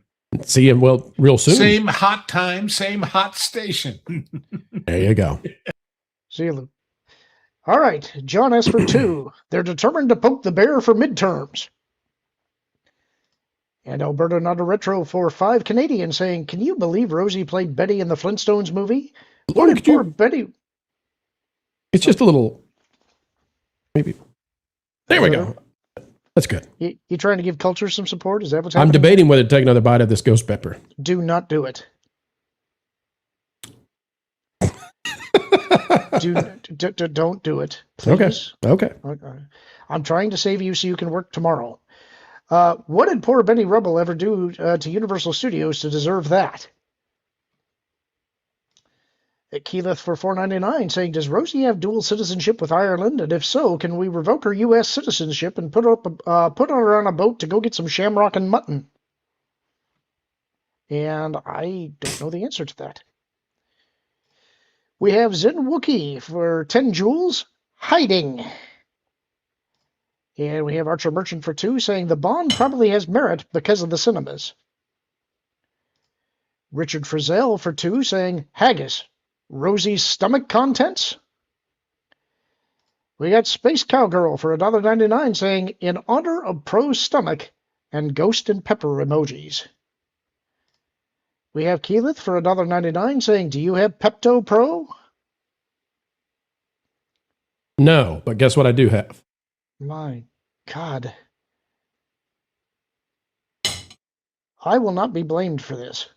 See you real soon. Same hot time, same hot station. There you go. See you, Lou. All right, John S. for 2. They're determined to poke the bear for midterms. And Alberto Nada Retro for 5 Canadian saying, can you believe Rosie played Betty in the Flintstones movie? Lord, Betty. It's just a little, maybe. There we go. That's good. You trying to give culture some support? Is that what's I'm happening? debating whether to take another bite of this ghost pepper. Do not do it. Don't do it, please. Okay. I'm trying to save you so you can work tomorrow. What did poor Benny Rubble ever do to Universal Studios to deserve that? Keyleth for $4.99 saying, does Rosie have dual citizenship with Ireland? And if so, can we revoke her U.S. citizenship and put her on a boat to go get some shamrock and mutton? And I don't know the answer to that. We have Zen Wookie for 10 jewels, hiding. And we have Archer Merchant for 2 saying, the Bond probably has merit because of the cinemas. Richard Frizzell for 2 saying, haggis. Rosie's stomach contents? We got Space Cowgirl for $1.99 saying, in honor of Pro's stomach, and ghost and pepper emojis. We have Keyleth for $1.99 saying, do you have Pepto Pro? No, but guess what I do have? My God. I will not be blamed for this.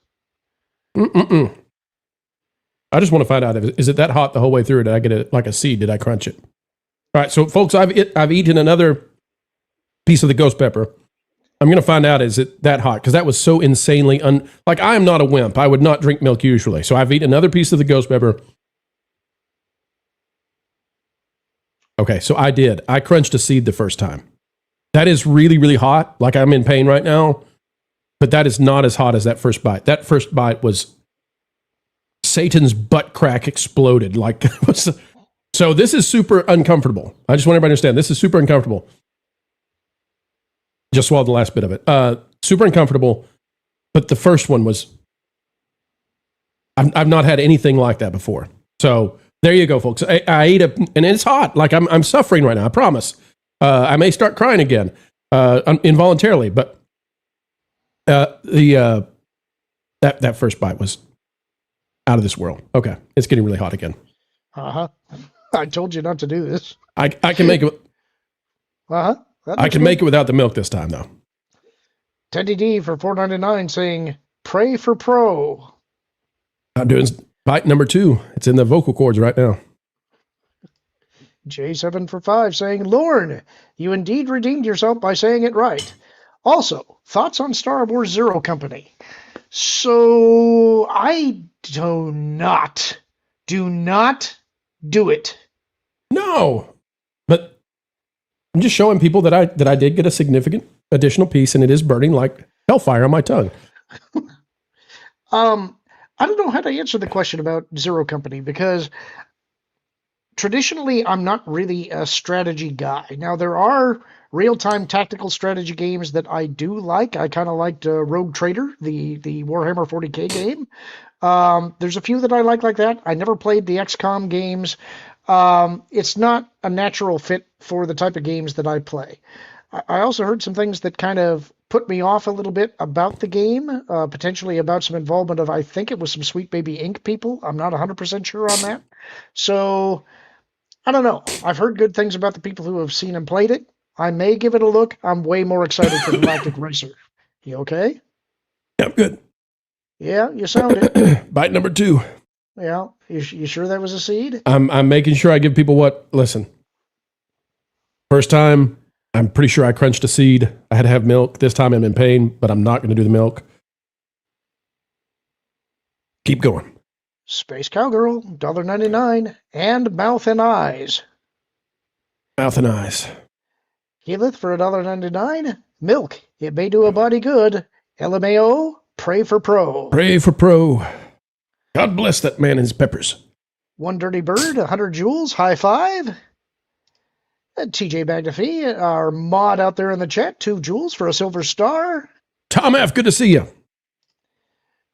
I just want to find out, is it that hot the whole way through? Or did I get it like a seed? Did I crunch it? All right, so folks, I've eaten another piece of the ghost pepper. I'm going to find out, is it that hot? Because that was so insanely like, I am not a wimp. I would not drink milk usually. So I've eaten another piece of the ghost pepper. Okay, so I did. I crunched a seed the first time. That is really, really hot. Like, I'm in pain right now. But that is not as hot as that first bite. That first bite was Satan's butt crack exploded. Like, so this is super uncomfortable. I just want everybody to understand, this is super uncomfortable. Just swallowed the last bit of it. Super uncomfortable. But the first one was, I've not had anything like that before. So there you go, folks. I ate and it's hot. Like, I'm suffering right now. I promise. I may start crying again, involuntarily. But that first bite was out of this world. Okay, it's getting really hot again. I told you not to do this. I can make it. I can make it without the milk this time, though. Teddy D for $4.99 saying, pray for Pro. I'm doing bite number 2. It's in the vocal cords right now. J7 for 5 saying, Lorne, you indeed redeemed yourself by saying it right. Also, thoughts on Star Wars Zero Company? So, I do not do it. No, but I'm just showing people that I did get a significant additional piece, and it is burning like hellfire on my tongue. I don't know how to answer the question about Zero Company, because traditionally I'm not really a strategy guy. Now, there are real-time tactical strategy games that I do like. I kind of liked Rogue Trader, the Warhammer 40k game. There's a few that I like that. I never played the XCOM games. It's not a natural fit for the type of games that I play. I also heard some things that kind of put me off a little bit about the game, potentially about some involvement of, I think it was some Sweet Baby Inc. people. I'm not 100% sure on that. So, I don't know. I've heard good things about the people who have seen and played it. I may give it a look. I'm way more excited for Galactic Racer. You okay? Yeah, I'm good. Yeah, you sound it. Bite number 2. Yeah, you sure that was a seed? I'm making sure I give people listen. First time, I'm pretty sure I crunched a seed. I had to have milk. This time I'm in pain, but I'm not going to do the milk. Keep going. Space Cowgirl, $1.99, and Mouth and Eyes. Mouth and Eyes. Keyleth for $1.99. Milk, it may do a body good. LMAO, pray for Pro. Pray for Pro. God bless that man and his peppers. One Dirty Bird, 100 jewels, high five. TJ McAfee, our mod out there in the chat, 2 jewels for a silver star. Tom F., good to see you.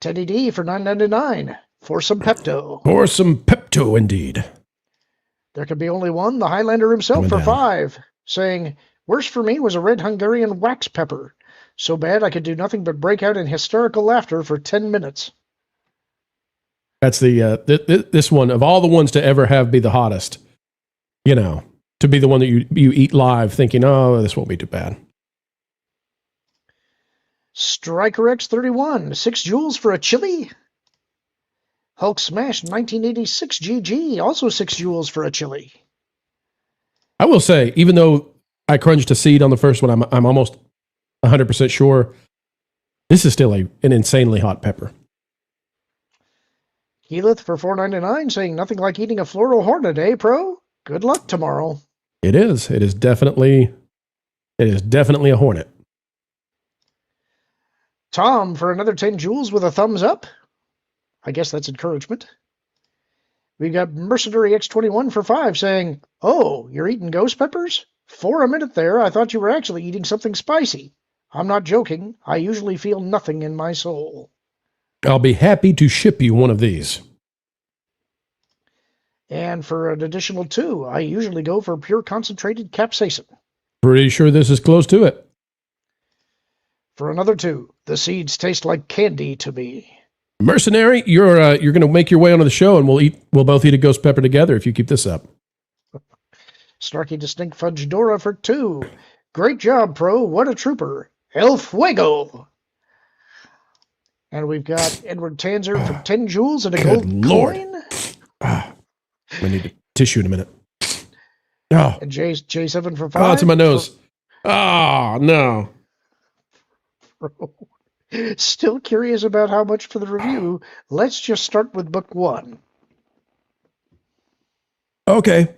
Teddy D for $9.99 for some Pepto. For some Pepto, indeed. There could be only one, the Highlander himself for $5, saying, worst for me was a red Hungarian wax pepper. So bad I could do nothing but break out in hysterical laughter for 10 minutes. That's the this one, of all the ones to ever be the hottest. to be the one that you eat live thinking, oh, this won't be too bad. Striker X31, 6 joules for a chili. Hulk Smash 1986 GG, also 6 joules for a chili. I will say, even though I crunched a seed on the first one, I'm almost 100% sure this is still an insanely hot pepper. Keyleth for $4.99 saying nothing like eating a floral hornet, eh, Pro? Good luck tomorrow. It is. It is definitely a hornet. Tom for another 10 joules with a thumbs up. I guess that's encouragement. We got Mercenary X21 for 5 saying, oh, you're eating ghost peppers? For a minute there, I thought you were actually eating something spicy. I'm not joking. I usually feel nothing in my soul. I'll be happy to ship you one of these. And for an additional 2, I usually go for pure concentrated capsaicin. Pretty sure this is close to it. For another 2, the seeds taste like candy to me. Mercenary, you're going to make your way onto the show, and we'll both eat a ghost pepper together if you keep this up. Snarky Distinct Fudge Dora for 2. Great job, Pro. What a trooper. El Fuego. And we've got Edward Tanzer for 10 joules and a gold coin. We need a tissue in a minute. Oh. And J7 for 5. Oh, it's in my nose. Oh, no. Still curious about how much for the review. Let's just start with book 1. Okay.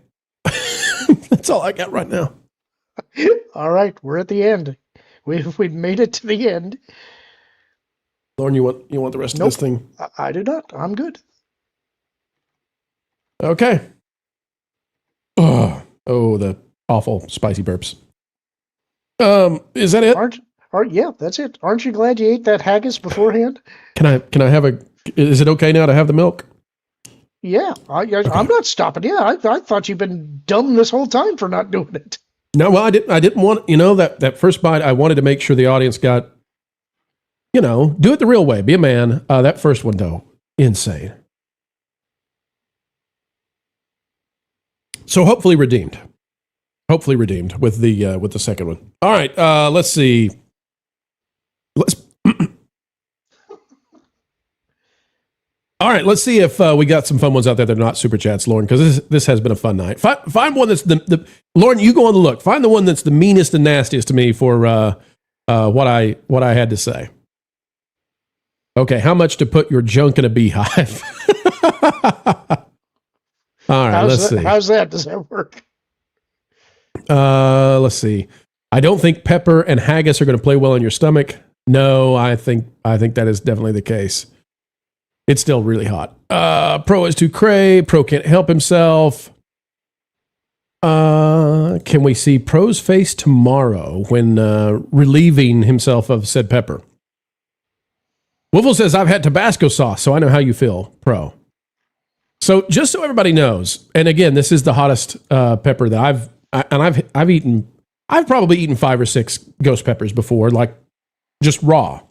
That's all I got right now. All right, we're at the end. We've made it to the end. Lauren, you want the rest of this thing? I do not. I'm good. Okay. Oh, the awful spicy burps. Is that it? Yeah, that's it. Aren't you glad you ate that haggis beforehand? Can I have is it okay now to have the milk? Yeah, I'm not stopping you. I thought you've been dumb this whole time for not doing it. No, well, I didn't want, that first bite, I wanted to make sure the audience got, do it the real way. Be a man. That first one, though, insane. So hopefully redeemed. Hopefully redeemed with the second one. All right, let's see. All right, let's see if we got some fun ones out there that are not super chats, Lauren, because this has been a fun night. Find one that's the Lauren. You go on the look. Find the one that's the meanest and nastiest to me for what I had to say. Okay, how much to put your junk in a beehive? All right, let's see. How's that? Does that work? Let's see. I don't think pepper and haggis are going to play well in your stomach. No, I think that is definitely the case. It's still really hot. Pro is too cray. Pro can't help himself. Can we see Pro's face tomorrow when relieving himself of said pepper? Wiffle says, I've had Tabasco sauce, so I know how you feel, Pro. So just so everybody knows, and again, this is the hottest pepper that I've eaten. I've probably eaten 5 or 6 ghost peppers before, like just raw.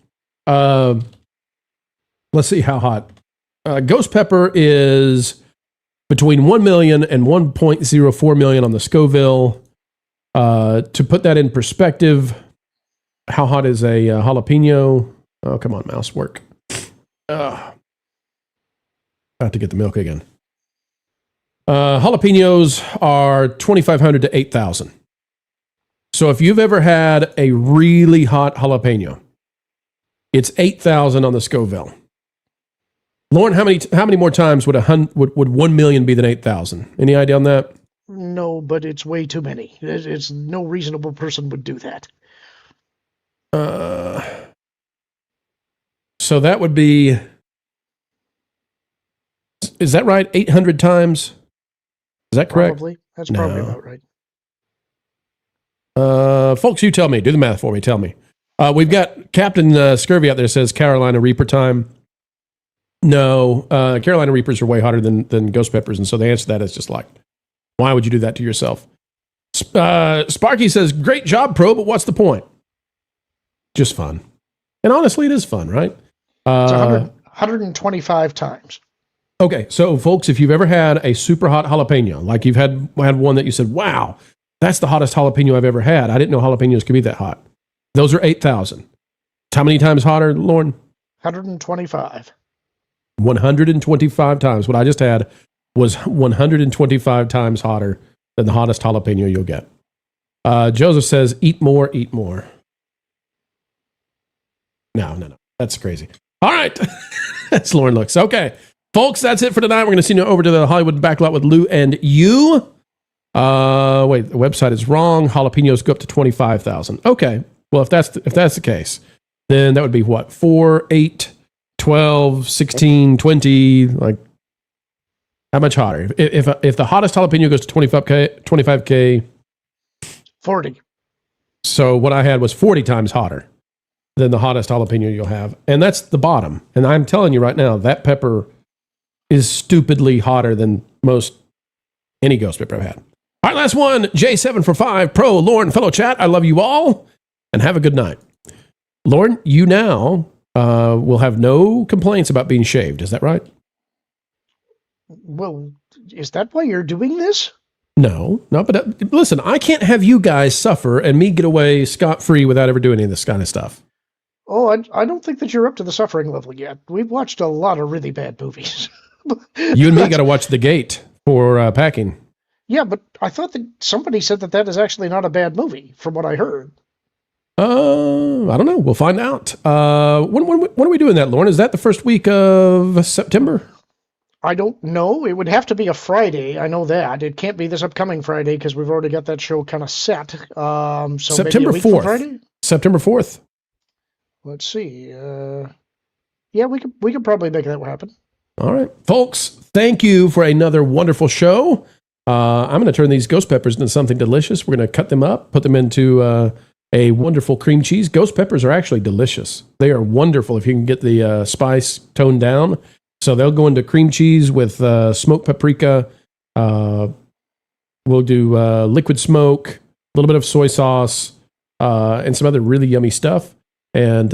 Let's see how hot. Ghost pepper is between 1 million and 1.04 million on the Scoville. To put that in perspective, how hot is a jalapeno? Oh, come on, mouse, work. Got to get the milk again. Jalapenos are 2,500 to 8,000. So if you've ever had a really hot jalapeno, it's 8,000 on the Scoville. Lauren, how many more times would 1 million be than 8,000? Any idea on that? No, but it's way too many. It's no reasonable person would do that. So that would be, is that right? 800 times? Is that correct? Probably. That's probably about right. Folks, you tell me. Do the math for me. Tell me. We've got Captain Scurvy out there says Carolina Reaper time. No, Carolina Reapers are way hotter than ghost peppers, and so the answer to that is just like, why would you do that to yourself? Sparky says, great job, Pro, but what's the point? Just fun. And honestly, it is fun, right? It's 125 times. Okay, so folks, if you've ever had a super hot jalapeno, like you've had one that you said, wow, that's the hottest jalapeno I've ever had. I didn't know jalapenos could be that hot. Those are 8,000. How many times hotter, Lauren? 125. 125 times. What I just had was 125 times hotter than the hottest jalapeno you'll get. Joseph says, eat more, eat more. No. That's crazy. All right. That's Lauren looks. Okay. Folks, that's it for tonight. We're going to send you over to the Hollywood Backlot with Lou and you. Wait, the website is wrong. Jalapenos go up to 25,000. Okay. Well, if that's the case, then that would be what? 4, 8, 12, 16, 20, like how much hotter? If the hottest jalapeno goes to 25K. 40. So what I had was 40 times hotter than the hottest jalapeno you'll have. And that's the bottom. And I'm telling you right now, that pepper is stupidly hotter than most any ghost pepper I've had. All right, last one. J7 for 5. Pro, Lauren, fellow chat. I love you all and have a good night. Lauren, you now will have no complaints about being shaved. Is that right? Well, is that why you're doing this? No, but listen, I can't have you guys suffer and me get away scot-free without ever doing any of this kind of stuff. Oh, I don't think that you're up to the suffering level yet. We've watched a lot of really bad movies. You and me got to watch The Gate for packing. Yeah, but I thought that somebody said that is actually not a bad movie, from what I heard. I don't know. We'll find out. When are we doing that, Lauren? Is that the first week of September? I don't know. It would have to be a Friday. I know that. It can't be this upcoming Friday because we've already got that show kind of set. So September maybe a week 4th. from Friday? September 4th. Let's see. Yeah, we could probably make that happen. All right. Folks, thank you for another wonderful show. I'm going to turn these ghost peppers into something delicious. We're going to cut them up, put them into a wonderful cream cheese. Ghost peppers are actually delicious. They are wonderful if you can get the spice toned down. So they'll go into cream cheese with smoked paprika. We'll do liquid smoke, a little bit of soy sauce, and some other really yummy stuff. And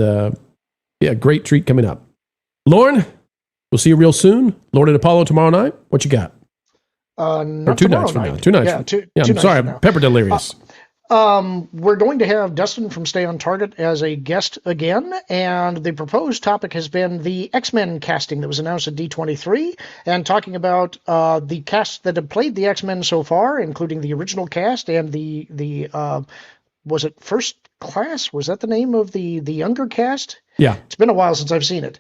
yeah, great treat coming up. Lauren, we'll see you real soon. Lauren and Apollo tomorrow night. What you got? Not or 2 tomorrow nights from night. now. 2 nights. Yeah, from, two I'm nights sorry, from now. I'm pepper delirious. We're going to have Dustin from Stay on Target as a guest again, and the proposed topic has been the X-Men casting that was announced at D23, and talking about the cast that have played the X-Men so far, including the original cast and the was it First Class? Was that the name of the younger cast? Yeah. It's been a while since I've seen it.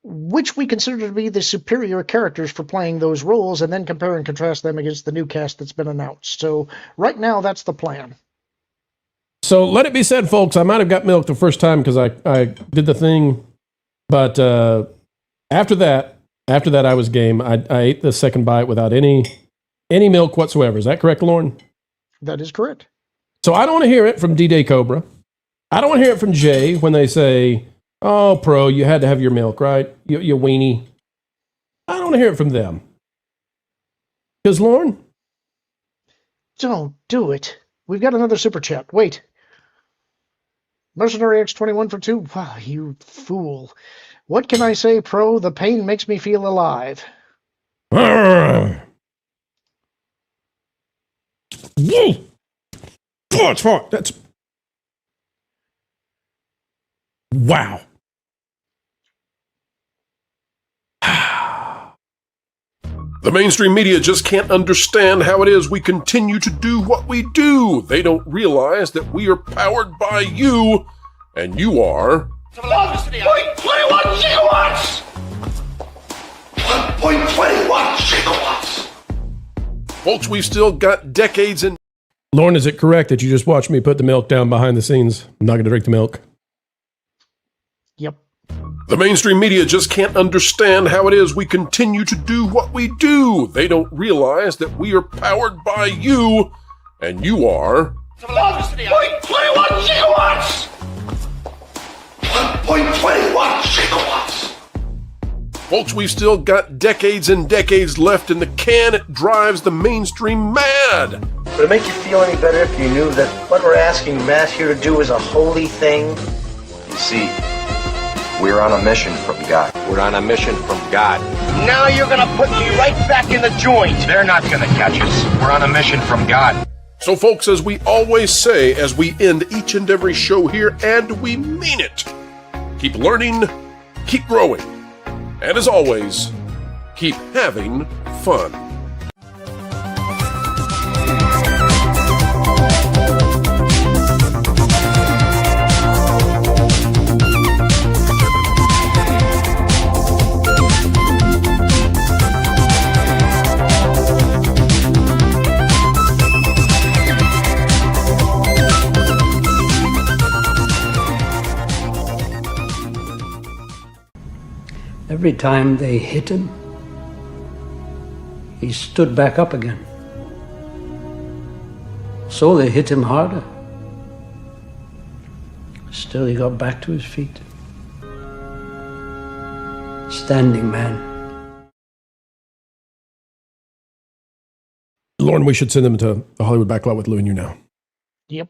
Which we consider to be the superior characters for playing those roles, and then compare and contrast them against the new cast that's been announced. So right now, that's the plan. So let it be said, folks, I might have got milk the first time because I did the thing. But after that, I was game. I ate the second bite without any milk whatsoever. Is that correct, Lauren? That is correct. So I don't want to hear it from D-Day Cobra. I don't want to hear it from Jay when they say, oh, Pro, you had to have your milk, right? You weenie. I don't want to hear it from them. Because, Lauren? Don't do it. We've got another super chat. Wait. Mercenary X21 for 2. Wow, you fool. What can I say, Pro? The pain makes me feel alive. It's hot. That's... Wow. The mainstream media just can't understand how it is we continue to do what we do. They don't realize that we are powered by you, and you are... 1.21 gigawatts! 1.21 gigawatts! Folks, we've still got decades and... Lauren, is it correct that you just watched me put the milk down behind the scenes? I'm not going to drink the milk. Yep. The mainstream media just can't understand how it is we continue to do what we do. They don't realize that we are powered by you, and you are... 1.21 gigawatts! 1.21 gigawatts! Folks, we've still got decades and decades left in the can. It drives the mainstream mad. Would it make you feel any better if you knew that what we're asking Matt here to do is a holy thing? You see, we're on a mission from God. We're on a mission from God. Now you're gonna put me right back in the joint. They're not gonna catch us. We're on a mission from God. So, folks, as we always say as we end each and every show here, and we mean it, keep learning, keep growing, and as always, keep having fun. Every time they hit him, he stood back up again. So they hit him harder. Still, he got back to his feet. Standing man. Lauren, we should send them to the Hollywood Backlot with Lou and you now. Yep.